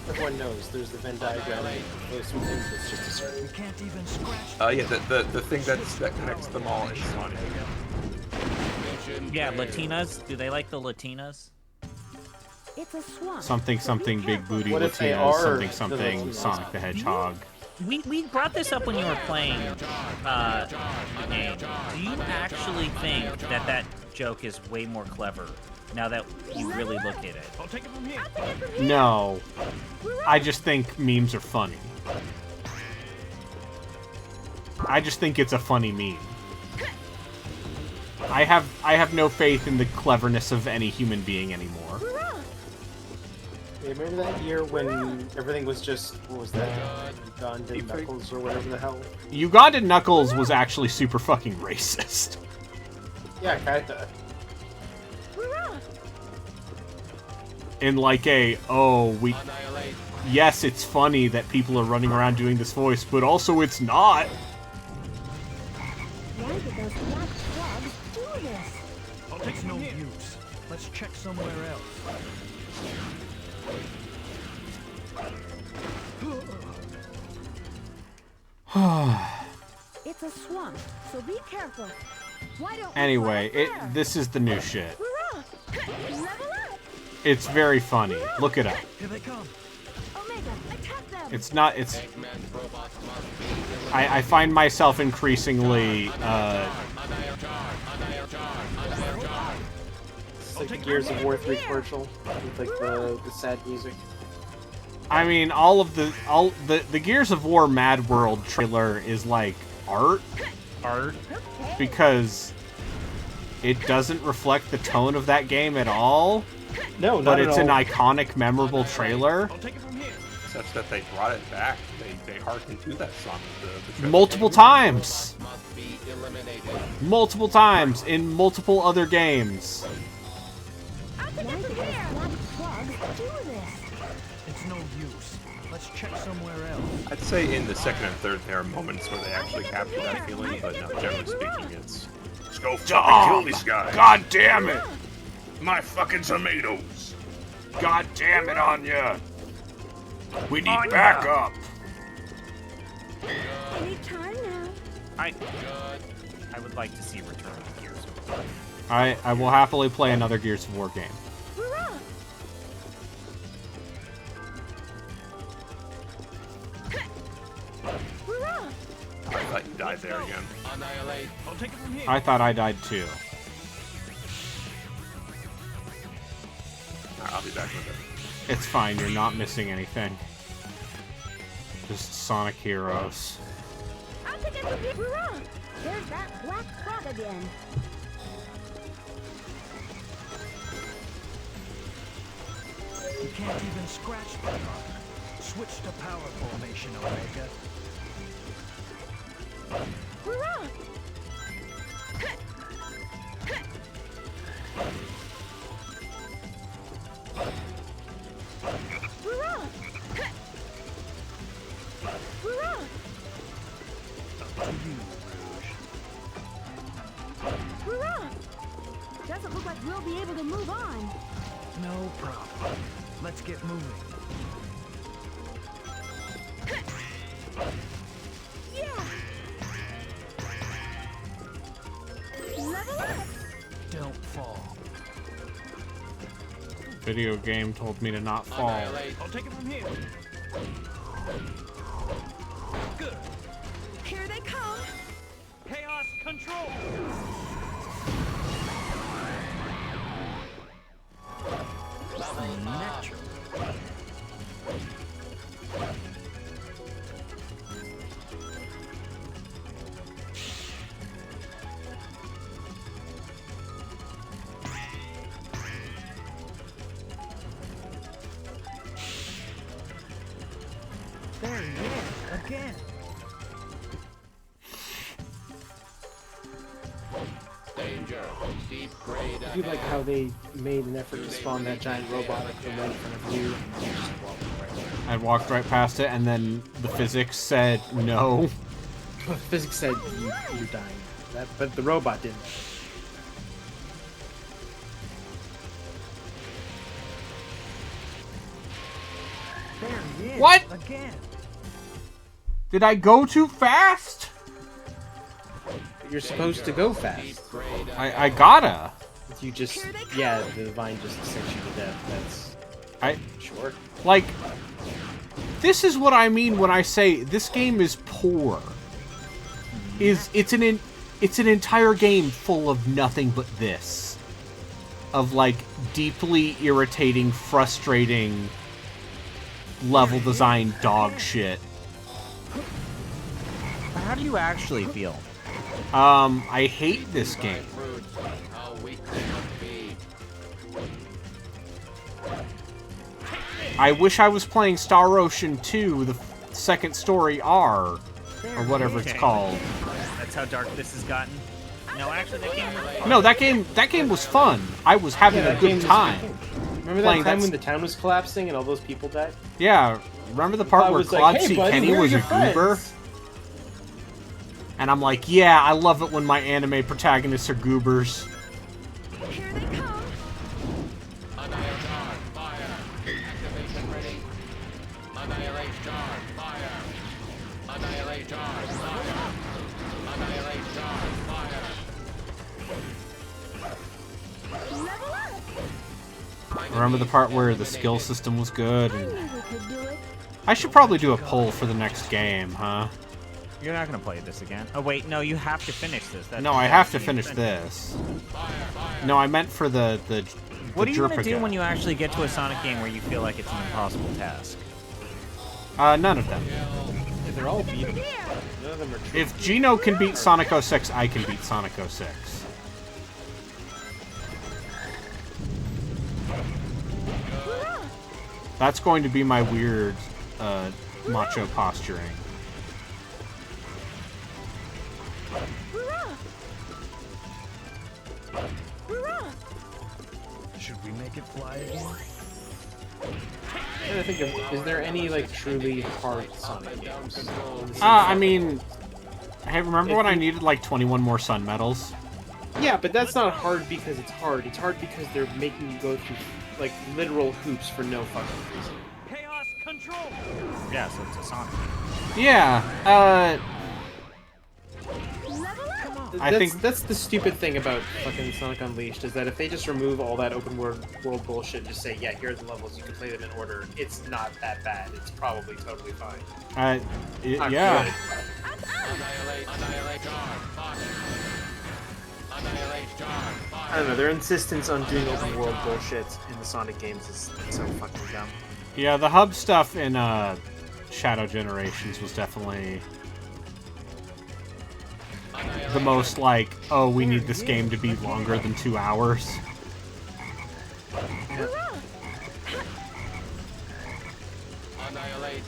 Everyone knows. There's the Venn diagram. Those 2 things. It's just a certain. We can't even scratch. Yeah, the thing that connects them all is Sonic. Yeah, Latinas. Do they like the Latinas? It's a swamp. Something so be something big careful. booty What if they Latinas. are Something the something Latinas? Sonic the Hedgehog. We brought this up when you were playing the game. Do you actually think that joke is way more clever now that you really look at it? I'll take it from here. No, I just think memes are funny. I just think it's a funny meme. I have no faith in the cleverness of any human being anymore. Yeah, remember that year when everything was just, what was that? Ugandan Knuckles or whatever the hell? Ugandan Knuckles was actually super fucking racist. Yeah, kinda. In like yes, it's funny that people are running around doing this voice, but also it's not. Why did those black frogs do this? I'll take it no use. Let's check somewhere else. It's a swamp, so be careful. Why don't we Anyway, fly up there? this is the new shit. Hurrah! Level up! It's very funny. Look it up. Here they come. Omega, attack them! It's not. It's. I find myself increasingly. It's like the Gears of War 3 commercial with like the sad music. I mean, all the Gears of War Mad World trailer is like art because it doesn't reflect the tone of that game at all. No, not But at it's all. an iconic, memorable trailer. I'll take it from here. Such that they brought it back. They harkened to that song. The trailer. Multiple times. Multiple times in multiple other games. Why did those black frogs do this? It's no use. Let's check somewhere else. I'd say in the 2nd and 3rd there are moments where they actually capture that feeling, but no, generally speaking, it's just go fucking kill these guys. God damn it! My fucking tomatoes! God damn it, Anya! We need backup! Anytime now. I would like to see Return of Gears of War. I will happily play another Gears of War game. Hurrah! Hurrah! I thought you died there again. I'll take it from here. I thought I died too. Alright, I'll be back with it. It's fine, you're not missing anything. Just Sonic Heroes. I'll take it from here. Hurrah! There's that black frog again. You can't even scratch the car. Switch to power formation, Omega. Hurrah! Hurrah! Hurrah! Up to you, Rouge. Hurrah! Doesn't look like we'll be able to move on. No problem. Let's get moving. Yeah! Level up! Don't fall. Video game told me to not fall. I'll take it from here. Good. Here they come! Chaos control. again. Danger. Deep grade. I do like how they made an effort to spawn that giant robot at the right in front of you. And you just walked right there. I walked right past it, and then the physics said no. Physics said you're dying. But the robot didn't. There he is. What? Again. Did I go too fast? You're supposed to go fast. I gotta. You just, yeah, the vine just sent you to death. That's sure. Like, this is what I mean when I say this game is poor. It's an entire game full of nothing but this. Of like deeply irritating, frustrating level design dog shit. How do you actually feel? I hate this game. How weak they must be. I wish I was playing Star Ocean 2, the second story R, or whatever it's Okay. called. That's how dark this has gotten. No, actually, that game. No, that game was fun. I was having a that game good was time. fun. Remember Playing that time that- when the town was collapsing and all those people died? Yeah, remember the part I where was Claude like, hey, C. buddy, Kenny where are was a your friends? goober? And I'm like, yeah, I love it when my anime protagonists are goobers. Here they come. Annihilate charge. Fire. Activation ready. Annihilate charge. Fire. Annihilate charge. Fire. Annihilate charge. Fire. Level up. Remember the part where the skill system was good? I And knew we could do it. I should probably do a poll for the next game, huh? You're not gonna play this again. Oh wait, no, you have to finish this. That's No, I have to the finish incentive. this. No, I meant for the What do you want to Jerpa do guy. when you actually get to a Sonic game where you feel like it's an impossible task? None of them. They're all beatable. None of them are true. If Gino can beat Sonic 06, I can beat Sonic 06. That's going to be my weird, macho posturing. Hurrah! Hurrah! Should we make it fly again? I'm trying to think of, is there any like truly hard Sonic games? I mean, hey, remember when I needed like 21 more Sun Medals? Yeah, but that's not hard because it's hard. It's hard because they're making you go through like literal hoops for no fucking reason. Chaos control. Yeah, so it's a Sonic. Yeah, Level up! I think- That's the stupid thing about fucking Sonic Unleashed is that if they just remove all that open world bullshit and just say, yeah, here are the levels, you can play them in order, it's not that bad. It's probably totally fine. Not yeah. good. Annihilate. Annihilate charge. Fire. Annihilate charge. Fire. I don't know, their insistence on doing open world bullshit in the Sonic games is so fucking dumb. Yeah, the hub stuff in Shadow Generations was definitely the most like, oh, we need this game to be longer than 2 hours. Hurrah! Annihilate.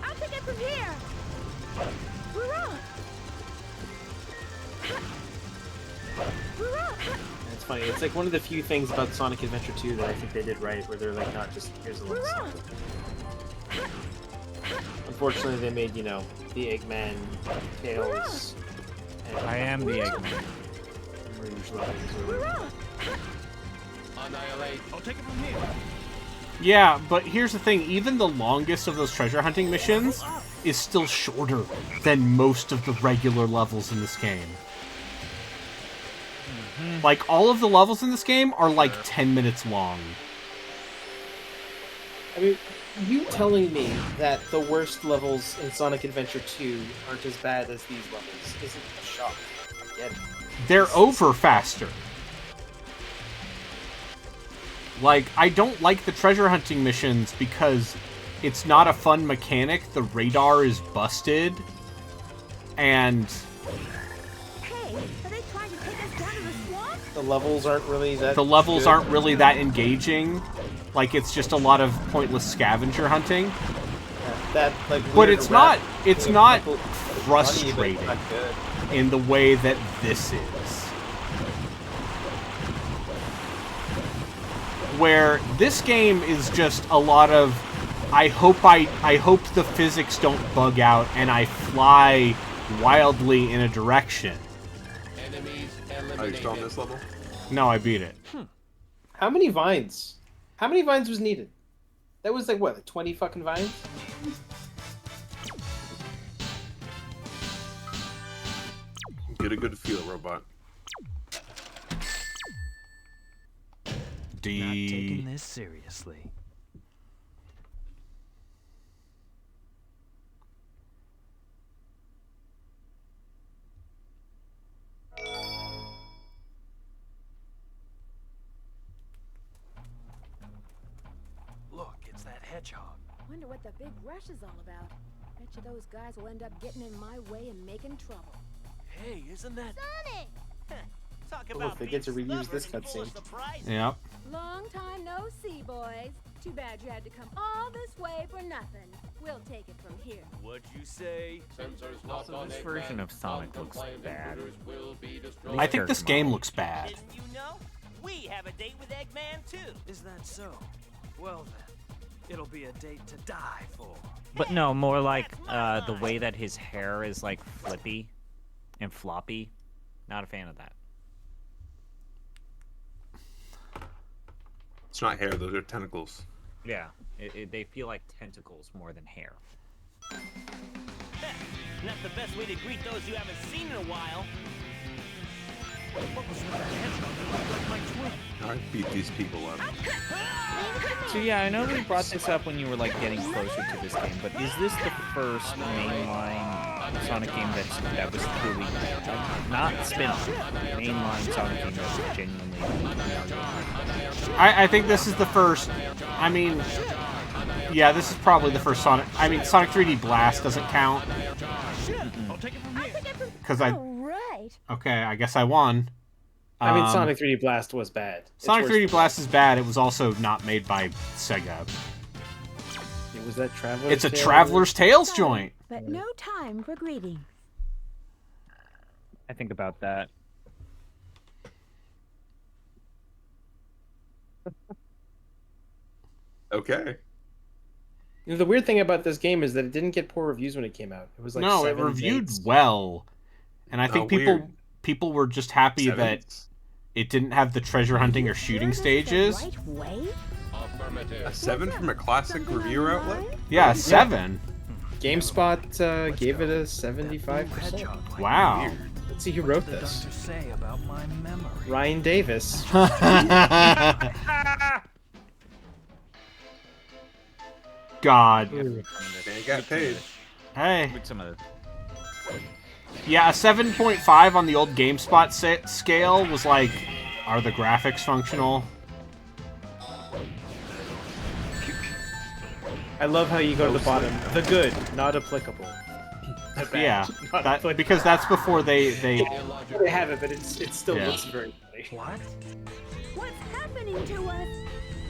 I'll take it from here! Hurrah! Hurrah! It's funny, it's like one of the few things about Sonic Adventure 2 that I think they did right, where they're like not just, here's a little Hurrah! Sonic. Unfortunately, they made, you know, the Eggman, Tails, and I am the Eggman. Rouge levels. Or... Hurrah! Annihilate. I'll take it from here. Yeah, but here's the thing, even the longest of those treasure hunting missions is still shorter than most of the regular levels in this game. Like, all of the levels in this game are like 10 minutes long. I mean, you telling me that the worst levels in Sonic Adventure 2 aren't as bad as these levels isn't a shock. I get it. They're over faster. Like, I don't like the treasure hunting missions because it's not a fun mechanic. The radar is busted. And Hey, are they trying to take us down to the swamp? The levels aren't really that the levels good. aren't really that engaging. Like, it's just a lot of pointless scavenger hunting. that like. But weird it's rap not. It's thing, not funny, but frustrating it's not good. in the way that this is. Where this game is just a lot of I hope the physics don't bug out and I fly wildly in a direction. Are you still on this level? No, I beat it. How many vines? How many vines was needed? That was like what, like 20 fucking vines? Get a good feel, robot. Not taking this seriously. Look, it's that hedgehog. Wonder what the big rush is all about. Bet you those guys will end up getting in my way and making trouble. Hey, isn't that Sonic! Talk Oh, about if they get to being reuse this stubborn and full of cutscene. surprises. Yep. Long time no see, boys. Too bad you had to come all this way for nothing. We'll take it from here. What'd you say? Also, this version of Sonic looks bad. I think this game looks bad. Didn't you know? We have a date with Eggman too. Is that so? Well then, it'll be a date to die for. But no, more like the way that his hair is like flippy and floppy. Not a fan of that. It's not hair; those are tentacles. Yeah, they feel like tentacles more than hair. Not the best way to greet those you haven't seen in a while. What was with that hedgehog that looked like my twin? I beat these people up. So yeah, I know we brought this up when you were like getting closer to this game, but is this the first mainline Sonic game that was truly not spin-off, mainline Sonic game that was genuinely? I think this is the first. I mean, yeah, this is probably the first Sonic. I mean, Sonic 3D Blast doesn't count I'll take it from here. because I. All right. Okay, I guess I won. I mean, Sonic 3D Blast was bad. It's Sonic worse 3D than- Blast is bad. It was also not made by Sega. It was that Traveler's It's a Tales? Traveler's Tales joint. But no time for greetings. I think about that. Okay. You know, the weird thing about this game is that it didn't get poor reviews when it came out. It was like No, it 7s, reviewed 8s. well, and I think people were just happy that Sevens? it didn't have the treasure hunting or shooting Sure this is the stages. right way? A 7 from a classic reviewer outlet? Yeah, 7. GameSpot gave it a 75%. Hedgehog like Wow. Let's see who wrote What did the this. doctor say about my memory? Ryan Davis. God. They got paid. Hey. With some of the Yeah, a 7.5 on the old GameSpot scale was like, are the graphics functional? I love how you go to the bottom. The good, not applicable. The bad, Yeah, not that, applicable. because that's before they They have it, but it still Yeah. looks very funny. What? What's happening to us?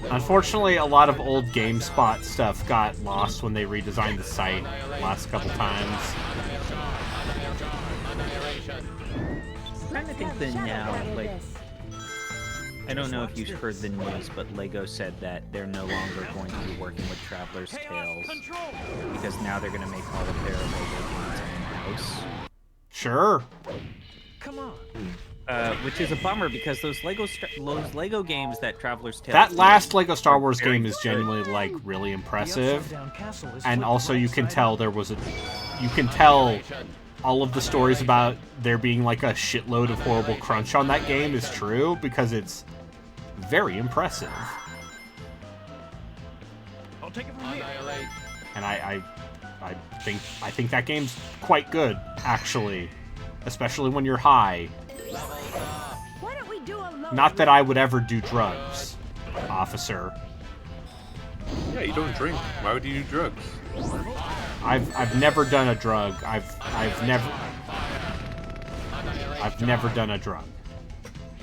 Unfortunately, a lot of old GameSpot stuff got lost when they redesigned the site last couple times. I'm trying to think that now, like, I don't know if you've heard the news, but LEGO said that they're no longer going to be working with Traveler's Tales because now they're going to make all of their LEGO games in-house. Sure. Come on. Which is a bummer because those Lego games that Traveler's Tales That did last Lego Star Wars very game is good. genuinely like really The impressive, upside-down castle is and flipped also you right can side tell up. there was you can tell all of the stories about there being like a shitload of horrible crunch on that game is true because it's very impressive. I'll take it from here. And I think that game's quite good, actually. Especially when you're high. Why don't we do a low Not that I would ever do drugs, officer. Yeah, you don't drink. Why would you do drugs? I've never done a drug. I've never done a drug.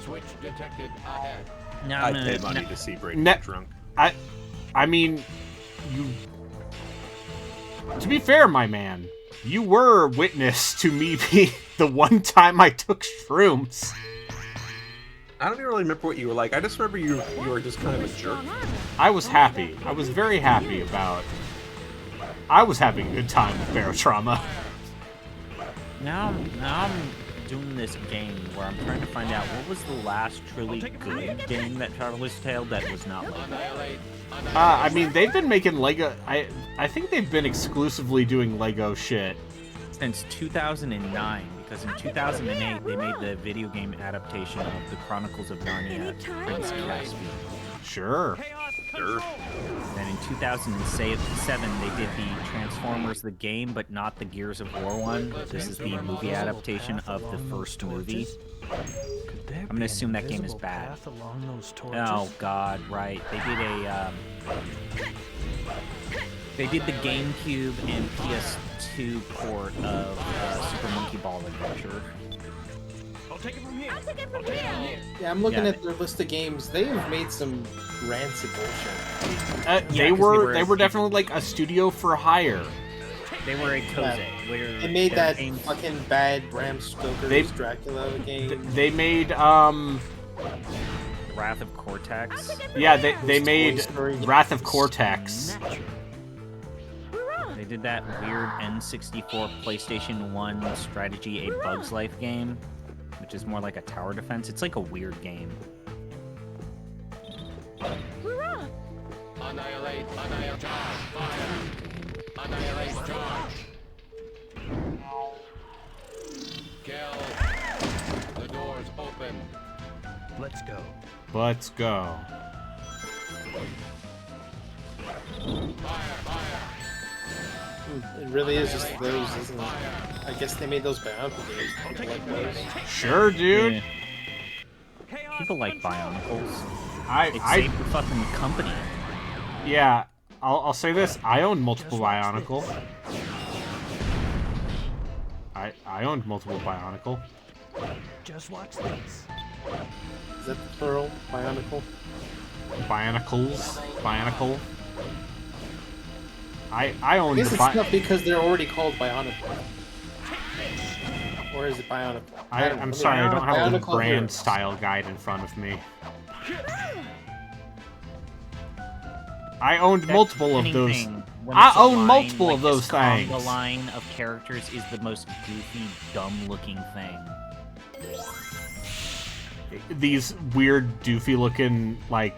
Switch detected ahead. Now I'd I'm pay gonna, money to see Brady Ne- get drunk. I mean, you To be fair, my man, you were witness to me being the one time I took shrooms. I don't even really remember what you were like. I just remember you were just kind of a jerk. I was happy. I was very happy about... I was having a good time with Barotrauma. Now I'm doing this game where I'm trying to find out what was the last truly good game that Traveler's Tale that was not Lego. I mean, they've been making Lego... I think they've been exclusively doing Lego shit. Since 2009, because in 2008 they made the video game adaptation of the Chronicles of Narnia, Prince Caspian. Sure. Sure. And in 2007 they did the Transformers the game, but not the Gears of War one. This is the movie adaptation of the first movie. I'm gonna assume that game is bad. Oh god, right. They did the GameCube and PS2 port of Super Monkey Ball Adventure. I'll take it from here. Yeah, I'm looking at their list of games. They have made some rancid bullshit. They were definitely like a studio for hire. They were a Koze. They made that fucking bad Bram Stoker's Dracula game. They made Wrath of Cortex. Yeah, they made Wrath of Cortex. They did that weird N64 PlayStation 1 strategy A Bug's Life game, which is more like a tower defense. It's like a weird game. Annihilate, charge, fire. Annihilate, charge. Kill. The door's open. Let's go. Let's go. It really is just those, isn't it? I guess they made those Bionicle games. People like those. Sure, dude. Yeah. People like Bionicles. It I saved the fucking company. Yeah, I'll say this. I own multiple Bionicle. I owned multiple Bionicle. Just watch this. Is that plural? Bionicle? Bionicles. Bionicle. I owned I guess the it's not because they're already called Bionicle. Or is it Bionicle? I'm sorry, I don't have the Bionicle brand Heroes. style guide in front of me. I owned multiple of those. Anything, when I it's a own line, multiple like of those this conga things. line of characters is the most goofy, dumb-looking thing. These weird, doofy-looking like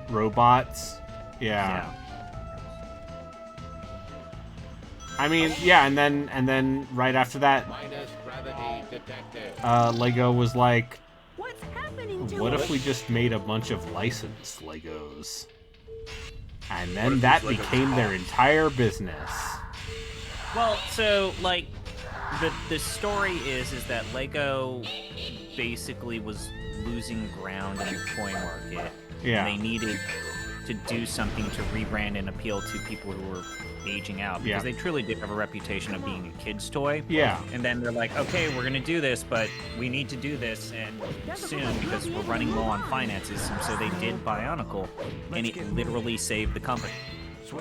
robots. Yeah. I mean, yeah, and then right after that, Minus gravity detected. Lego was like, What's happening to what us? if we just made a bunch of licensed Legos? And What then if that these Legos became their entire business. Well, so like the story is that Lego basically was losing ground in the toy market. Yeah. And they needed to do something to rebrand and appeal to people who were aging out, because they truly did have a reputation of being a kid's toy. Yeah. And then they're like, okay, we're gonna do this, but we need to do this and soon because we're running low on finances. And so they did Bionicle, and it literally saved the company.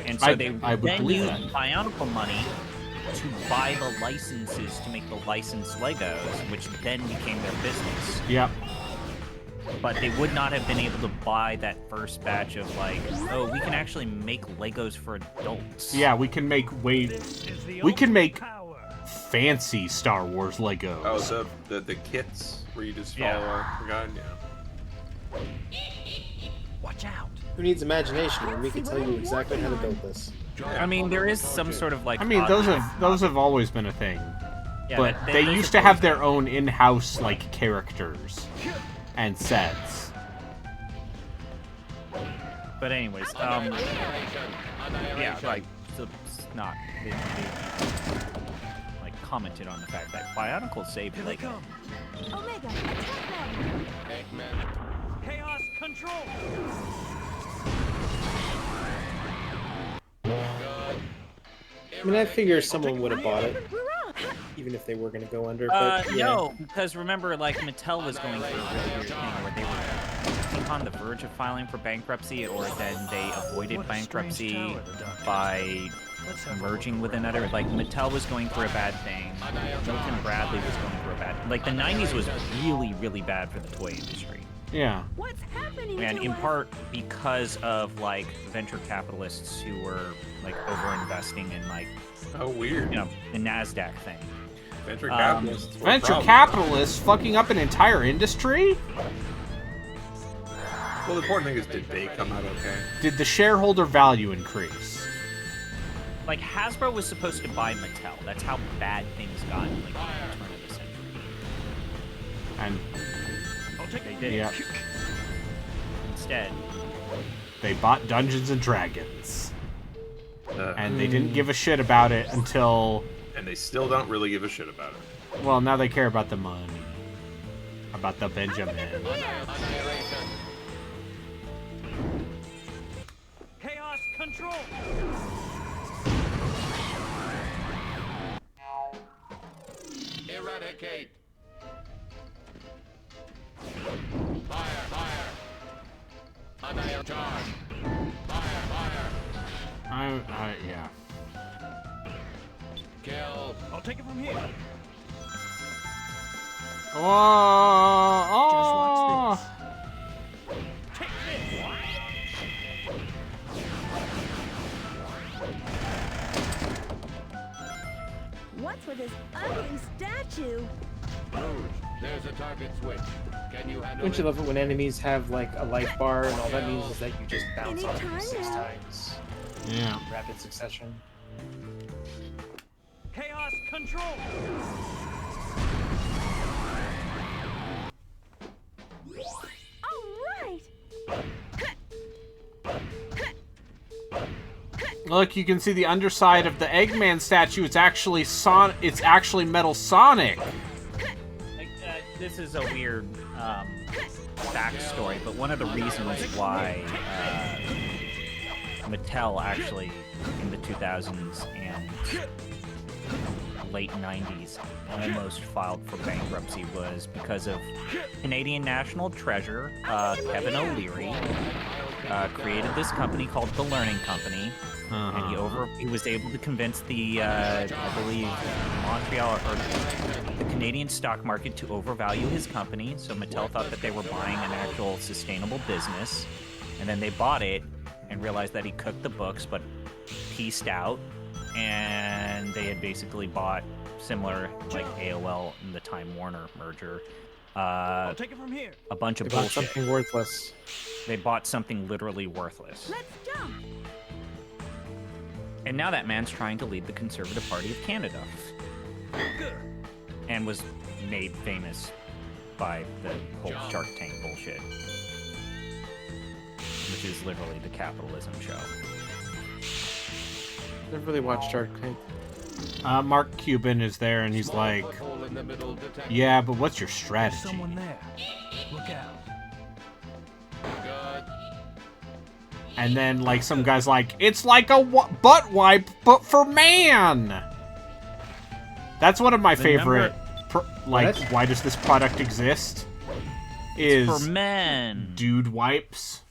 And so they I would then believe used that. Bionicle money to buy the licenses to make the licensed Legos, which then became their business. Yep. But they would not have been able to buy that first batch of like, oh, we can actually make Legos for adults. Yeah, we can make fancy Star Wars Legos. Oh, the kits where you just follow our guide. Yeah. Watch out. Who needs imagination when we can tell you exactly how to build this? I mean, there is some sort of like. I mean, those have always been a thing. Yeah, But they those used have to have always their own in-house like characters and sets. But anyways, yeah, like it's not they like commented on the fact that Bionicle saved Lego. Omega, attack them! Chaos control. I mean, I figure someone would have bought it, even if they were going to go under. But yeah. No, because remember, like Mattel was going through a really weird thing where they were, I think, on the verge of filing for bankruptcy, or then they avoided bankruptcy by merging with another. Like Mattel was going through a bad thing. Milton Bradley was going through a bad. Like the '90s was really, really bad for the toy industry. Yeah. What's happening And to in us? part because of like venture capitalists who were like over-investing in like, Oh, weird. you know, the NASDAQ thing. Venture capitalists. were a Venture problem. capitalists fucking up an entire industry? Well, the important thing is, did they come out okay? Did the shareholder value increase? Like Hasbro was supposed to buy Mattel. That's how bad things got in like the turn of the century. And They did. yeah, Instead, they bought Dungeons and Dragons. Uh, And they didn't give a shit about it until, and they still don't really give a shit about it. well, now they care about the money. About the Benjamin. Chaos control. Eradicate. Fire. Annihilate. Charge. Fire. Yeah. Kill. I'll take it from here. Oh, Just Take this. What's with this ugly statue? Rouge. There's a target switch. Can you handle Don't you it? love it when enemies have like a life bar and all that means is that you just bounce off them Anytime 6 now. times, yeah. rapid succession. Chaos control. All right. Look, you can see the underside of the Eggman statue. It's actually It's actually Metal Sonic. like this is a weird backstory, but one of the reasons why Mattel actually in the 2000s and late 90s almost filed for bankruptcy was because of Canadian National Treasure, Kevin O'Leary, created this company called The Learning Company, and he was able to convince the, I believe, Montreal or the Canadian stock market to overvalue his company. So Mattel thought that they were buying an actual sustainable business, and then they bought it and realized that he cooked the books but pieced out, and they had basically bought similar like AOL and the Time Warner merger. I'll take it from here. A bunch of They bought bullshit. something worthless. They bought something literally worthless. Let's jump. And now that man's trying to lead the Conservative Party of Canada. And was made famous by the whole Shark Tank bullshit. Which is literally the capitalism show. Never really watched Shark Tank. Mark Cuban is there, and he's like, Hole in the middle detected. yeah, but what's your There's strategy? someone there. Look out. Good. And then, like, some guy's like, it's like a butt wipe, but for man! That's one of my favorite, What? why does this product exist? Is For men. dude wipes.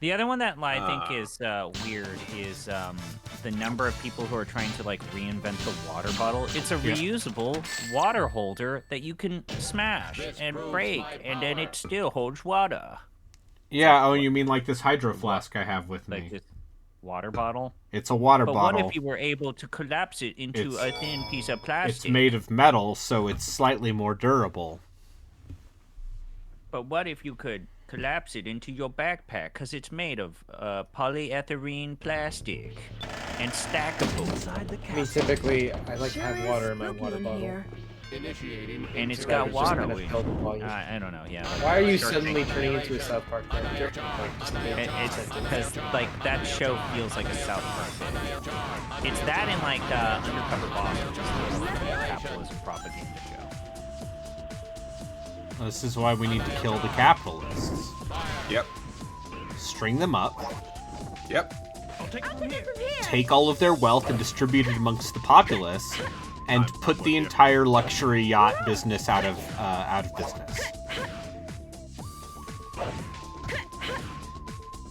The other one that I think is weird is the number of people who are trying to like reinvent the water bottle. It's a reusable water holder that you can smash and break, and then it still holds water. Yeah, oh, you mean like this hydro flask I have with Like me. this water bottle. It's a water But bottle. what if you were able to collapse it into a thin piece of plastic? It's made of metal, so it's slightly more durable. But what if you could collapse it into your backpack because it's made of polyethylene plastic and stackable, Inside the I mean, castle. typically, I like to Sure have is water in my spooky water in bottle. here. Initiating. and it's So got I was just water. gonna with- fill the volume. I don't know. Yeah. Why are you Shark suddenly Tank. turning into a South Park character? Like, just It's because like that show feels like a South Park thing. It's that and like Undercover Boss, which is like a capitalism propaganda show. This is why we need to kill the capitalists. Yep. String them up, Yep. I'll take it I'll from take it here. from here. take all of their wealth and distribute it amongst the populace, and put the entire luxury yacht business out of business.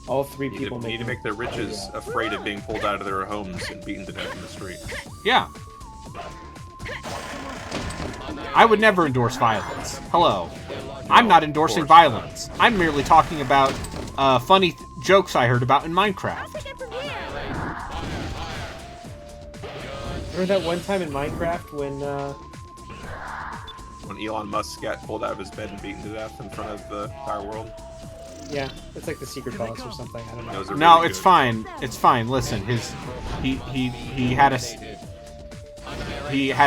All three We people need to make the riches afraid of being pulled out of their homes and beaten to death in the street. Yeah. I would never endorse violence. Hello. I'm not endorsing violence. I'm merely talking about funny jokes I heard about in Minecraft. Remember that one time in Minecraft When Elon Musk got pulled out of his bed and beaten to death in front of the entire world. yeah, it's like the secret boss or something. I don't know. Those are No, really it's good. fine. It's fine. Listen, he had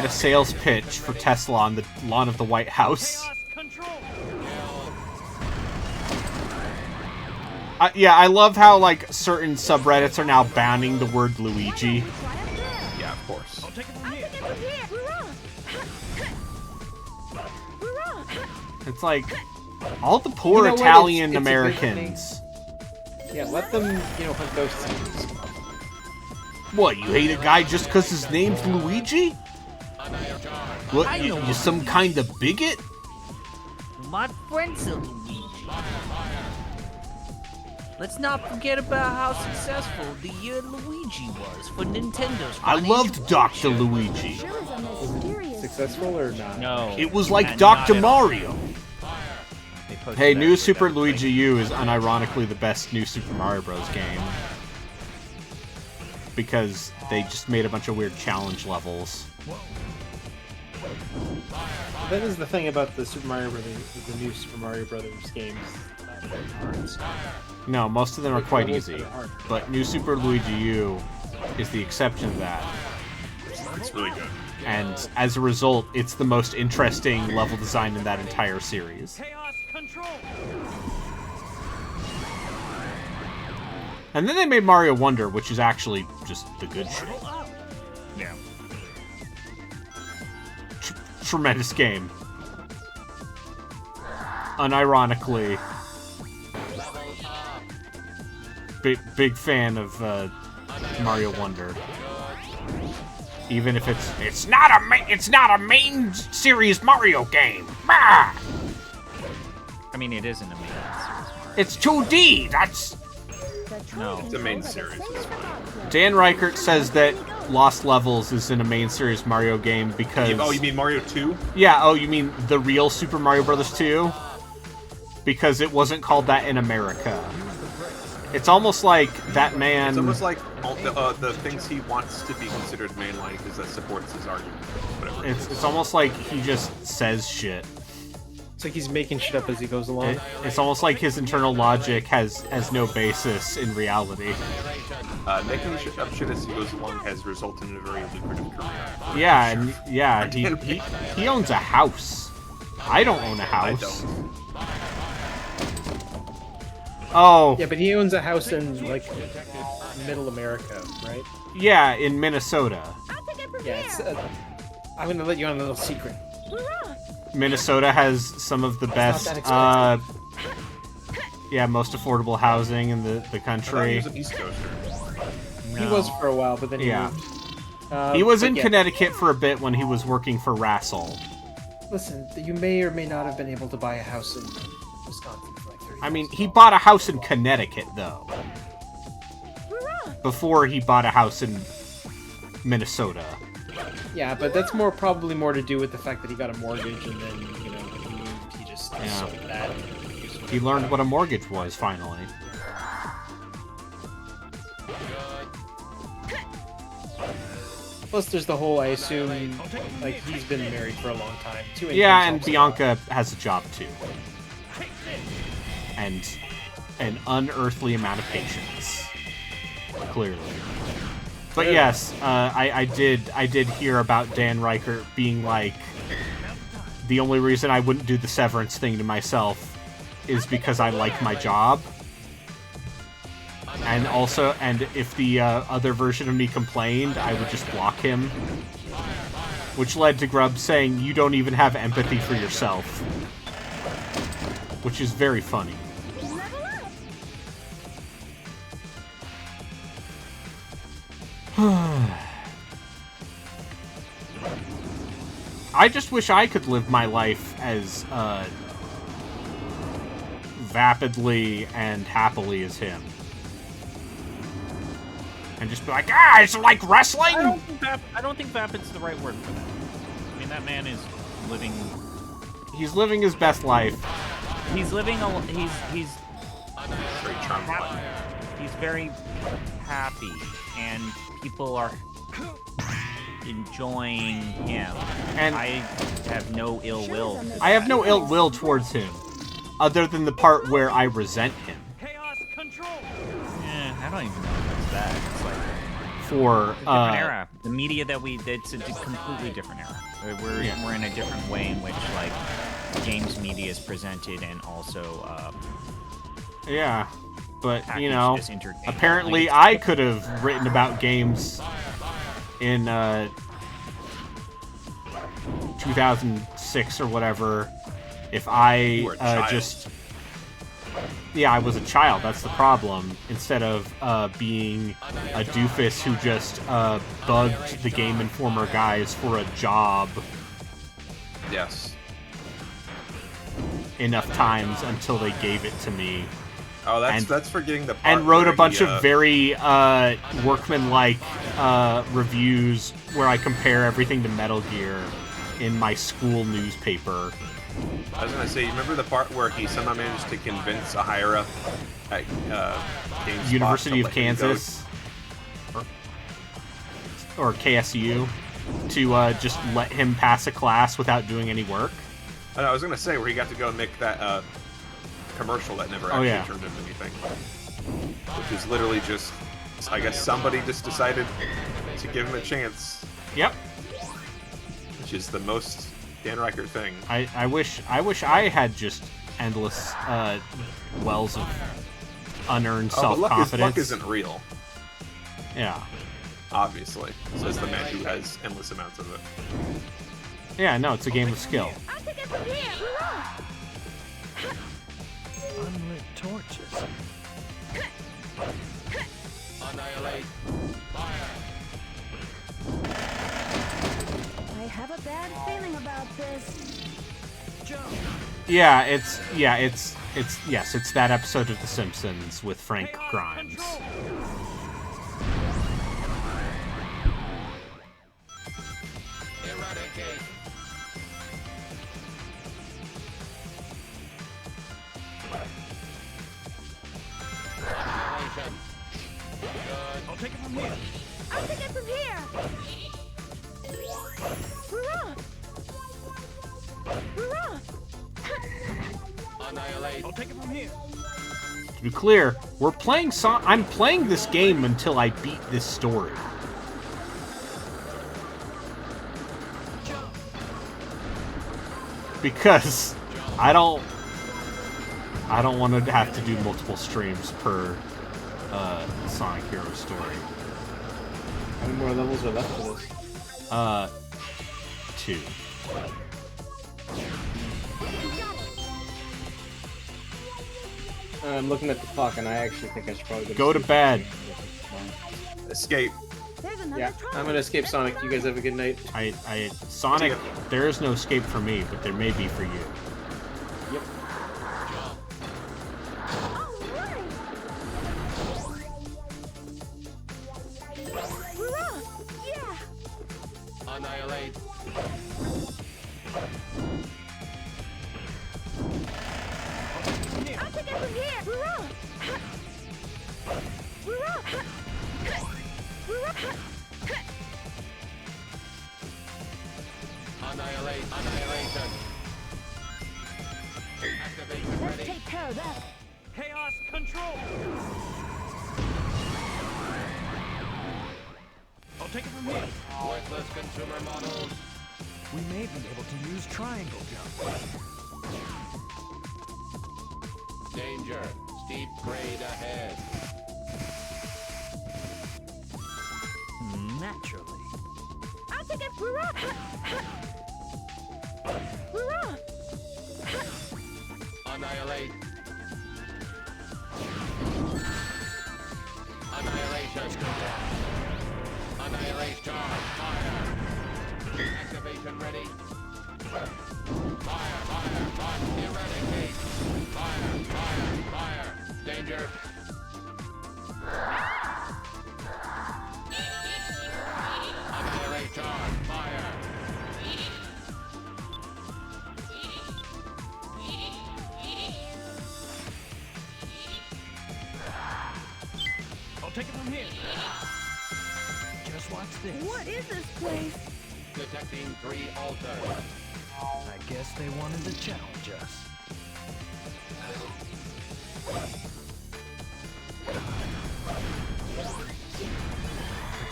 a sales pitch for Tesla on the lawn of the White House. Yeah, I love how like certain subreddits are now banning the word Luigi. Yeah, of course. It's like all the poor You know what? Italian It's a good Americans. Yeah, let them, hunt those things. What, you hate a guy just because his name's Luigi? What, you some kind of bigot? My friend's a Luigi. Let's not forget about how successful the year Luigi was for Nintendo's. I loved Dr. Luigi. There was a mysterious Successful or not? No. It was like and Dr. not at all. Mario. They posted Hey, that New for Super that Luigi thing. U is unironically the best New Super Mario Bros. Game. Because they just made a bunch of weird challenge levels. That is the thing about the Super Mario Brothers, the new Super Mario Brothers games. No, most of them are quite levels easy. that are hard. But New Super Luigi U is the exception to that. It's really good. And as a result, it's the most interesting level design in that entire series. And then they made Mario Wonder, which is actually just the good shit. Yeah. Tremendous game. Unironically, big fan of Mario Wonder. Even if it's not a main series Mario game. Ah! I mean, it is an amazing series. It's 2D. That's No. It's a main series. It's Dan Reichert says that Lost Levels is in a main series Mario game because Oh, you mean Mario 2? yeah, oh, you mean the real Super Mario Bros. 2? Because it wasn't called that in America. It's almost like that man... It's almost like all the things he wants to be considered mainline because that supports his argument. Whatever. It's almost like he just says shit. It's like he's making shit up as he goes along. It's almost like his internal logic has no basis in reality. Making up shit as he goes along has resulted in a very lucrative career. Yeah, and yeah, he owns a house. I don't own a I house. don't. Oh, Yeah, but he owns a house in, like, middle America, right? yeah, in Minnesota. Yeah, it's, I'm gonna let you on a little secret. Minnesota has some of the not best, that expensive. most affordable housing in the I thought he country. was an East Coaster. He was for a while, but then he Yeah. moved. He was but in yeah, Connecticut for a bit when he was working for Rassel. Listen, you may or may not have been able to buy a house in Wisconsin for like 30 I mean, years. he bought a house in Connecticut, though. Before he bought a house in Minnesota. Yeah, but that's probably more to do with the fact that he got a mortgage and then, when he moved, he just Yeah. sold that. He learned what a mortgage was, finally. Plus, there's the whole, I assume, like, he's been married for a long time. Two Yeah, incomes and also. Bianca has a job, too. And an unearthly amount of patience. Clearly. But yes, I did hear about Dan Reichert being like, the only reason I wouldn't do the severance thing to myself is because I like my job. And also, and if the other version of me complained, I would just block him. Which led to Grubb saying, "You don't even have empathy for yourself." Which is very funny. I just wish I could live my life as vapidly and happily as him. and just be like, ah, it's like wrestling. I don't think vapid's the right word for that. I mean, that man is living. He's living his best life. He's living a. He's Very charming. he's very happy, and people are enjoying him. And I have no ill will. I have no ill will towards him, other than the part where I resent him I don't even know if that's that. It's like for different era. The media that it's a completely different era. We're in a different way in which like games media is presented, and also yeah. But you packaged know, as entertainment. apparently Like, I could have written about games in 2006 or whatever if I were a child. just. Yeah, I was a child. That's the problem. Instead of being a doofus who just bugged the Game Informer guys for a job Yes. enough times until they gave it to me, Oh, And- that's forgetting the part and wrote a where bunch he, of very workmanlike reviews where I compare everything to Metal Gear in my school newspaper. I was gonna say, you remember the part where he somehow managed to convince a higher up at GameSpot University to of let him go? Kansas or KSU to just let him pass a class without doing any work. I was gonna say where he got to go and make that commercial that never Oh, actually yeah. turned into anything, which is literally just, I guess somebody just decided to give him a chance, Yep. which is the most Dan Reichert thing. I wish I had just endless wells of unearned Oh, but luck self-confidence. isn't real, Yeah. obviously. Says the man who has endless amounts of it. Yeah, no, it's a game of skill. I'll take it from here. Hurrah! Unlit torches. Annihilate. I have a bad feeling about this. Yeah, it's that episode of The Simpsons with Frank Grimes. Eradicate. Annihilation. Good. I'll take it from here. I'll take it from here. Hurrah! Hurrah! Annihilate. I'll take it from here. To be clear, I'm playing this game until I beat this story. Because I don't want to have to do multiple streams per Sonic Hero story. How many more levels are left for this? 2. I'm looking at the clock, and I actually think I should probably Go to sleep. bed. Escape. There's another Yeah, trial. I'm gonna escape Sonic. You guys have a good night. Sonic, there is no escape for me, but there may be for you. Yep. Alright. Hurrah! Yeah! Annihilate. I'll take it from here. Hurrah! Hurrah! Hurrah! Annihilate. Annihilation. Activation Let's ready. take care of that. Chaos control. I'll take it from here. Worthless consumer models. We may be able to use triangle jump. Danger. Steep grade ahead. Naturally. I'll take it. Hurrah! Hurrah! Annihilate. Annihilation. Annihilation. Fire. Activation ready. Fire, fire, fire. Eradicate. Fire, fire, fire. Danger. take it from here. Just watch this. What is this place? Detecting 3 altars. I guess they wanted to challenge us.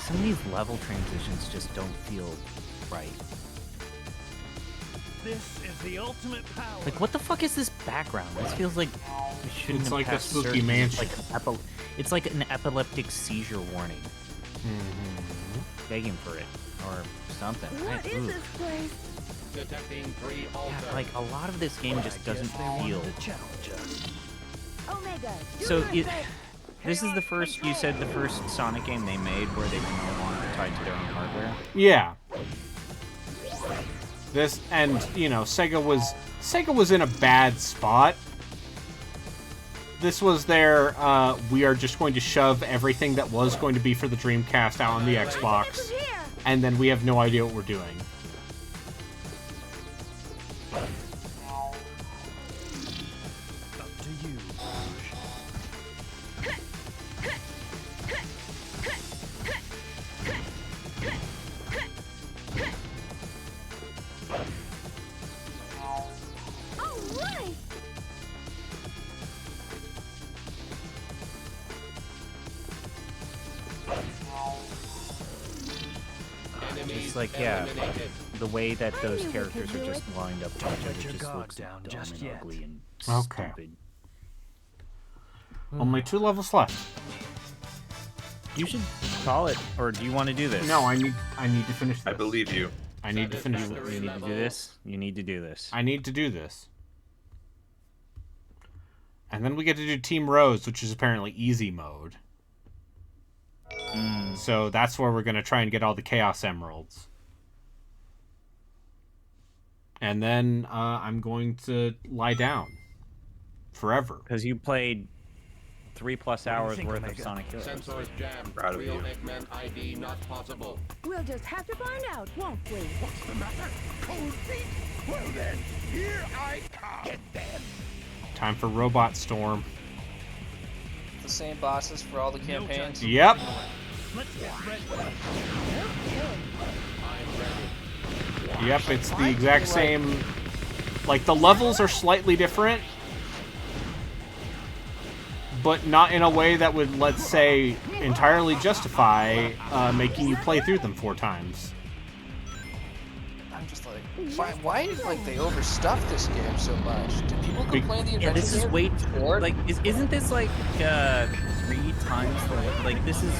Some of these level transitions just don't feel right. This is the ultimate power. Like, what the fuck is this background? This feels like we shouldn't It's have like a passed spooky certain- mansion. It's like an epileptic seizure warning. Mm-hmm. Begging for it or something. What is this place? Detecting 3 altars. Yeah, like a lot of this game just doesn't They wanted feel. to challenge us. Omega. do So your it, best. this is the first. You said the first Sonic game they made where they were no longer tied to their own hardware. Yeah. This and you know Sega was in a bad spot. This was their we are just going to shove everything that was going to be for the Dreamcast out on the Xbox, From here. and then we have no idea what we're doing. Up to you, Rouge. All right. Enemies It's like, yeah, eliminated. the way that those knew we characters could are do just it. lined up to Don't each let other your just guard looks down dumb just and yet. ugly and Okay. stupid. Only 2 levels left. You should call it, or do you want to do this? No, I need to finish this. I believe you. I need to finish You this. need to do this. You need to do this. I need to do this. And then we get to do Team Rose, which is apparently easy mode. So that's where we're going to try and get all the Chaos Emeralds. And then I'm going to lie down. Forever. Because you played 3+ hours think, worth of Omega? Sonic Heroes. Sensors jammed. Proud of Real you. Eggman ID not possible. We'll just have to find out, won't we? What's the matter? Cold feet? Well then, here I come. Get them. Time for Robot Storm. The same bosses for all the campaigns. Yep. Let's get ready. Yep, it's the exact same. Like, the levels are slightly different, but not in a way that would, let's say, entirely justify making you play through them 4 times. I'm just like, why like they overstuffed this game so much? Do people complain the Yeah, adventure this is game way bored? like isn't this like 3 times the like this is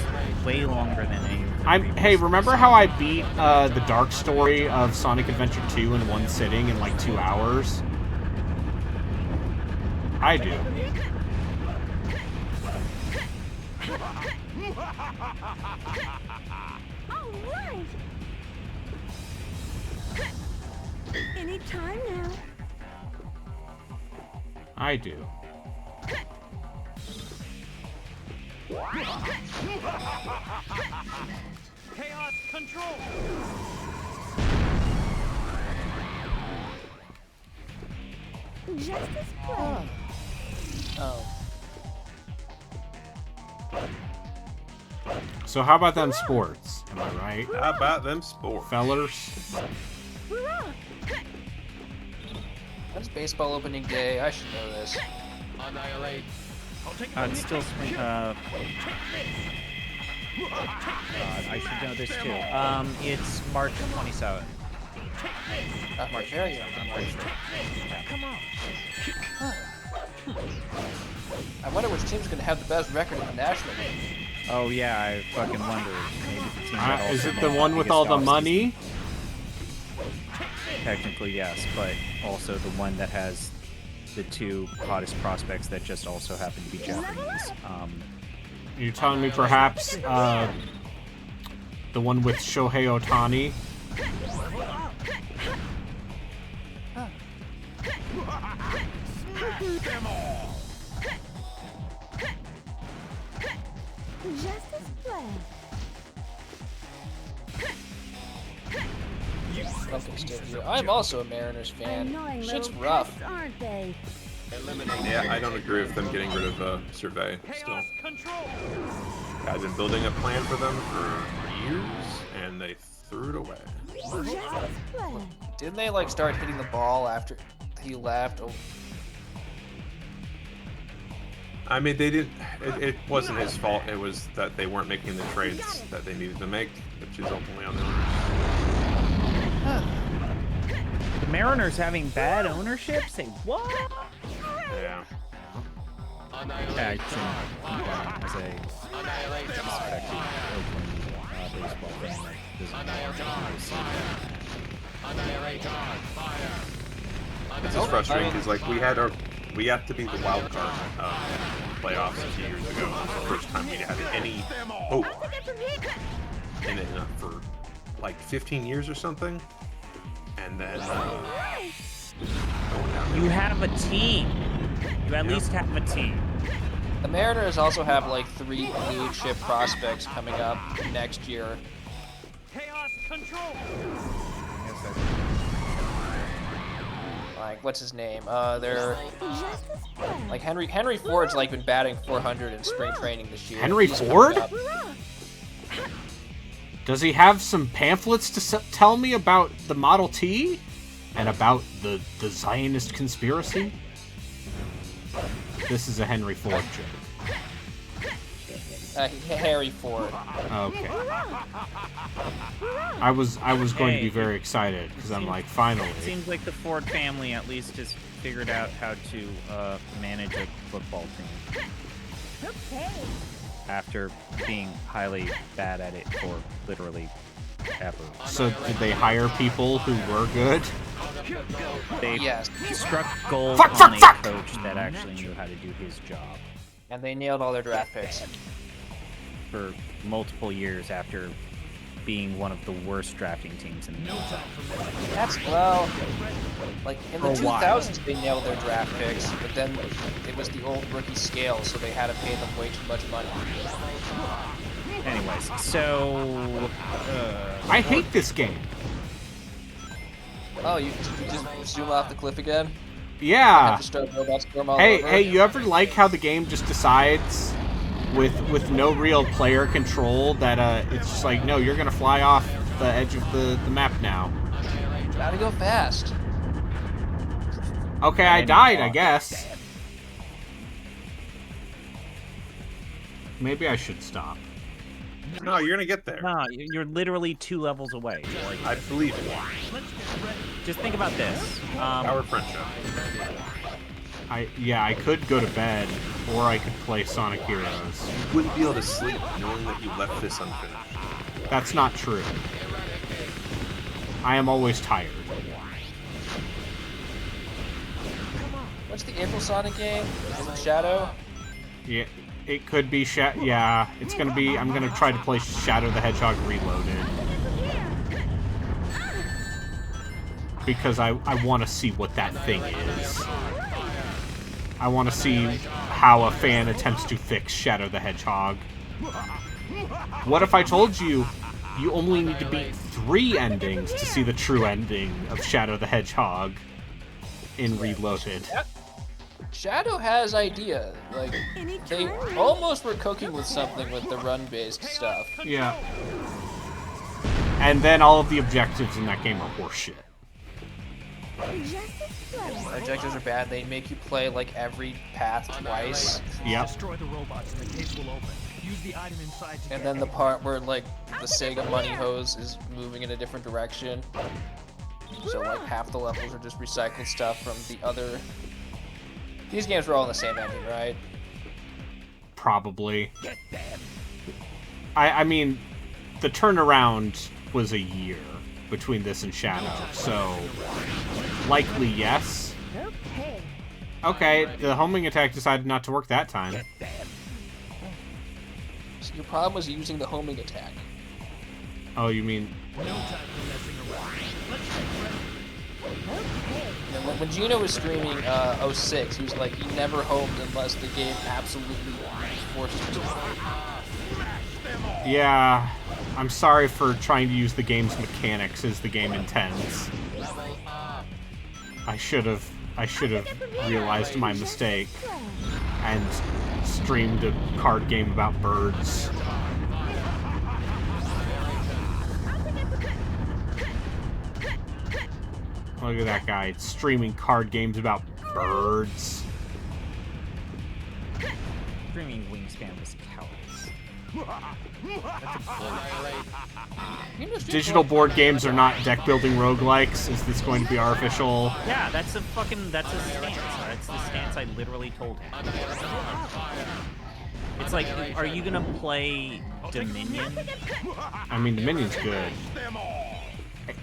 way longer than any. of the previous Hey, remember how I beat the Dark Story of Sonic Adventure 2 in one sitting in like 2 hours? I do. All right. Any time now. I do. Chaos control. Just as planned. Oh. So how about them sports? Am I right? How about them sports? Fellers? Hurrah! When's baseball opening day? I should know this. Annihilate. It's still spring. God, I should know this too. It's March 27th. March area. Come on. I wonder which team's going to have the best record in the National League. Oh yeah, I fucking wonder. Maybe the team that Is also it the made one with biggest all the offseason. money? Technically, yes, but also the one that has the 2 hottest prospects that just also happen to be Japanese. You're telling me perhaps the one with Shohei Ohtani? Just as planned. Okay, still here. I'm also a Mariners fan. Annoying Shit's little rough. pests, aren't they? Yeah, I don't agree with them getting rid of Survey still. I've been building a plan for them for years, and they threw it away. Didn't they like start hitting the ball after he left? Oh, I mean, they didn't. It wasn't his fault. It was that they weren't making the trades that they needed to make, which is ultimately on the owners. The Mariners having bad ownership? Say what? Yeah. As a suspected Oakland baseball fan that doesn't It's just frustrating because like we had to be the wild card playoffs a few years ago. It was the first time we had any hope in it for like 15 years or something, and then you have a team. You at least have a team. the Mariners also have like 3 blue chip prospects coming up next year. Chaos control. Like, what's his name? They're like Henry Ford's like been batting 400 in spring training this year. Henry He's Ford? coming up. Does he have some pamphlets to tell me about the Model T? And about the Zionist conspiracy? This is a Henry Ford joke. Harry Ford. Okay. I was going to be very excited because I'm like, finally. It seems like the Ford family at least has figured out how to manage a football team. Okay. After being highly bad at it for literally ever. So did they hire people who were good? They Yes. struck gold Fuck, on fuck, a fuck! coach that actually knew how to do his job And they nailed all their draft picks. for multiple years after being one of the worst drafting teams in the league. That's, well, like in the For a while. 2000s they nailed their draft picks, but then it was the old rookie scale, so they had to pay them way too much money. Anyways, so I hate this game. Oh, you just zoom off the cliff again? Yeah. Have to start Robot Storm all Hey, over? hey, you ever like how the game just decides with no real player control that it's just like, no, you're gonna fly off the edge of the map now. Gotta go fast. Okay, I died, I guess. Maybe I should stop. No, you're gonna get there. nah, you're literally 2 levels away. Like, I believe it. just think about this. Our friendship. I could go to bed, or I could play Sonic Heroes. You wouldn't be able to sleep knowing that you left this unfinished. That's not true. I am always tired. What's the April Sonic game? Is it Shadow? Yeah, it could be yeah, it's gonna be. I'm gonna try to play Shadow the Hedgehog Reloaded because I want to see what that thing is. I want to see how a fan attempts to fix Shadow the Hedgehog. What if I told you you only need to beat 3 endings to see the true ending of Shadow the Hedgehog in Reloaded? Shadow has idea. Like, they almost were cooking with something with the run-based stuff. Yeah. And then all of the objectives in that game are horseshit. Objectives are bad. They make you play like every path twice. Yep. Destroy the robots and the case will open. Use the item inside to And get then the part where like the Sega money hose is moving in a different direction. So like half the levels are just recycled stuff from the other. These games were all in the same engine, right? Probably. I mean, the turnaround was a year between this and Shadow, so likely yes. Okay. Okay, the homing attack decided not to work that time. So your problem was using the homing attack. Oh, you mean... And when Gino was streaming 06, he was like, he never homed unless the game absolutely forced him to. Yeah, I'm sorry for trying to use the game's mechanics as the game intends. I should have I should have realized my mistake and streamed a card game about birds. Look at that guy streaming card games about birds. Streaming Wingspan was cowardice. That's a Digital board games are not deck building roguelikes. Is this going to be our official? Yeah, that's a stance. That's the stance I literally told him. It's like, are you gonna play Dominion? I mean, Dominion's good.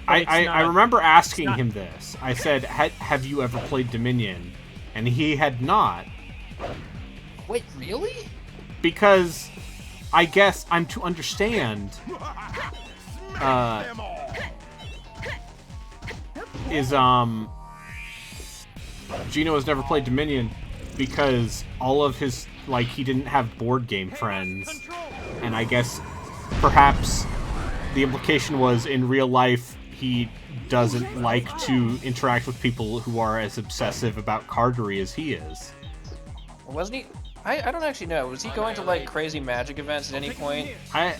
I remember asking him this. I said, have you ever played Dominion? And he had not. Wait, really? Because I guess I'm to understand Gino has never played Dominion because all of his, like, he didn't have board game friends. And I guess perhaps the implication was in real life he doesn't like to interact with people who are as obsessive about cardgery as he is. Wasn't he? I don't actually know. Was he going to like crazy Magic events at any point? I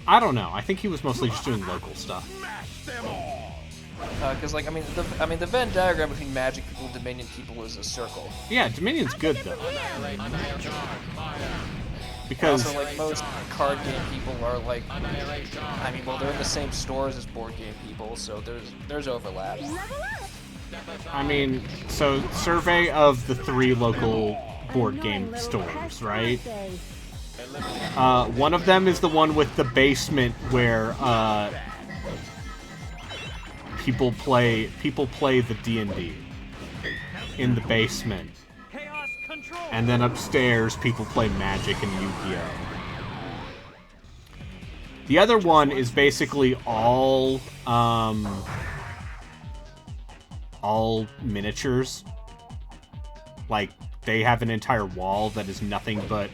don't know. I think he was mostly just doing local stuff. Because like the Venn diagram between Magic people and Dominion people is a circle. Yeah, Dominion's good though. Because also, like, most card game people are like, I mean, well, they're in the same stores as board game people, so there's overlap. I mean, so survey of the 3 local board game stores, right? One of them is the one with the basement where people play the D&D in the basement. And then upstairs, people play Magic and Yu-Gi-Oh! The other one is basically all miniatures. Like, they have an entire wall that is nothing but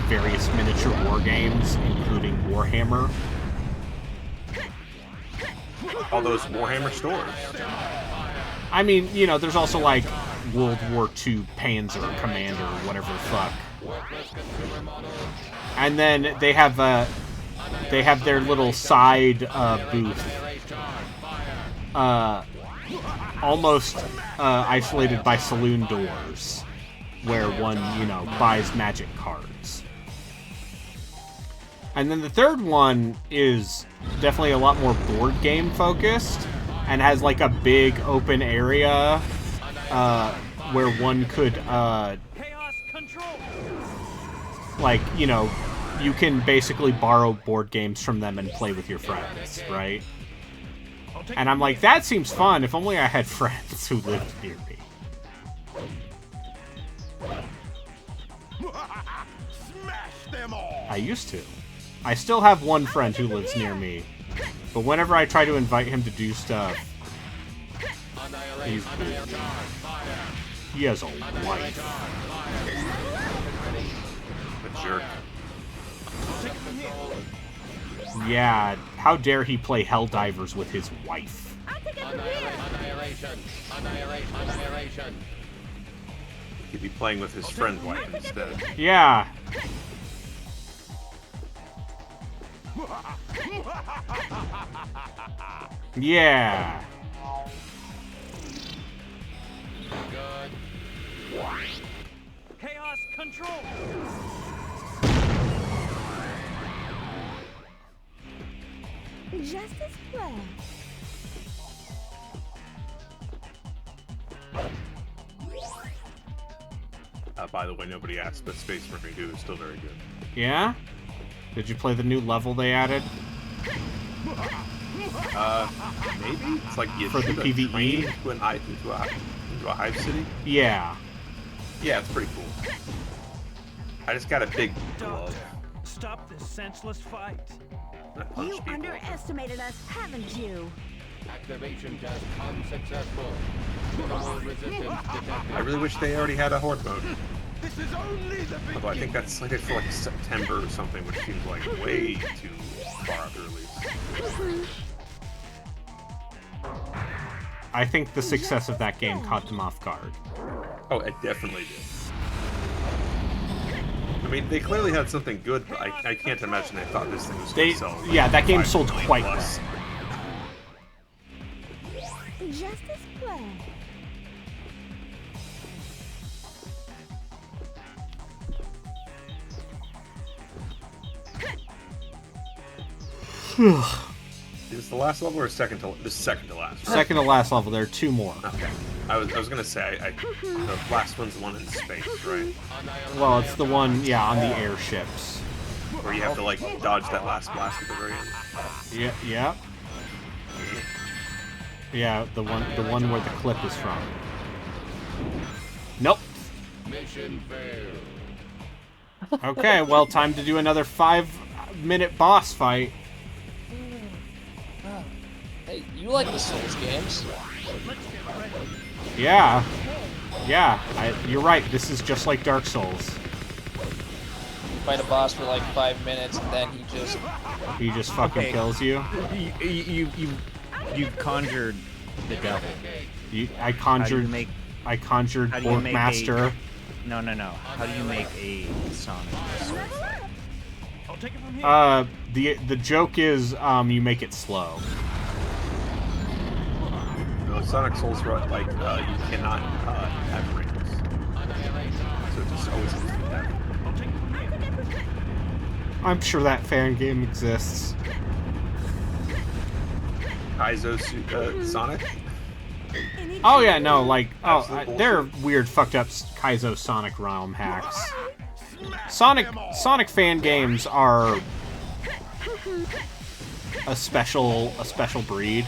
various miniature war games, including Warhammer. All those Warhammer stores. I mean, you know, there's also, like, World War II Panzer Commander, whatever the fuck. And then they have their little side booth, almost isolated by saloon doors, where one, you know, buys Magic cards. And then the third one is definitely a lot more board game focused, and has like a big open area where one could like, you know, you can basically borrow board games from them and play with your friends, right? And I'm like, that seems fun, if only I had friends who lived near me. I used to. I still have one friend who lives near me, but whenever I try to invite him to do stuff, he has a wife. A jerk. Yeah, how dare he play Helldivers with his wife? He'd be playing with his friend's wife instead. Yeah. Yeah. Chaos control. Justice play. By the way, nobody asked, but Space Marine 2 is still very good. Yeah? Did you play the new level they added? Maybe? It's like you For the shoot a PvE? train into a hive city? Yeah. Yeah, it's pretty cool. I just got a big glove. Stop this senseless fight. I punch You people. underestimated us, haven't you? Activation test unsuccessful. Minimal resistance detected. I really wish they already had a horde mode. This is only the Although I think that's slated for like September or something, which seems like way too far out the release. I think the success of that game caught them off guard. Oh, it definitely did. I mean, they clearly had something good, but I can't imagine they thought this thing was going to sell. Yeah, that game 5 sold million quite plus. well. Justice play. Is the last level or second to the second to last? Right? Second to last level. There are 2 more. Okay. I was gonna say the last one's the one in space, right? Well, it's the one, yeah, on the airships. Where you have to like dodge that last blast at the very end. Yeah. Yeah, the one where the clip is from. Nope. Mission failed. Okay, well, time to do another 5-minute boss fight. Hey, you like the Souls games? Yeah. You're right. This is just like Dark Souls. Fight a boss for like 5 minutes and then He just fucking kills you. You conjured the devil. I conjured how do you make Orkmaster. No. How do you make a Sonic Soul fight? I'll take it from here. The joke is you make it slow. No, Sonic Souls like you cannot have rings, so it just always has to be that. I'm sure that fan game exists. Kaizo Sonic. Oh yeah, no, like Absolute they're weird, fucked up Kaizo Sonic Realm hacks. Sonic fan games are a special breed,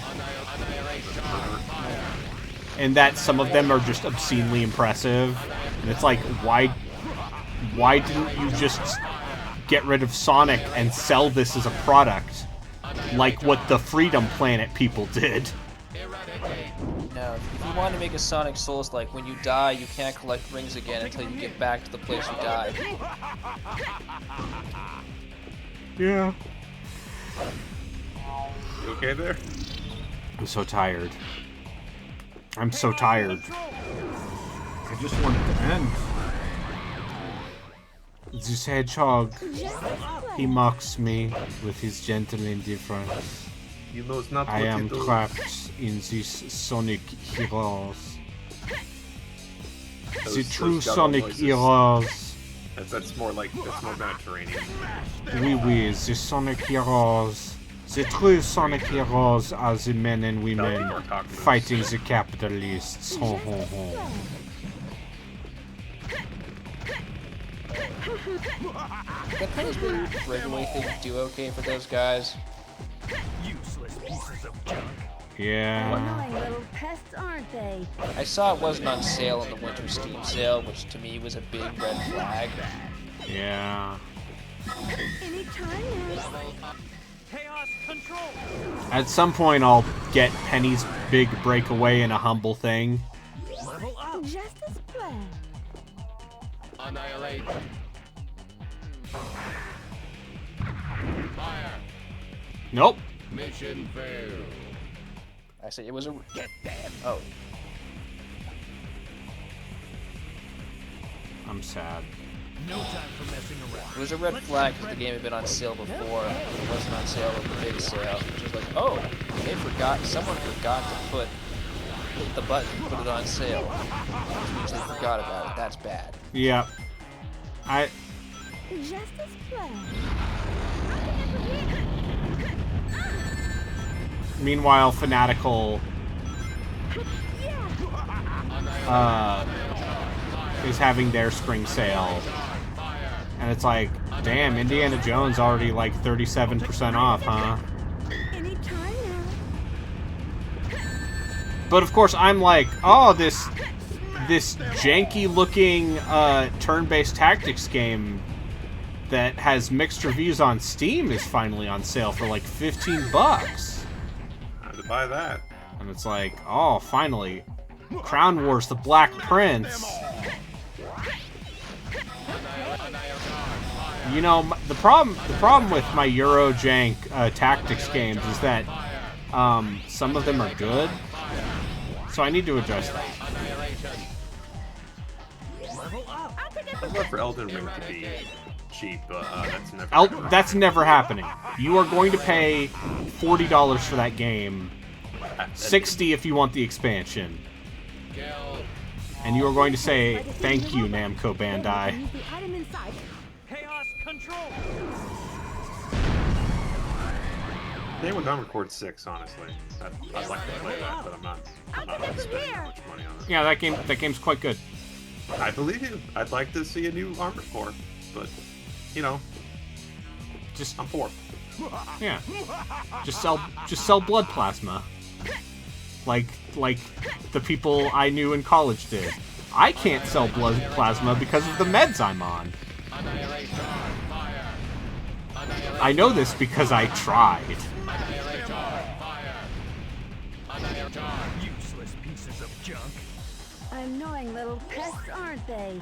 and that some of them are just obscenely impressive. And it's like, why didn't you just get rid of Sonic and sell this as a product, like what the Freedom Planet people did? No, if you want to make a Sonic Souls, like when you die, you can't collect rings again until you get back to the place you died. Yeah. You okay there? I'm so tired. I'm so tired. I just want it to end. This hedgehog, he mocks me with his gentle indifference. You know it's not I what am you do. trapped in these Sonic heroes. The true guttural Sonic noises. heroes. That's more Mediterranean. Oui, the Sonic heroes. The true Sonic heroes are the men and women fighting the capitalists. Ho ho ho. Can Penny's breakaway thing do okay for those guys? Useless pieces of junk. Yeah. Annoying little pests, aren't they? I saw it wasn't on sale in the winter Steam sale, which to me was a big red flag. Yeah. Anytime now. Chaos control. At some point, I'll get Penny's big breakaway in a humble thing. Level up. Justice play. Annihilate. Fire. Nope. Mission failed. I said it was a. Get them. Oh, I'm sad. No time for messing around. it was a red flag because the game had been on sale before. It wasn't on sale at the big sale. Which was like, oh, someone forgot to hit the button, put it on sale. Which means they forgot about it. That's bad. Yeah. Justice play. Meanwhile, Fanatical is having their spring sale. And it's like, damn, Indiana Jones already like 37% off, huh? Anytime now. But of course, I'm like, oh, this janky looking turn-based tactics game that has mixed reviews on Steam is finally on sale for like $15. Time to buy that. And it's like, oh, finally, Crown Wars: The Black Prince. You know, the problem with my Eurojank tactics games is that some of them are good, So I need to adjust that. I'd love for Elden Ring to be cheap, but that's never. That's never happening. You are going to pay $40 for that game, $60 if you want the expansion, and you are going to say thank you, Namco Bandai. Use the item inside. Chaos control. Same with Armored Core 6, honestly. I'd like to play that, but I'm not spending that much money on it. Yeah, that game's quite good. I believe you. I'd like to see a new Armored Core, but you know, I'm poor. Yeah, just sell blood plasma, like the people I knew in college did. I can't sell blood plasma because of the meds I'm on. I know this because I tried. Useless pieces of junk. Annoying little pests, aren't they?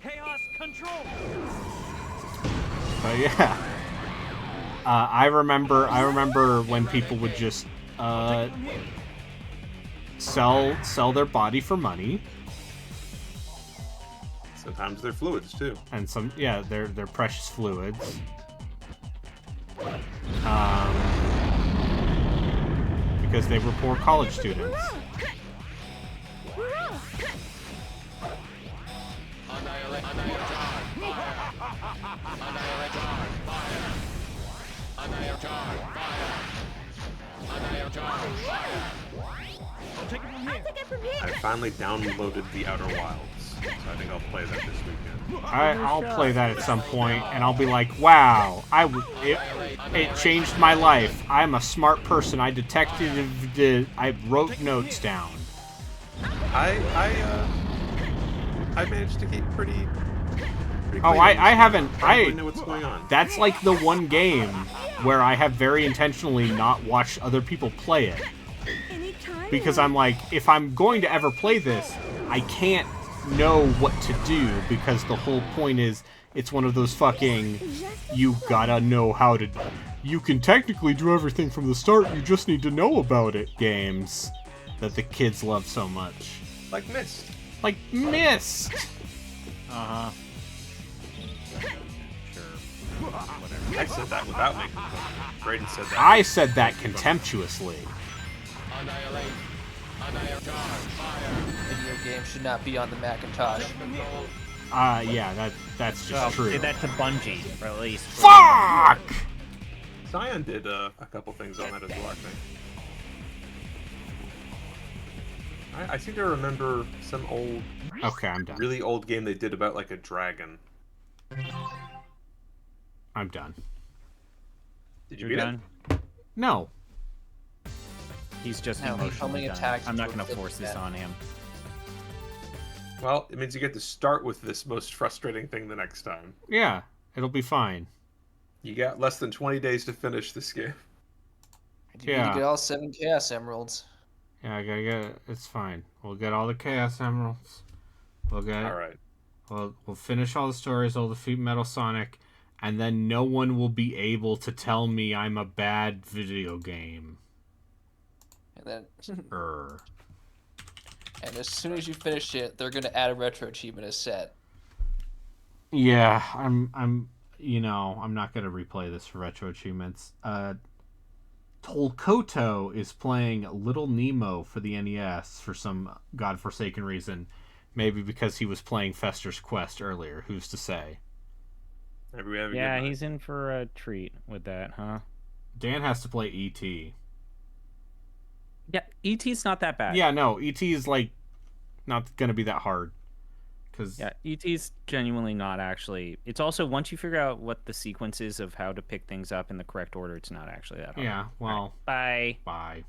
Chaos control. But yeah, I remember when people would just sell their body for money. Sometimes they're fluids too. And they're precious fluids. Because they were poor college students. I finally downloaded The Outer Wilds, so I think I'll play that this weekend. I'll play that at some point, and I'll be like, wow, it changed my life. I'm a smart person. I wrote notes down. I managed to keep pretty Oh, I haven't. I know what's going on. That's like the one game where I have very intentionally not watched other people play it. Because I'm like, if I'm going to ever play this, I can't know what to do, because the whole point is it's one of those fucking you gotta know how to. You can technically do everything from the start, you just need to know about it games that the kids love so much. Like Myst. Like Myst! Uh-huh. Sure. Whatever. I said that without making fun. Brayden said that. I said that contemptuously. Video games should not be on the Macintosh. Yeah, that's just true. Did that to Bungie, or at least. Fuck! Cyan did a couple things on that as well, I think. I seem to remember some old, okay, I'm done. really old game they did about like a dragon. I'm done. Did you beat it? No. He's just No, emotionally done. attacks I'm not to going to flip force this that. on him. Well, it means you get to start with this most frustrating thing the next time. Yeah, it'll be fine. You got less than 20 days to finish this game. You need to get all 7 Chaos Emeralds. Yeah, I gotta get it. It's fine. We'll get all the Chaos Emeralds. We'll get. All right. We'll finish all the stories. We'll defeat Metal Sonic, and then no one will be able to tell me I'm a bad video game. And then, and as soon as you finish it, they're gonna add a retro achievement as set. Yeah, I'm not gonna replay this for retro achievements. Tolkoto is playing Little Nemo for the NES for some godforsaken reason. Maybe because he was playing Fester's Quest earlier. Who's to say? Maybe we have a Yeah, good night. he's in for a treat with that, huh? Dan has to play E.T. Yeah, E.T.'s not that bad. Yeah, no, E.T. is like not gonna be that hard. Cause Yeah, E.T.'s genuinely not actually. It's also, once you figure out what the sequence is of how to pick things up in the correct order, it's not actually that hard. yeah, well, Bye. bye.